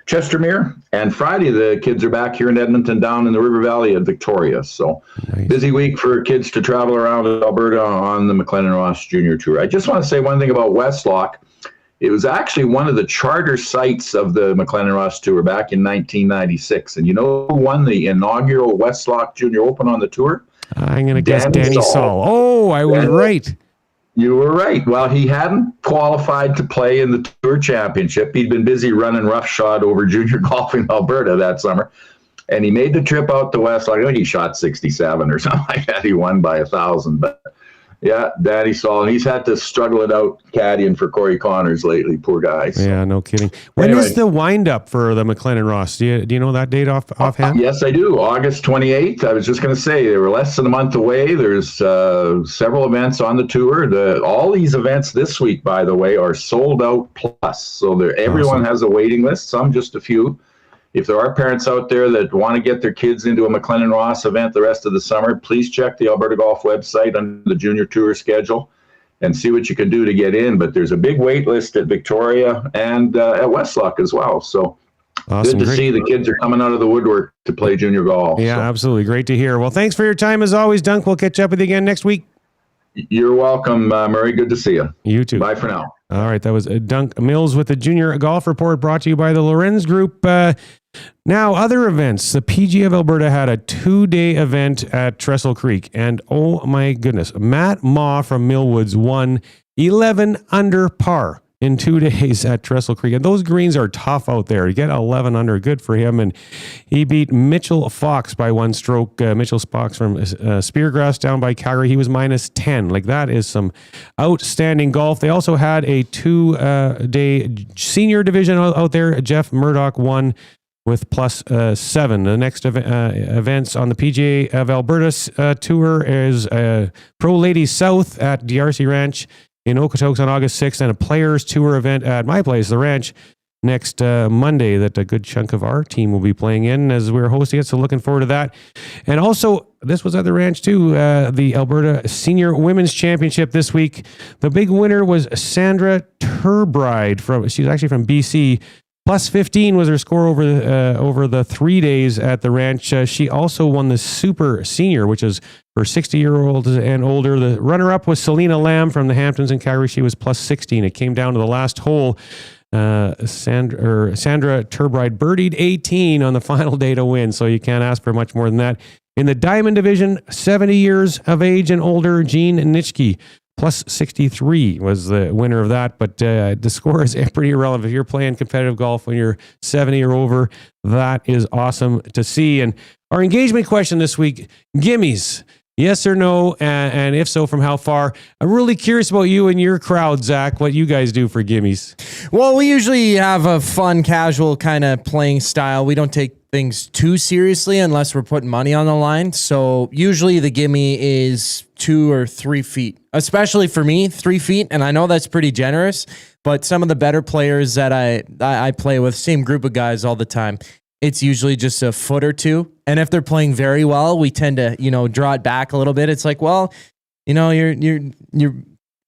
Chestermere. And Friday, the kids are back here in Edmonton down in the River Valley at Victoria. So busy week for kids to travel around Alberta on the McLennan Ross Junior Tour. I just want to say one thing about Westlock. It was actually one of the charter sites of the McLennan Ross Tour back in 1996. And you know who won the inaugural Westlock Junior Open on the tour? I'm going to guess Danny Saul. Oh, I was right. You were right. Well, he hadn't qualified to play in the Tour Championship. He'd been busy running roughshod over junior golf in Alberta that summer. And he made the trip out to Westlock. I think he shot 67 or something like that. He won by 1,000. But yeah, Danny Saul. He's had to struggle it out caddying for Corey Connors lately. Poor guy. So. Yeah, no kidding. When is the wind-up for the McLennan Ross? Do you know that date offhand? Yes, I do. August 28th. I was just going to say, they were less than a month away. There's several events on the tour. All these events this week, by the way, are sold out plus. So everyone has a waiting list, some just a few. If there are parents out there that want to get their kids into a McLennan Ross event the rest of the summer, please check the Alberta Golf website under the Junior Tour schedule and see what you can do to get in. But there's a big wait list at Victoria and at Westlock as well. So awesome. Good to see the kids are coming out of the woodwork to play junior golf. Yeah, absolutely. Great to hear. Well, thanks for your time as always, Dunk. We'll catch up with you again next week. You're welcome, Murray. Good to see you. You too. Bye for now. All right. That was Dunk Mills with the Junior Golf Report brought to you by the Lorenz Group. Now, other events. The PGA of Alberta had a 2-day event at Trestle Creek. And oh my goodness, Matt Maw from Millwoods won 11 under par in 2 days at Trestle Creek. And those greens are tough out there. You get 11 under, good for him. And he beat Mitchell Fox by 1 stroke. Mitchell Fox from Speargrass down by Calgary. He was minus 10. Like, that is some outstanding golf. They also had a 2-day senior division out there. Jeff Murdoch won with plus 7. The next events on the PGA of Alberta tour is Pro Ladies South at DRC Ranch in Okotoks on August 6th, and a Players Tour event at my place, the Ranch, next Monday that a good chunk of our team will be playing in as we're hosting it. So looking forward to that. And also, this was at the Ranch too, the Alberta Senior Women's Championship this week. The big winner was Sandra Turbride. She's actually from BC. Plus 15 was her score over the 3 days at the Ranch. She also won the Super Senior, which is for 60-year-olds and older. The runner-up was Selena Lamb from the Hamptons in Calgary. She was plus 16. It came down to the last hole. Sandra Turbride birdied 18 on the final day to win, so you can't ask for much more than that. In the Diamond Division, 70 years of age and older, Jean Nitschke, plus 63 was the winner of that, but the score is pretty irrelevant. If you're playing competitive golf when you're 70 or over, that is awesome to see. And our engagement question this week, gimmies. Yes or no, and if so, from how far? I'm really curious about you and your crowd, Zach, what you guys do for gimmies. Well, we usually have a fun, casual kind of playing style. We don't take things too seriously unless we're putting money on the line. So usually the gimme is 2 or 3 feet, especially for me, 3 feet. And I know that's pretty generous, but some of the better players that I play with, same group of guys all the time, it's usually just a foot or 2. And if they're playing very well, we tend to, draw it back a little bit. It's like, well, you're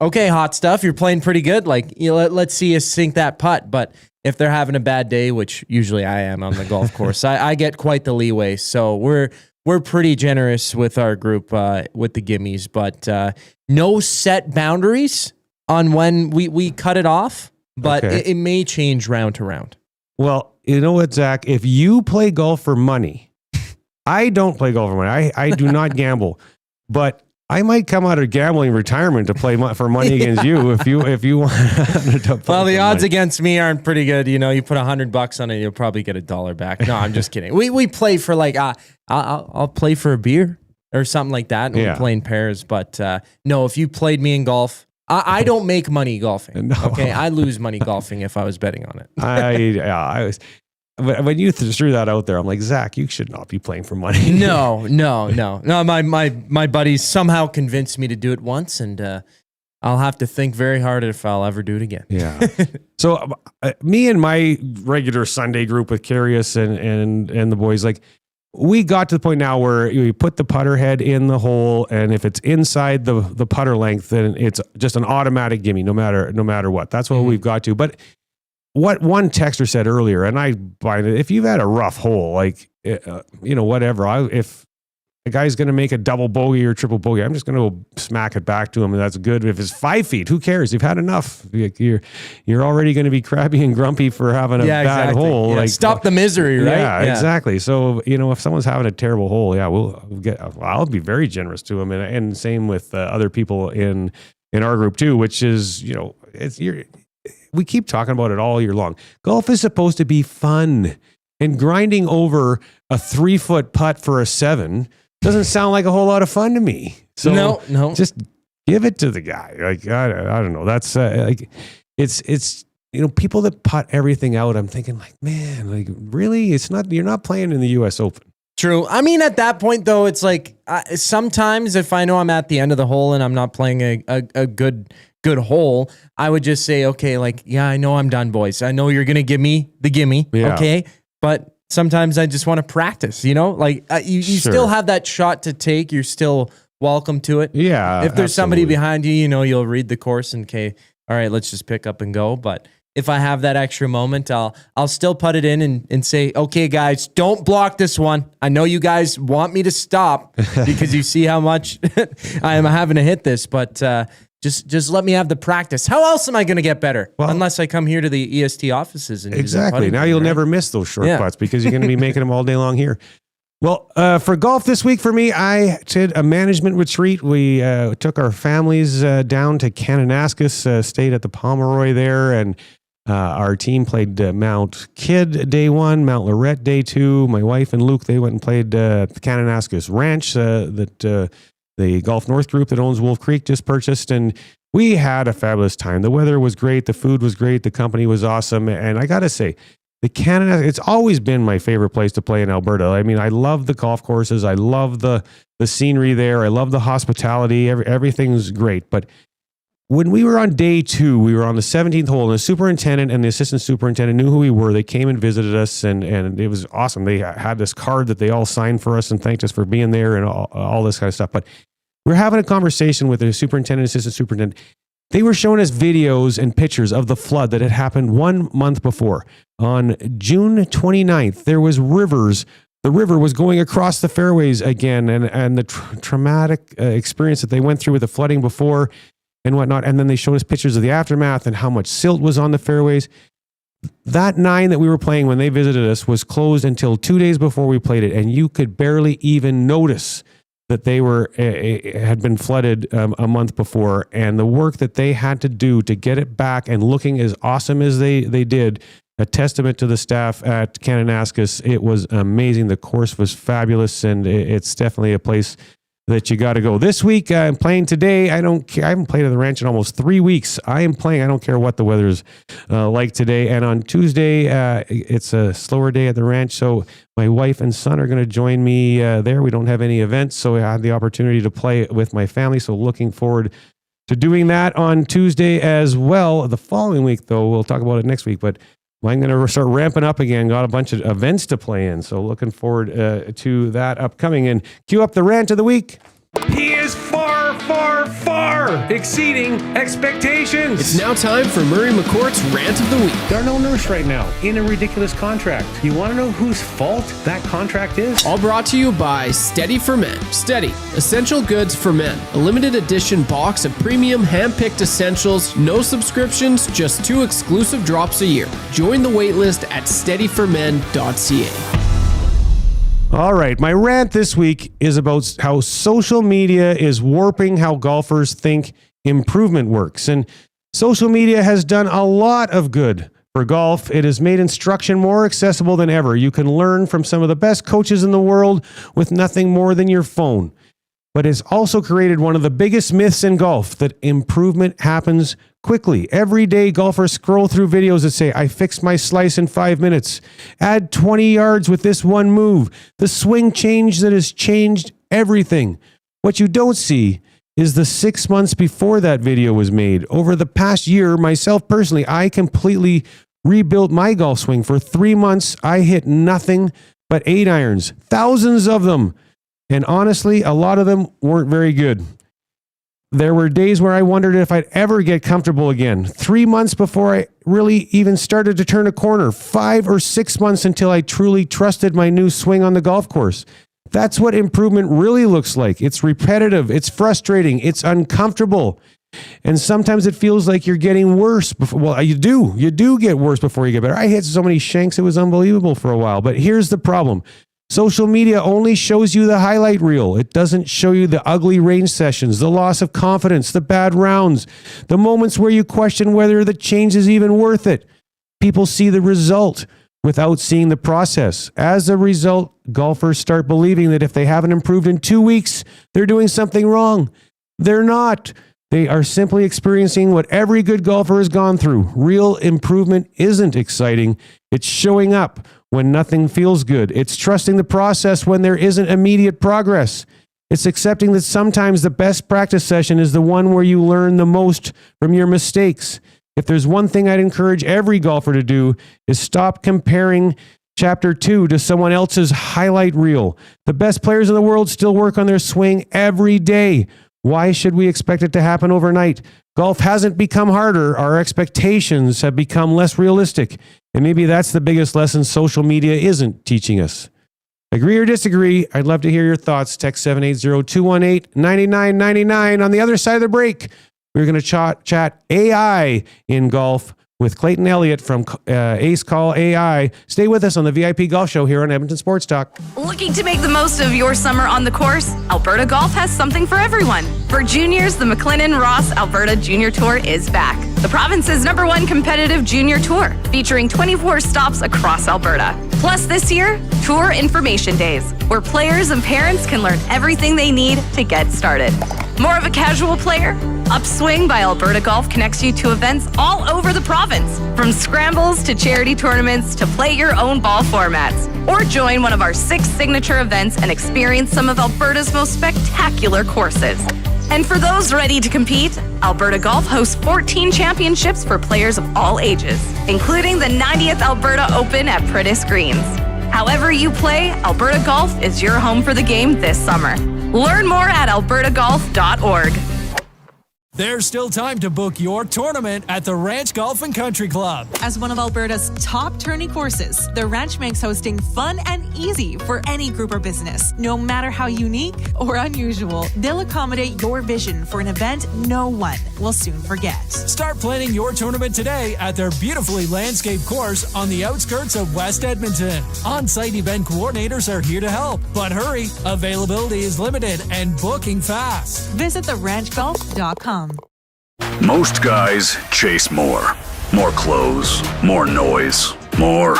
okay, hot stuff. You're playing pretty good. Like, let's see you sink that putt. But if they're having a bad day, which usually I am on the golf course, I get quite the leeway. So we're pretty generous with our group with the gimmies, but no set boundaries on when we cut it off. But it may change round to round. Well, you know what, Zach? If you play golf for money, I don't play golf for money. I do not gamble, but I might come out of gambling retirement to play for money against you if you want to play. Well, the odds against me aren't pretty good. You put $100 on it, you'll probably get $1 back. No, I'm just kidding. We play for like I'll play for a beer or something like that, and we play in pairs. But no, if you played me in golf, I don't make money golfing. No. Okay, I lose money golfing if I was betting on it. I was. When you threw that out there, I'm like, Zach, you should not be playing for money. No. My buddies somehow convinced me to do it once, and I'll have to think very hard if I'll ever do it again. Yeah. So me and my regular Sunday group with Carius and the boys, like, we got to the point now where we put the putter head in the hole, and if it's inside the putter length, then it's just an automatic gimme, no matter what. That's what we've got to. But what one texter said earlier, and I find it, if you've had a rough hole, like, whatever, if a guy's going to make a double bogey or triple bogey, I'm just going to go smack it back to him, and that's good. If it's 5 feet, who cares? You've had enough. You're already going to be crabby and grumpy for having a bad hole. Yeah. Like, stop the misery, right? Yeah, exactly. So, if someone's having a terrible hole, I'll be very generous to them, and same with other people in our group too, which is, we keep talking about it all year long. Golf is supposed to be fun, and grinding over a 3-foot putt for a 7 doesn't sound like a whole lot of fun to me. So no, just give it to the guy. Like, I don't know. That's it's people that putt everything out. I'm thinking, like, man, like, really, you're not playing in the U.S. Open. True. I mean, at that point though, it's like sometimes if I know I'm at the end of the hole and I'm not playing a good hole, I would just say, okay, like, yeah, I know I'm done, boys. I know you're gonna give me the gimme, okay, but sometimes I just want to practice, like you still have that shot to take. You're still welcome to it. Yeah. If there's somebody behind you, you'll read the course and, okay, all right, let's just pick up and go. But if I have that extra moment, I'll still put it in and say, okay, guys, don't block this one. I know you guys want me to stop because you see how much I am having to hit this, but just let me have the practice. How else am I going to get better? Well, unless I come here to the EST offices and exactly. Now you'll never miss those short putts because you're going to be making them all day long here. Well, for golf this week for me, I did a management retreat. We took our families down to Kananaskis, stayed at the Pomeroy there, and our team played Mount Kidd day 1, Mount Lorette day 2. My wife and Luke, they went and played the Kananaskis Ranch that the Golf North group that owns Wolf Creek just purchased, and we had a fabulous time. The weather was great, the food was great, the company was awesome, and I got to say, it's always been my favorite place to play in Alberta. I mean, I love the golf courses, I love the scenery there, I love the hospitality, everything's great. But when we were on day 2, we were on the 17th hole, and the superintendent and the assistant superintendent knew who we were. They came and visited us, and it was awesome. They had this card that they all signed for us and thanked us for being there and all this kind of stuff. But we're having a conversation with the superintendent, assistant superintendent. They were showing us videos and pictures of the flood that had happened 1 month before. On June 29th, there was rivers. The river was going across the fairways again, and the traumatic experience that they went through with the flooding before and whatnot. And then they showed us pictures of the aftermath and how much silt was on the fairways. That 9 that we were playing when they visited us was closed until 2 days before we played it, and you could barely even notice that they had been flooded a month before, and the work that they had to do to get it back and looking as awesome as they did, a testament to the staff at Kananaskis. It was amazing. The course was fabulous, and it's definitely a place that you got to go. This week, I'm playing today. I don't care. I haven't played at the ranch in almost 3 weeks. I am playing. I don't care what the weather's like today. And on Tuesday, it's a slower day at the ranch. So my wife and son are going to join me there. We don't have any events, so I had the opportunity to play with my family. So looking forward to doing that on Tuesday as well. The following week, though, we'll talk about it next week, but I'm going to start ramping up again. Got a bunch of events to play in. So looking forward to that upcoming. And cue up the rant of the week. He is far, far, far exceeding expectations. It's now time for Murray McCourt's Rant of the Week. Darnell Nurse right now in a ridiculous contract. You want to know whose fault that contract is? All brought to you by Steady for Men. Steady, essential goods for men. A limited edition box of premium hand-picked essentials. No subscriptions, just 2 exclusive drops a year. Join the waitlist at steadyformen.ca. All right, my rant this week is about how social media is warping how golfers think improvement works. And social media has done a lot of good for golf. It has made instruction more accessible than ever. You can learn from some of the best coaches in the world with nothing more than your phone. But it's also created one of the biggest myths in golf, that improvement happens quickly. Every day, golfers scroll through videos that say, I fixed my slice in 5 minutes. Add 20 yards with this one move. The swing change that has changed everything. What you don't see is the 6 months before that video was made. Over the past year, myself personally, I completely rebuilt my golf swing. For 3 months, I hit nothing but 8 irons, thousands of them. And honestly, a lot of them weren't very good. There were days where I wondered if I'd ever get comfortable again. 3 months before I really even started to turn a corner. 5 or 6 months until I truly trusted my new swing on the golf course. That's what improvement really looks like. It's repetitive, it's frustrating, it's uncomfortable. And sometimes it feels like you're getting worse. Well, you do get worse before you get better. I hit so many shanks, it was unbelievable for a while. But here's the problem. Social media only shows you the highlight reel. It doesn't show you the ugly range sessions, the loss of confidence, the bad rounds, the moments where you question whether the change is even worth it. People see the result without seeing the process. As a result, golfers start believing that if they haven't improved in 2 weeks, they're doing something wrong. They're not. They are simply experiencing what every good golfer has gone through. Real improvement isn't exciting. It's showing up when nothing feels good. It's trusting the process when there isn't immediate progress. It's accepting that sometimes the best practice session is the one where you learn the most from your mistakes. If there's one thing I'd encourage every golfer to do is stop comparing Chapter 2 to someone else's highlight reel. The best players in the world still work on their swing every day. Why should we expect it to happen overnight? Golf hasn't become harder. Our expectations have become less realistic. And maybe that's the biggest lesson social media isn't teaching us. Agree or disagree? I'd love to hear your thoughts. Text 780-218-9999. On the other side of the break, we're going to chat AI in golf with Clayton Elliott from Ace Call AI. Stay with us on the VIP Golf Show here on Edmonton Sports Talk. Looking to make the most of your summer on the course? Alberta Golf has something for everyone. For juniors, the McLennan Ross Alberta Junior Tour is back. The province's #1 competitive junior tour, featuring 24 stops across Alberta. Plus this year, Tour Information Days, where players and parents can learn everything they need to get started. More of a casual player? Upswing by Alberta Golf connects you to events all over the province, from scrambles to charity tournaments to play your own ball formats. Or join one of our 6 signature events and experience some of Alberta's most spectacular courses. And for those ready to compete, Alberta Golf hosts 14 championships for players of all ages, including the 90th Alberta Open at Prentice Greens. However you play, Alberta Golf is your home for the game this summer. Learn more at albertagolf.org. There's still time to book your tournament at the Ranch Golf and Country Club. As one of Alberta's top tourney courses, the Ranch makes hosting fun and easy for any group or business. No matter how unique or unusual, they'll accommodate your vision for an event no one will soon forget. Start planning your tournament today at their beautifully landscaped course on the outskirts of West Edmonton. On-site event coordinators are here to help, but hurry, availability is limited and booking fast. Visit theranchgolf.com. Most guys chase more. More clothes, more noise, more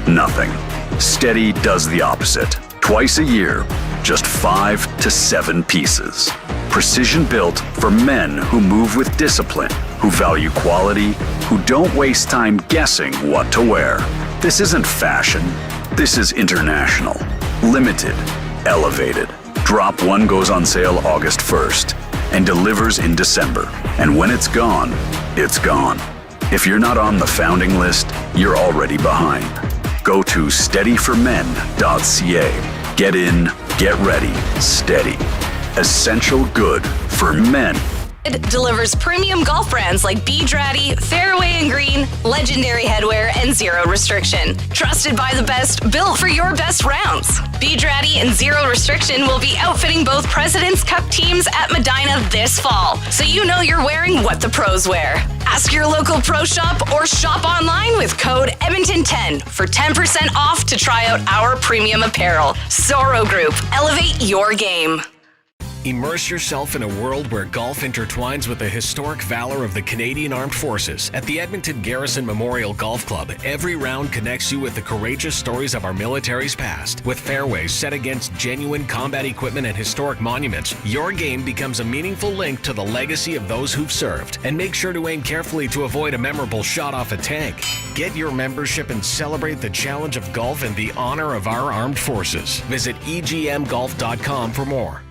nothing. Steady does the opposite. Twice a year, just 5 to 7 pieces. Precision built for men who move with discipline, who value quality, who don't waste time guessing what to wear. This isn't fashion. This is international. Limited. Elevated. Drop 1 goes on sale August 1st. And delivers in December. And when it's gone, it's gone. If you're not on the founding list, you're already behind. Go to steadyformen.ca. Get in, get ready, steady. Essential good for men. It delivers premium golf brands like Bedrati, Fairway and Green, Legendary Headwear, and Zero Restriction. Trusted by the best, built for your best rounds. Bedrati and Zero Restriction will be outfitting both President's Cup teams at Medina this fall, so you know you're wearing what the pros wear. Ask your local pro shop or shop online with code Edmonton10 for 10% off to try out our premium apparel. Soro Group, elevate your game. Immerse yourself in a world where golf intertwines with the historic valor of the Canadian Armed Forces. At the Edmonton Garrison Memorial Golf Club, every round connects you with the courageous stories of our military's past. With fairways set against genuine combat equipment and historic monuments, your game becomes a meaningful link to the legacy of those who've served. And make sure to aim carefully to avoid a memorable shot off a tank. Get your membership and celebrate the challenge of golf and the honor of our armed forces. Visit egmgolf.com for more.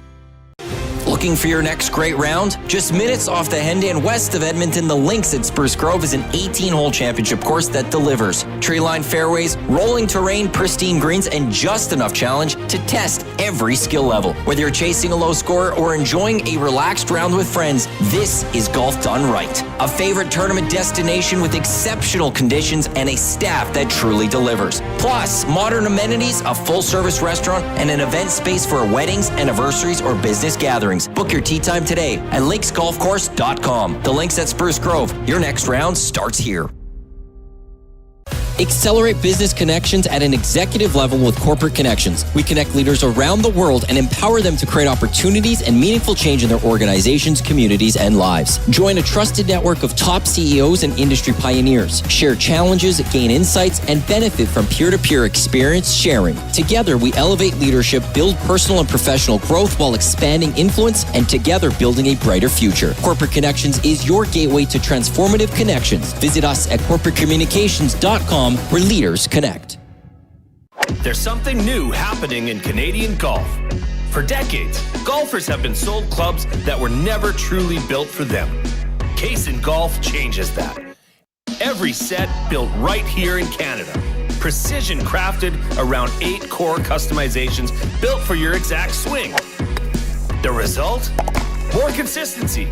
Looking Looking for your next great round? Just minutes off the Henday west of Edmonton, the Links at Spruce Grove is an 18-hole championship course that delivers. Tree-lined fairways, rolling terrain, pristine greens, and just enough challenge to test every skill level. Whether you're chasing a low score or enjoying a relaxed round with friends, this is golf done right. A favorite tournament destination with exceptional conditions and a staff that truly delivers. Plus, modern amenities, a full-service restaurant, and an event space for weddings, anniversaries, or business gatherings. Book your tee time today at linksgolfcourse.com. The Links at Spruce Grove. Your next round starts here. Accelerate business connections at an executive level with Corporate Connections. We connect leaders around the world and empower them to create opportunities and meaningful change in their organizations, communities, and lives. Join a trusted network of top CEOs and industry pioneers. Share challenges, gain insights, and benefit from peer-to-peer experience sharing. Together, we elevate leadership, build personal and professional growth while expanding influence, and together building a brighter future. Corporate Connections is your gateway to transformative connections. Visit us at corporatecommunications.com, where leaders connect. There's something new happening in Canadian golf. For decades, golfers have been sold clubs that were never truly built for them. Case Golf changes that. Every set built right here in Canada. Precision crafted around 8 core customizations built for your exact swing. The result? More consistency,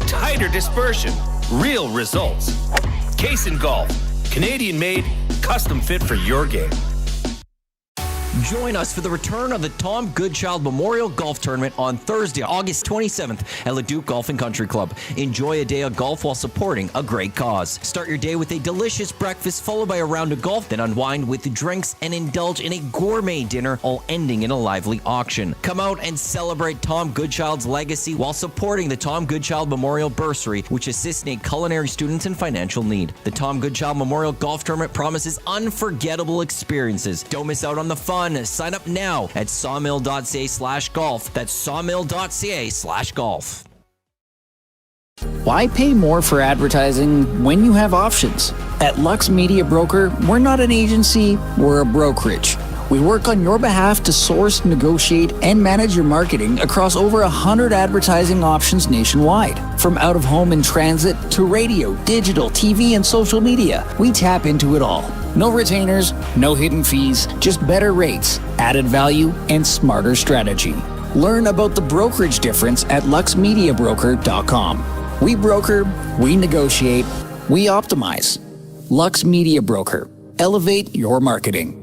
tighter dispersion, real results. Case Golf. Canadian made, custom fit for your game. Join us for the return of the Tom Goodchild Memorial Golf Tournament on Thursday, August 27th at Leduc Golf and Country Club. Enjoy a day of golf while supporting a great cause. Start your day with a delicious breakfast followed by a round of golf, then unwind with the drinks and indulge in a gourmet dinner, all ending in a lively auction. Come out and celebrate Tom Goodchild's legacy while supporting the Tom Goodchild Memorial Bursary, which assists culinary students in financial need. The Tom Goodchild Memorial Golf Tournament promises unforgettable experiences. Don't miss out on the fun. Sign up now at sawmill.ca/golf. That's sawmill.ca/golf. Why pay more for advertising when you have options? At Lux Media Broker, we're not an agency, we're a brokerage. We work on your behalf to source, negotiate, and manage your marketing across over 100 advertising options nationwide. From out-of-home and transit to radio, digital, TV, and social media, we tap into it all. No retainers, no hidden fees, just better rates, added value, and smarter strategy. Learn about the brokerage difference at luxmediabroker.com. We broker, we negotiate, we optimize. Lux Media Broker. Elevate your marketing.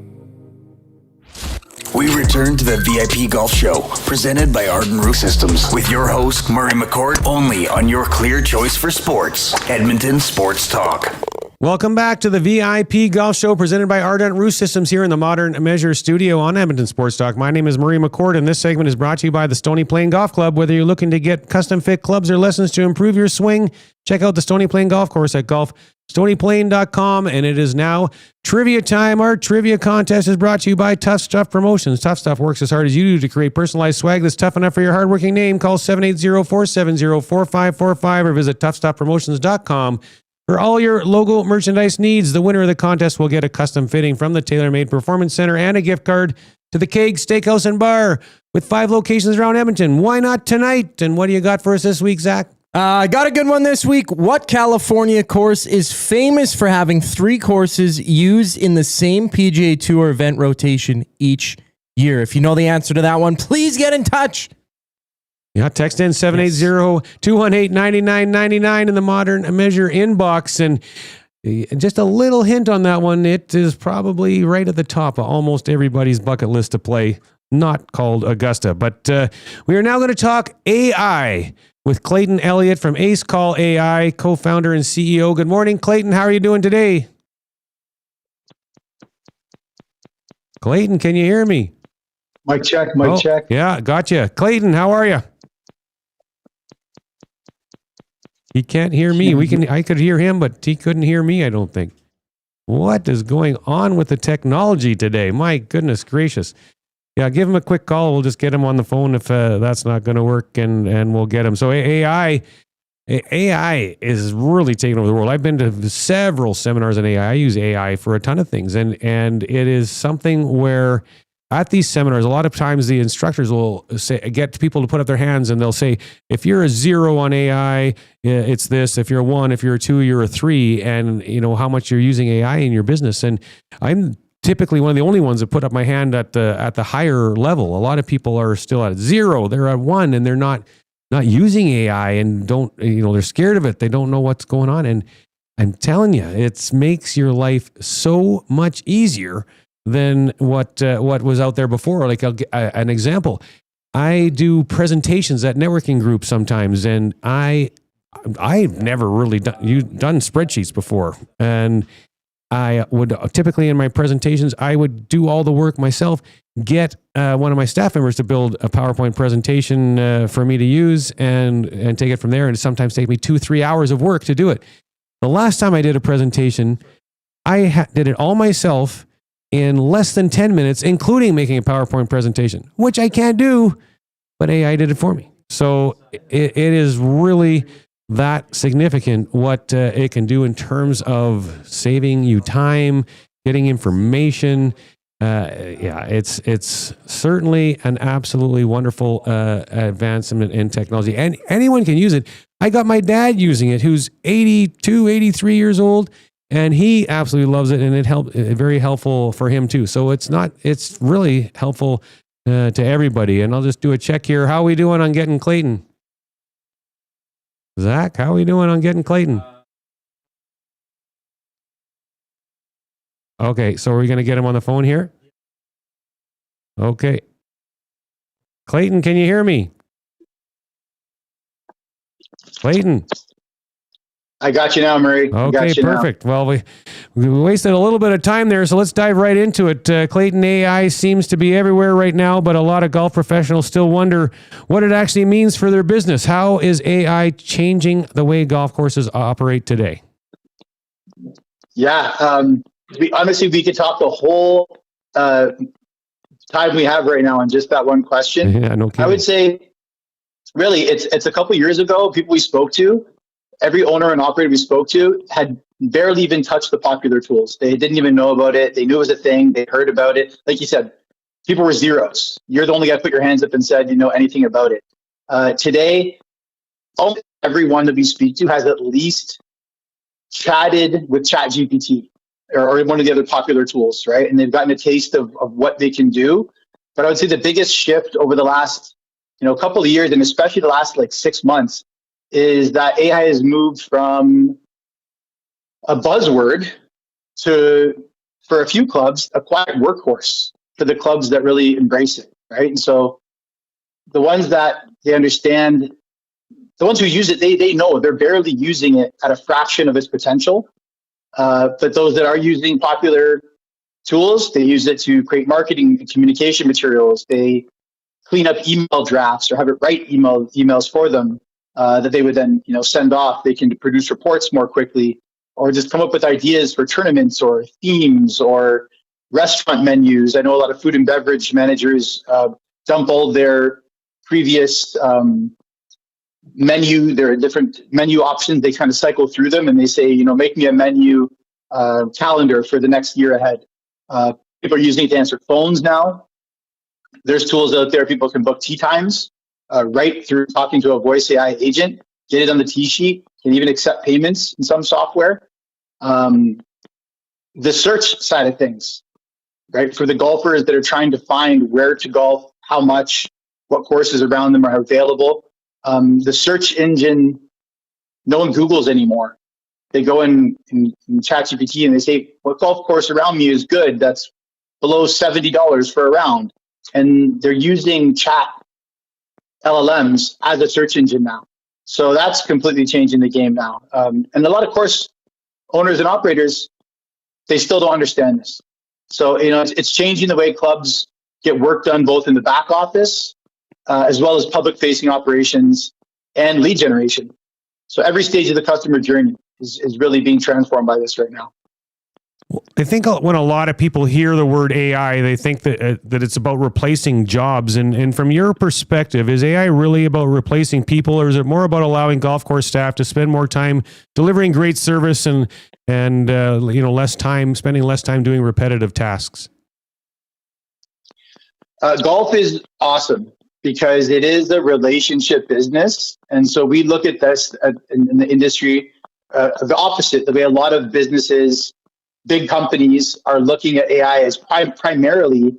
We return to the VIP Golf Show, presented by Arden Roof Systems, with your host, Murray McCourt, only on your clear choice for sports, Edmonton Sports Talk. Welcome back to the VIP Golf Show presented by Ardent Roof Systems here in the Modern Measure studio on Edmonton Sports Talk. My name is Murray McCourt, and this segment is brought to you by the Stony Plain Golf Club. Whether you're looking to get custom fit clubs or lessons to improve your swing, check out the Stony Plain Golf Course at golfstonyplain.com. And it is now trivia time. Our trivia contest is brought to you by Tough Stuff Promotions. Tough Stuff works as hard as you do to create personalized swag that's tough enough for your hardworking name. Call 780-470-4545 or visit toughstuffpromotions.com. For all your logo merchandise needs, the winner of the contest will get a custom fitting from the TaylorMade Performance Center and a gift card to the Keg Steakhouse and Bar with 5 locations around Edmonton. Why not tonight? And what do you got for us this week, Zach? I got a good one this week. What California course is famous for having 3 courses used in the same PGA Tour event rotation each year? If you know the answer to that one, please get in touch. Yeah, text in 780-218-9999 in the Modern Measure inbox. And just a little hint on that one, it is probably right at the top of almost everybody's bucket list to play, not called Augusta. But we are now going to talk AI with Clayton Elliott from Ace Call AI, co-founder and CEO. Good morning, Clayton. How are you doing today? Clayton, can you hear me? Mic check, check. Yeah, gotcha. Clayton, how are you? He can't hear me. I could hear him, but he couldn't hear me, I don't think. What is going on with the technology today? My goodness gracious. Yeah, give him a quick call. We'll just get him on the phone if that's not going to work, and we'll get him. So AI is really taking over the world. I've been to several seminars on AI. I use AI for a ton of things, and it is something where at these seminars, a lot of times the instructors will get people to put up their hands and they'll say, if you're a 0 on AI, it's this. If you're a 1, if you're a 2, you're a 3, and how much you're using AI in your business. And I'm typically one of the only ones that put up my hand at the higher level. A lot of people are still at 0, they're at 1, and they're not using AI and they're scared of it. They don't know what's going on. And I'm telling you, it makes your life so much easier than what was out there before. Like an example, I do presentations at networking groups sometimes, and I've never really done spreadsheets before. And I would typically in my presentations, I would do all the work myself, get one of my staff members to build a PowerPoint presentation for me to use and take it from there. And it sometimes take me 2-3 hours of work to do it. The last time I did a presentation, I did it all myself in less than 10 minutes, including making a PowerPoint presentation, which I can't do, but AI did it for me. So it is really that significant what it can do in terms of saving you time, getting information. It's certainly an absolutely wonderful advancement in technology, and anyone can use it. I got my dad using it, who's 82, 83 years old, and he absolutely loves it, and very helpful for him too. So it's really helpful to everybody. And I'll just do a check here. How are we doing on getting Clayton? Zach, how are we doing on getting Clayton? Okay, so are we going to get him on the phone here? Okay. Clayton, can you hear me? Clayton. I got you now, Murray. Okay, perfect. Well, we wasted a little bit of time there, so let's dive right into it. Clayton, AI seems to be everywhere right now, but a lot of golf professionals still wonder what it actually means for their business. How is AI changing the way golf courses operate today? Yeah, honestly, we could talk the whole time we have right now on just that one question. Yeah, no kidding. I would say, really, it's a couple years ago, people we spoke to, every owner and operator we spoke to had barely even touched the popular tools. They didn't even know about it. They knew it was a thing. They heard about it. Like you said, people were zeros. You're the only guy who put your hands up and said you know anything about it. Today, almost everyone that we speak to has at least chatted with ChatGPT or one of the other popular tools, right? And they've gotten a taste of what they can do. But I would say the biggest shift over the last couple of years, and especially the last 6 months, is that AI has moved from a buzzword to, for a few clubs, a quiet workhorse for the clubs that really embrace it, right? And so the ones that they understand, the ones who use it, they know they're barely using it at a fraction of its potential. But those that are using popular tools, they use it to create marketing and communication materials. They clean up email drafts or have it write emails for them. That they would then, send off. They can produce reports more quickly, or just come up with ideas for tournaments or themes or restaurant menus. I know a lot of food and beverage managers dump all their previous menu, their different menu options. They kind of cycle through them and they say, make me a menu calendar for the next year ahead. People are using it to answer phones now. There's tools out there. People can book tee times. Right through talking to a voice AI agent, get it on the tee sheet, can even accept payments in some software. The search side of things, right? For the golfers that are trying to find where to golf, how much, what courses around them are available. The search engine, no one Googles anymore. They go in ChatGPT and they say, what golf course around me is good? That's below $70 for a round. And they're using chat LLMs as a search engine now. So that's completely changing the game now. And a lot of course owners and operators, they still don't understand this. So, it's changing the way clubs get work done both in the back office as well as public facing operations and lead generation. So every stage of the customer journey is really being transformed by this right now. I think when a lot of people hear the word AI, they think that it's about replacing jobs. And from your perspective, is AI really about replacing people, or is it more about allowing golf course staff to spend more time delivering great service and spending less time doing repetitive tasks? Golf is awesome because it is a relationship business. And so we look at this in the industry, the opposite, the way a lot of businesses, big companies are looking at AI as primarily,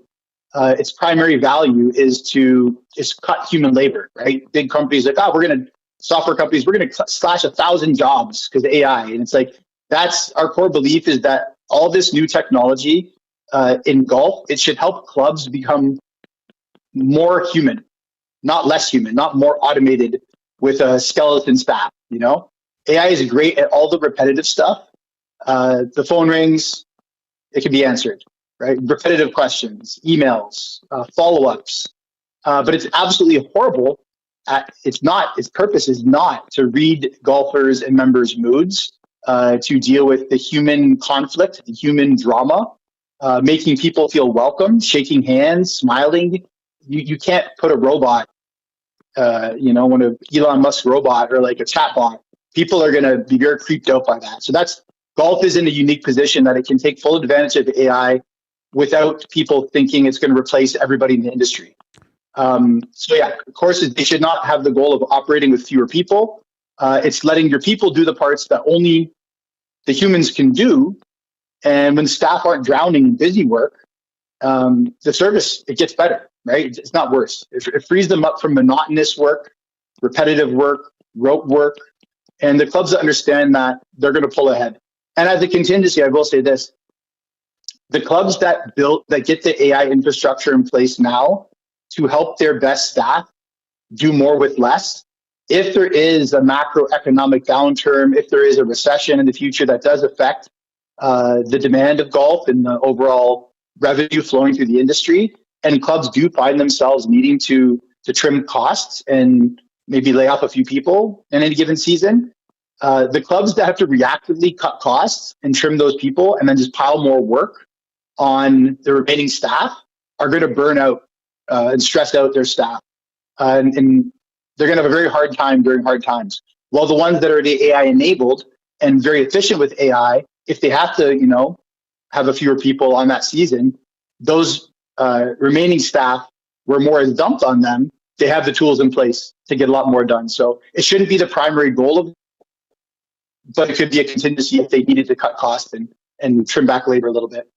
its primary value is cut human labor, right? Big companies like, software companies, we're going to slash 1,000 jobs because of AI. And it's like, that's our core belief, is that all this new technology in golf, it should help clubs become more human, not less human, not more automated with a skeleton staff. AI is great at all the repetitive stuff. The phone rings, it can be answered, right? Repetitive questions, emails, follow-ups. But it's absolutely horrible. Its purpose is not to read golfers and members' moods, to deal with the human conflict, the human drama, making people feel welcome, shaking hands, smiling. You can't put a robot, when an Elon Musk robot or like a chatbot, people are going to be very creeped out by that. So golf is in a unique position that it can take full advantage of AI without people thinking it's going to replace everybody in the industry. Courses, they should not have the goal of operating with fewer people. It's letting your people do the parts that only the humans can do. And when staff aren't drowning in busy work, the service, it gets better, right? It's not worse. It frees them up from monotonous work, repetitive work, rote work. And the clubs that understand that, they're going to pull ahead. And as a contingency, I will say this. The clubs that get the AI infrastructure in place now to help their best staff do more with less, if there is a macroeconomic downturn, if there is a recession in the future that does affect the demand of golf and the overall revenue flowing through the industry, and clubs do find themselves needing to trim costs and maybe lay off a few people in any given season, the clubs that have to reactively cut costs and trim those people and then just pile more work on the remaining staff are going to burn out and stress out their staff. And they're going to have a very hard time during hard times. While the ones that are AI enabled and very efficient with AI, if they have to, have a fewer people on that season, those remaining staff where more is dumped on them, they have the tools in place to get a lot more done. So it shouldn't be the primary goal of, but it could be a contingency if they needed to cut costs and trim back labor a little bit.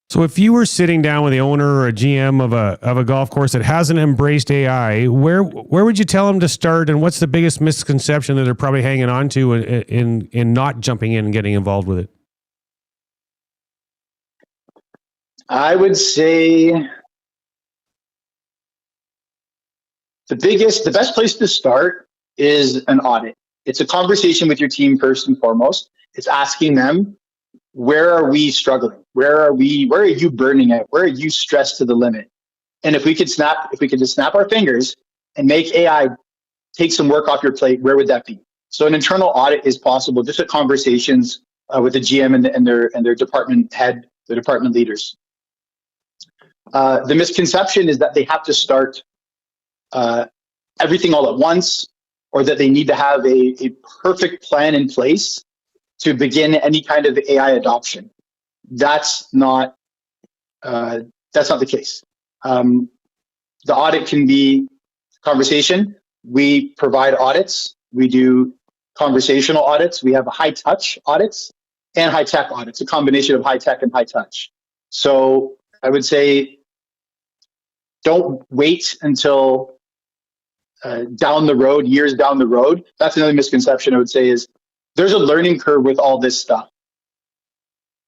So if you were sitting down with the owner or a GM of a golf course that hasn't embraced AI, where would you tell them to start, and what's the biggest misconception that they're probably hanging on to in not jumping in and getting involved with it? I would say the best place to start is an audit. It's a conversation with your team first and foremost. It's asking them, where are we struggling? Where are you burning out? Where are you stressed to the limit? And if we could just snap our fingers and make AI take some work off your plate, where would that be? So an internal audit is possible just at conversations with the GM and their department head, the department leaders. The misconception is that they have to start everything all at once, or that they need to have a perfect plan in place to begin any kind of AI adoption. That's not the case. The audit can be conversation. We provide audits. We do conversational audits. We have high touch audits and high tech audits, a combination of high tech and high touch. So I would say, don't wait until down the road, years down the road. That's another misconception I would say is there's a learning curve with all this stuff.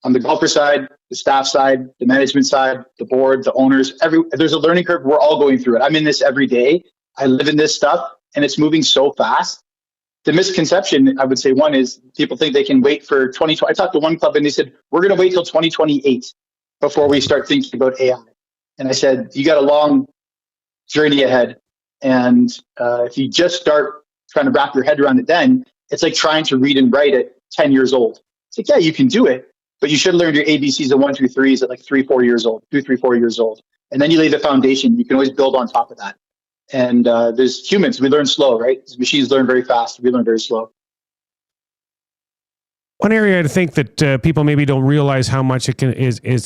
On the golfer side, the staff side, the management side, the board, the owners, there's a learning curve. We're all going through it. I'm in this every day. I live in this stuff and it's moving so fast. The misconception, I would say, one is people think they can wait for 2020. I talked to one club and they said, we're going to wait till 2028 before we start thinking about AI. And I said, you got a long journey ahead. And if you just start trying to wrap your head around it then, it's like trying to read and write at 10 years old. It's like, yeah, you can do it, but you should learn your ABCs and 1, 2, 3s at like 3, 4 years old, 2, 3, 4 years old. And then you lay the foundation. You can always build on top of that. And there's humans, we learn slow, right? Machines learn very fast. We learn very slow. One area I think that people maybe don't realize how much it's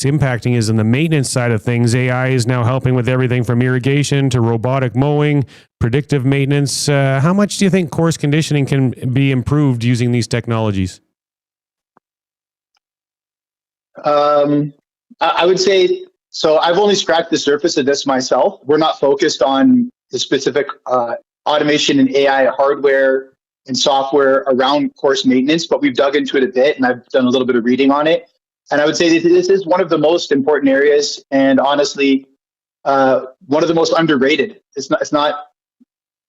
impacting is in the maintenance side of things. AI is now helping with everything from irrigation to robotic mowing, predictive maintenance. How much do you think course conditioning can be improved using these technologies? I would say, so I've only scratched the surface of this myself. We're not focused on the specific automation and AI hardware and software around course maintenance, but we've dug into it a bit and I've done a little bit of reading on it. And I would say this is one of the most important areas and honestly, one of the most underrated. It's not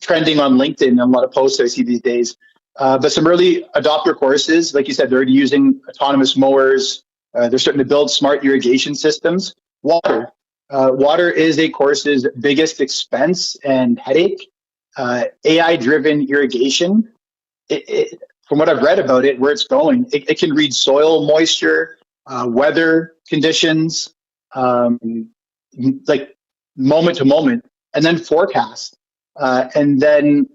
trending on LinkedIn and a lot of posts I see these days. But some early adopter courses, like you said, they're already using autonomous mowers. They're starting to build smart irrigation systems. Water. Water is a course's biggest expense and headache. AI-driven irrigation, from what I've read about it, where it's going, it can read soil moisture, weather conditions, like moment to moment, and then forecast. And then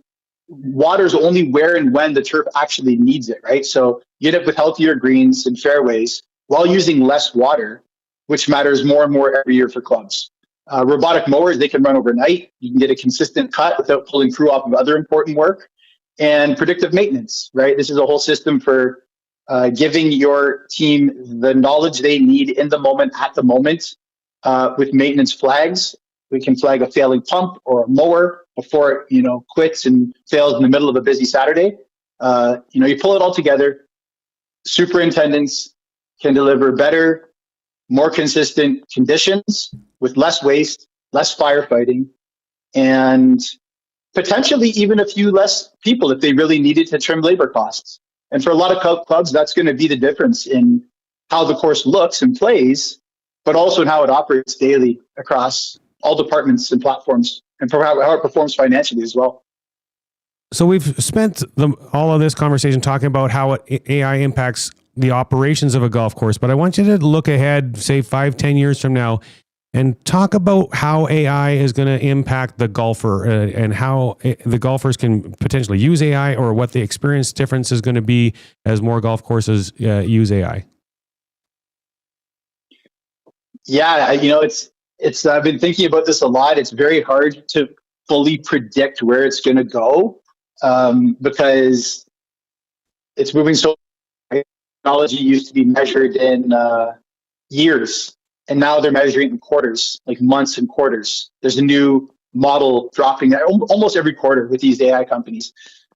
water's only where and when the turf actually needs it, right? So you end up with healthier greens and fairways while using less water, which matters more and more every year for clubs. Robotic mowers, they can run overnight. You can get a consistent cut without pulling crew off of other important work. And predictive maintenance, right? This is a whole system for giving your team the knowledge they need in the moment, at the moment, with maintenance flags. We can flag a failing pump or a mower before it, quits and fails in the middle of a busy Saturday. You pull it all together. Superintendents can deliver better, more consistent conditions with less waste, less firefighting, and potentially even a few less people if they really needed to trim labor costs. And for a lot of clubs, that's going to be the difference in how the course looks and plays, but also in how it operates daily across all departments and platforms, and how it performs financially as well. So we've spent all of this conversation talking about how AI impacts the operations of a golf course, but I want you to look ahead, say 5-10 years from now, and talk about how AI is going to impact the golfer and how the golfers can potentially use AI, or what the experience difference is going to be as more golf courses use AI. Yeah, it's I've been thinking about this a lot. It's very hard to fully predict where it's going to go because it's moving so. Technology used to be measured in years, and now they're measuring in quarters, like months and quarters. There's a new model dropping almost every quarter with these AI companies.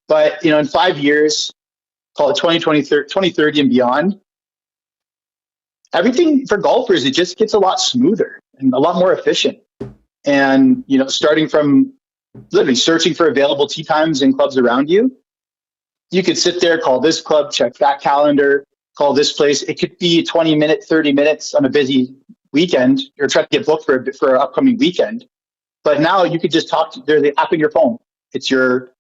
But in 5 years, call it 2030 and beyond, everything for golfers, it just gets a lot smoother and a lot more efficient. And starting from literally searching for available tee times in clubs around you, you could sit there, call this club, check that calendar, call this place. It could be 20 minutes, 30 minutes on a busy weekend. You're trying to get booked for an upcoming weekend. But now you could just there's the app in your phone. It's your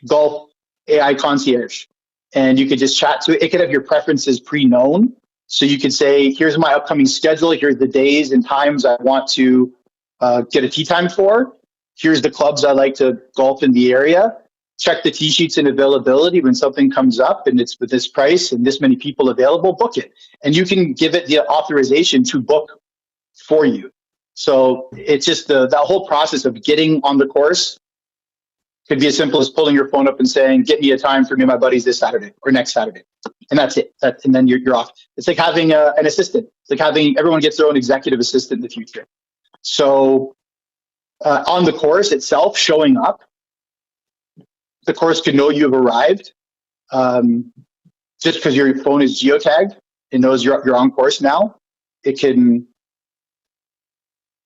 golf AI concierge. And you could just chat to it. It could have your preferences pre-known. So you could say, here's my upcoming schedule. Here's the days and times I want to get a tee time for. Here's the clubs I like to golf in the area. Check the tee sheets and availability. When something comes up and it's with this price and this many people available, book it. And you can give it the authorization to book for you. So it's just that whole process of getting on the course could be as simple as pulling your phone up and saying, get me a time for me and my buddies this Saturday or next Saturday. And that's it. And then you're off. It's like having an assistant. It's like having everyone gets their own executive assistant in the future. So on the course itself, showing up, the course can know you've arrived just because your phone is geotagged. It knows you're on course now. It can,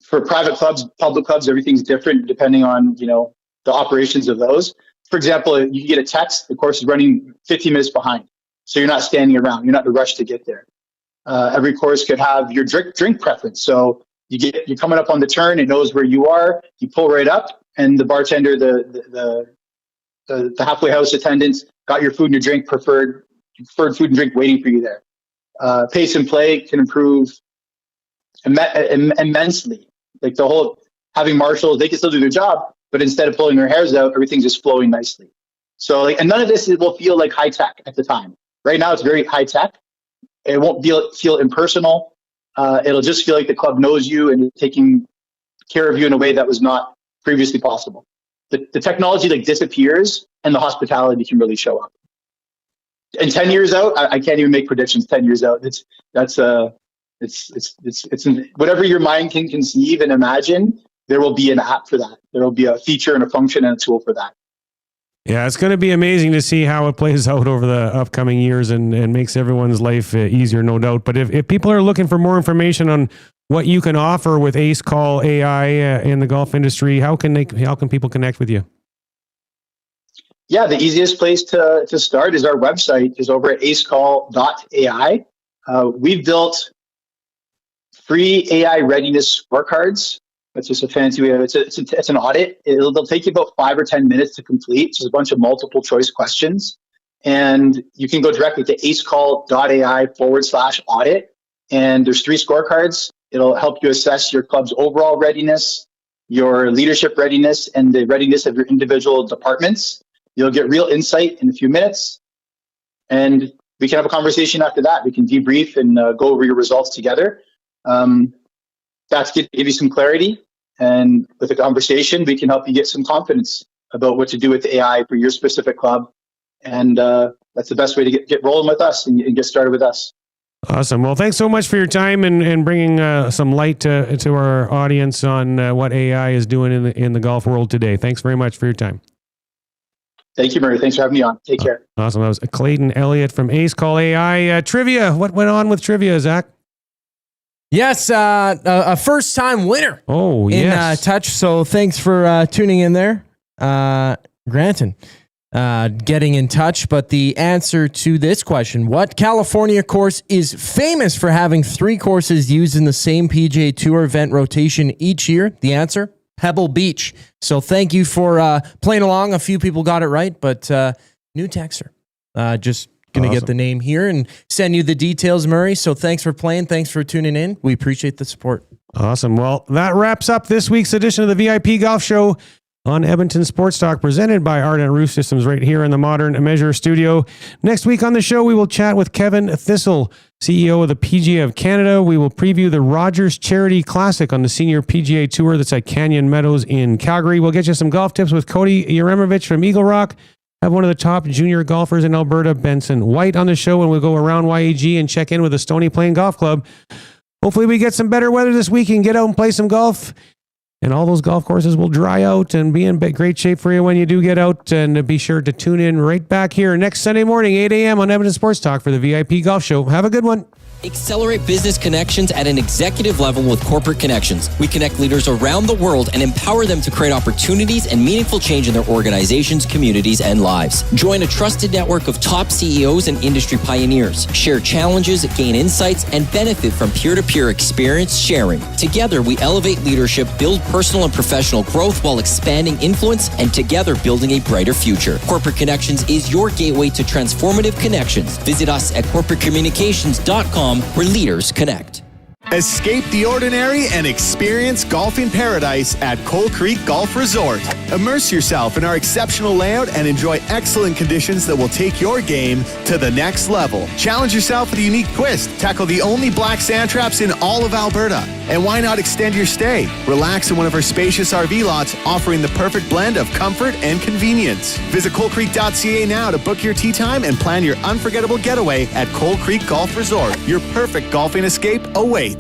for private clubs, public clubs, everything's different depending on, the operations of those. For example, you can get a text, the course is running 15 minutes behind. So you're not standing around. You're not in a rush to get there. Every course could have your drink preference. So you're coming up on the turn, it knows where you are. You pull right up, and the bartender, the halfway house attendants got your food and your drink, preferred food and drink waiting for you there. Pace and play can improve immensely. Like the whole having marshals, they can still do their job, but instead of pulling their hairs out, everything's just flowing nicely. So and none of this will feel like high tech at the time. Right now, it's very high tech. It won't feel impersonal. It'll just feel like the club knows you and taking care of you in a way that was not previously possible. The technology like disappears, and the hospitality can really show up. And 10 years out, I can't even make predictions. 10 years out, it's whatever your mind can conceive and imagine. There will be an app for that. There will be a feature and a function and a tool for that. Yeah, it's going to be amazing to see how it plays out over the upcoming years and makes everyone's life easier, no doubt. But if people are looking for more information on what you can offer with Ace Call AI in the golf industry, how can people connect with you? Yeah, the easiest place to start is our website is over at acecall.ai. We've built free AI readiness scorecards. That's just a fancy way of it. It's an audit. They'll take you about 5 or 10 minutes to complete. It's just a bunch of multiple choice questions. And you can go directly to acecall.ai/audit. And there's 3 scorecards. It'll help you assess your club's overall readiness, your leadership readiness, and the readiness of your individual departments. You'll get real insight in a few minutes. And we can have a conversation after that. We can debrief and go over your results together. That's to give you some clarity. And with a conversation, we can help you get some confidence about what to do with the AI for your specific club. And that's the best way to get rolling with us and get started with us. Awesome. Well, thanks so much for your time and bringing some light to our audience on what AI is doing in the golf world today. Thanks very much for your time. Thank you, Murray. Thanks for having me on. Take care. Awesome. That was Clayton Elliott from Ace Call AI. Trivia. What went on with trivia, Zach? Yes, a first-time winner. Oh, yes. In touch. So thanks for tuning in there, Granton. Getting in touch. But the answer to this question: what California course is famous for having 3 courses used in the same PGA Tour event rotation each year? The answer: Pebble Beach. So thank you for playing along. A few people got it right, but new texter. Just going to get the name here and send you the details, Murray. So thanks for playing. Thanks for tuning in. We appreciate the support. Awesome. Well, that wraps up this week's edition of the VIP Golf Show on Edmonton Sports Talk, presented by Ardent Roof Systems right here in the Modern Measure studio. Next week on the show, we will chat with Kevin Thistle, CEO of the PGA of Canada. We will preview the Rogers Charity Classic on the Senior PGA Tour that's at Canyon Meadows in Calgary. We'll get you some golf tips with Cody Yaremovich from Eagle Rock. Have one of the top junior golfers in Alberta, Benson White, on the show, and we'll go around YAG and check in with the Stony Plain Golf Club. Hopefully we get some better weather this week and get out and play some golf. And all those golf courses will dry out and be in great shape for you when you do get out. And be sure to tune in right back here next Sunday morning, 8 a.m. on Edmonton Sports Talk for the VIP Golf Show. Have a good one. Accelerate business connections at an executive level with Corporate Connections. We connect leaders around the world and empower them to create opportunities and meaningful change in their organizations, communities, and lives. Join a trusted network of top CEOs and industry pioneers. Share challenges, gain insights, and benefit from peer-to-peer experience sharing. Together, we elevate leadership, build personal and professional growth while expanding influence, and together building a brighter future. Corporate Connections is your gateway to transformative connections. Visit us at corporatecommunications.com, where leaders connect. Escape the ordinary and experience golfing paradise at Coal Creek Golf Resort. Immerse yourself in our exceptional layout and enjoy excellent conditions that will take your game to the next level. Challenge yourself with a unique twist. Tackle the only black sand traps in all of Alberta. And why not extend your stay? Relax in one of our spacious RV lots, offering the perfect blend of comfort and convenience. Visit coalcreek.ca now to book your tee time and plan your unforgettable getaway at Coal Creek Golf Resort. Your perfect golfing escape awaits.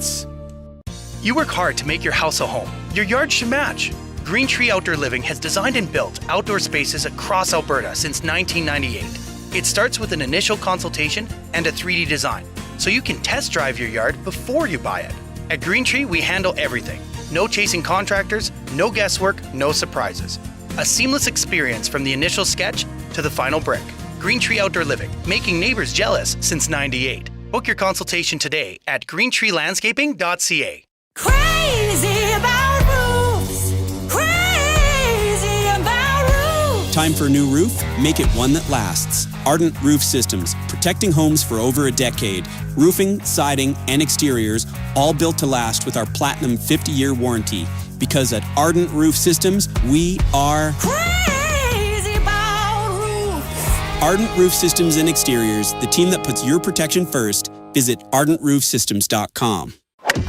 You work hard to make your house a home. Your yard should match. Green Tree Outdoor Living has designed and built outdoor spaces across Alberta since 1998. It starts with an initial consultation and a 3D design, so you can test drive your yard before you buy it. At Green Tree, we handle everything. No chasing contractors, no guesswork, no surprises. A seamless experience from the initial sketch to the final brick. Green Tree Outdoor Living, making neighbors jealous since '98. Book your consultation today at greentreelandscaping.ca. Crazy about roofs. Crazy about roofs. Time for a new roof? Make it one that lasts. Ardent Roof Systems, protecting homes for over a decade. Roofing, siding, and exteriors, all built to last with our Platinum 50-year warranty. Because at Ardent Roof Systems, we are crazy about roofs. Ardent Roof Systems and Exteriors, the team that puts your protection first. Visit ardentroofsystems.com.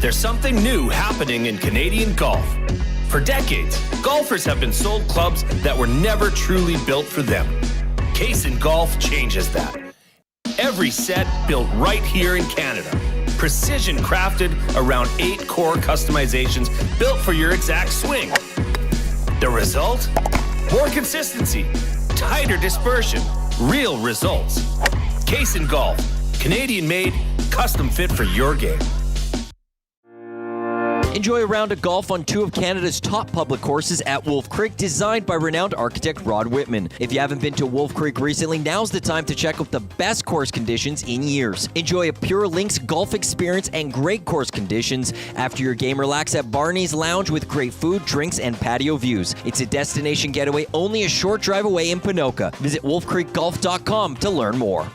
There's something new happening in Canadian golf. For decades, golfers have been sold clubs that were never truly built for them. Kaysen Golf changes that. Every set built right here in Canada. Precision crafted around 8 core customizations built for your exact swing. The result? More consistency, tighter dispersion, real results. Kaysen Golf, Canadian made, custom fit for your game. Enjoy a round of golf on 2 of Canada's top public courses at Wolf Creek, designed by renowned architect Rod Whitman. If you haven't been to Wolf Creek recently, now's the time to check out the best course conditions in years. Enjoy a pure links golf experience and great course conditions. After your game, relax at Barney's Lounge with great food, drinks, and patio views. It's a destination getaway only a short drive away in Ponoka. Visit wolfcreekgolf.com to learn more.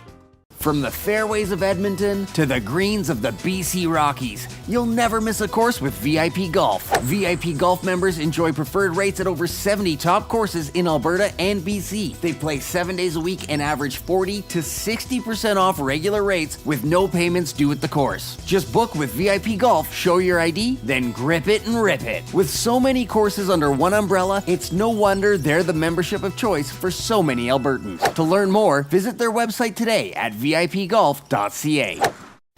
From the fairways of Edmonton to the greens of the BC Rockies, you'll never miss a course with VIP Golf. VIP Golf members enjoy preferred rates at over 70 top courses in Alberta and BC. They play 7 days a week and average 40 to 60% off regular rates with no payments due at the course. Just book with VIP Golf, show your ID, then grip it and rip it. With so many courses under one umbrella, it's no wonder they're the membership of choice for so many Albertans. To learn more, visit their website today at VIPgolf.ca.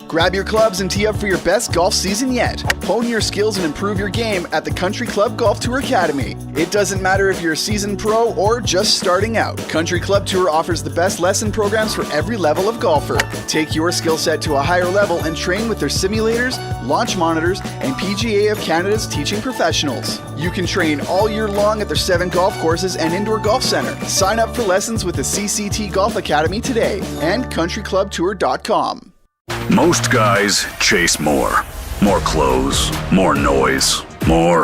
Grab your clubs and tee up for your best golf season yet. Hone your skills and improve your game at the Country Club Golf Tour Academy. It doesn't matter if you're a seasoned pro or just starting out. Country Club Tour offers the best lesson programs for every level of golfer. Take your skill set to a higher level and train with their simulators, launch monitors, and PGA of Canada's teaching professionals. You can train all year long at their 7 golf courses and indoor golf center. Sign up for lessons with the CCT Golf Academy today and countryclubtour.com. Most guys chase more. More clothes, more noise, more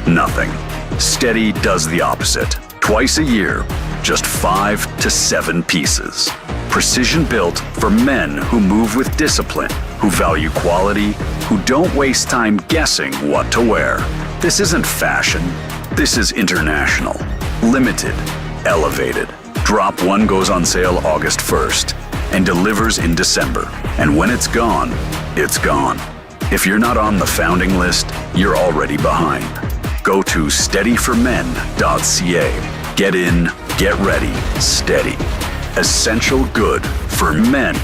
nothing. Steady does the opposite. Twice a year, just 5 to 7 pieces. Precision built for men who move with discipline, who value quality, who don't waste time guessing what to wear. This isn't fashion. This is international. Limited. Elevated. Drop 1 goes on sale August 1st. And delivers in December. And when it's gone, it's gone. If you're not on the founding list, you're already behind. Go to steadyformen.ca. Get in, get ready, steady. Essential good for men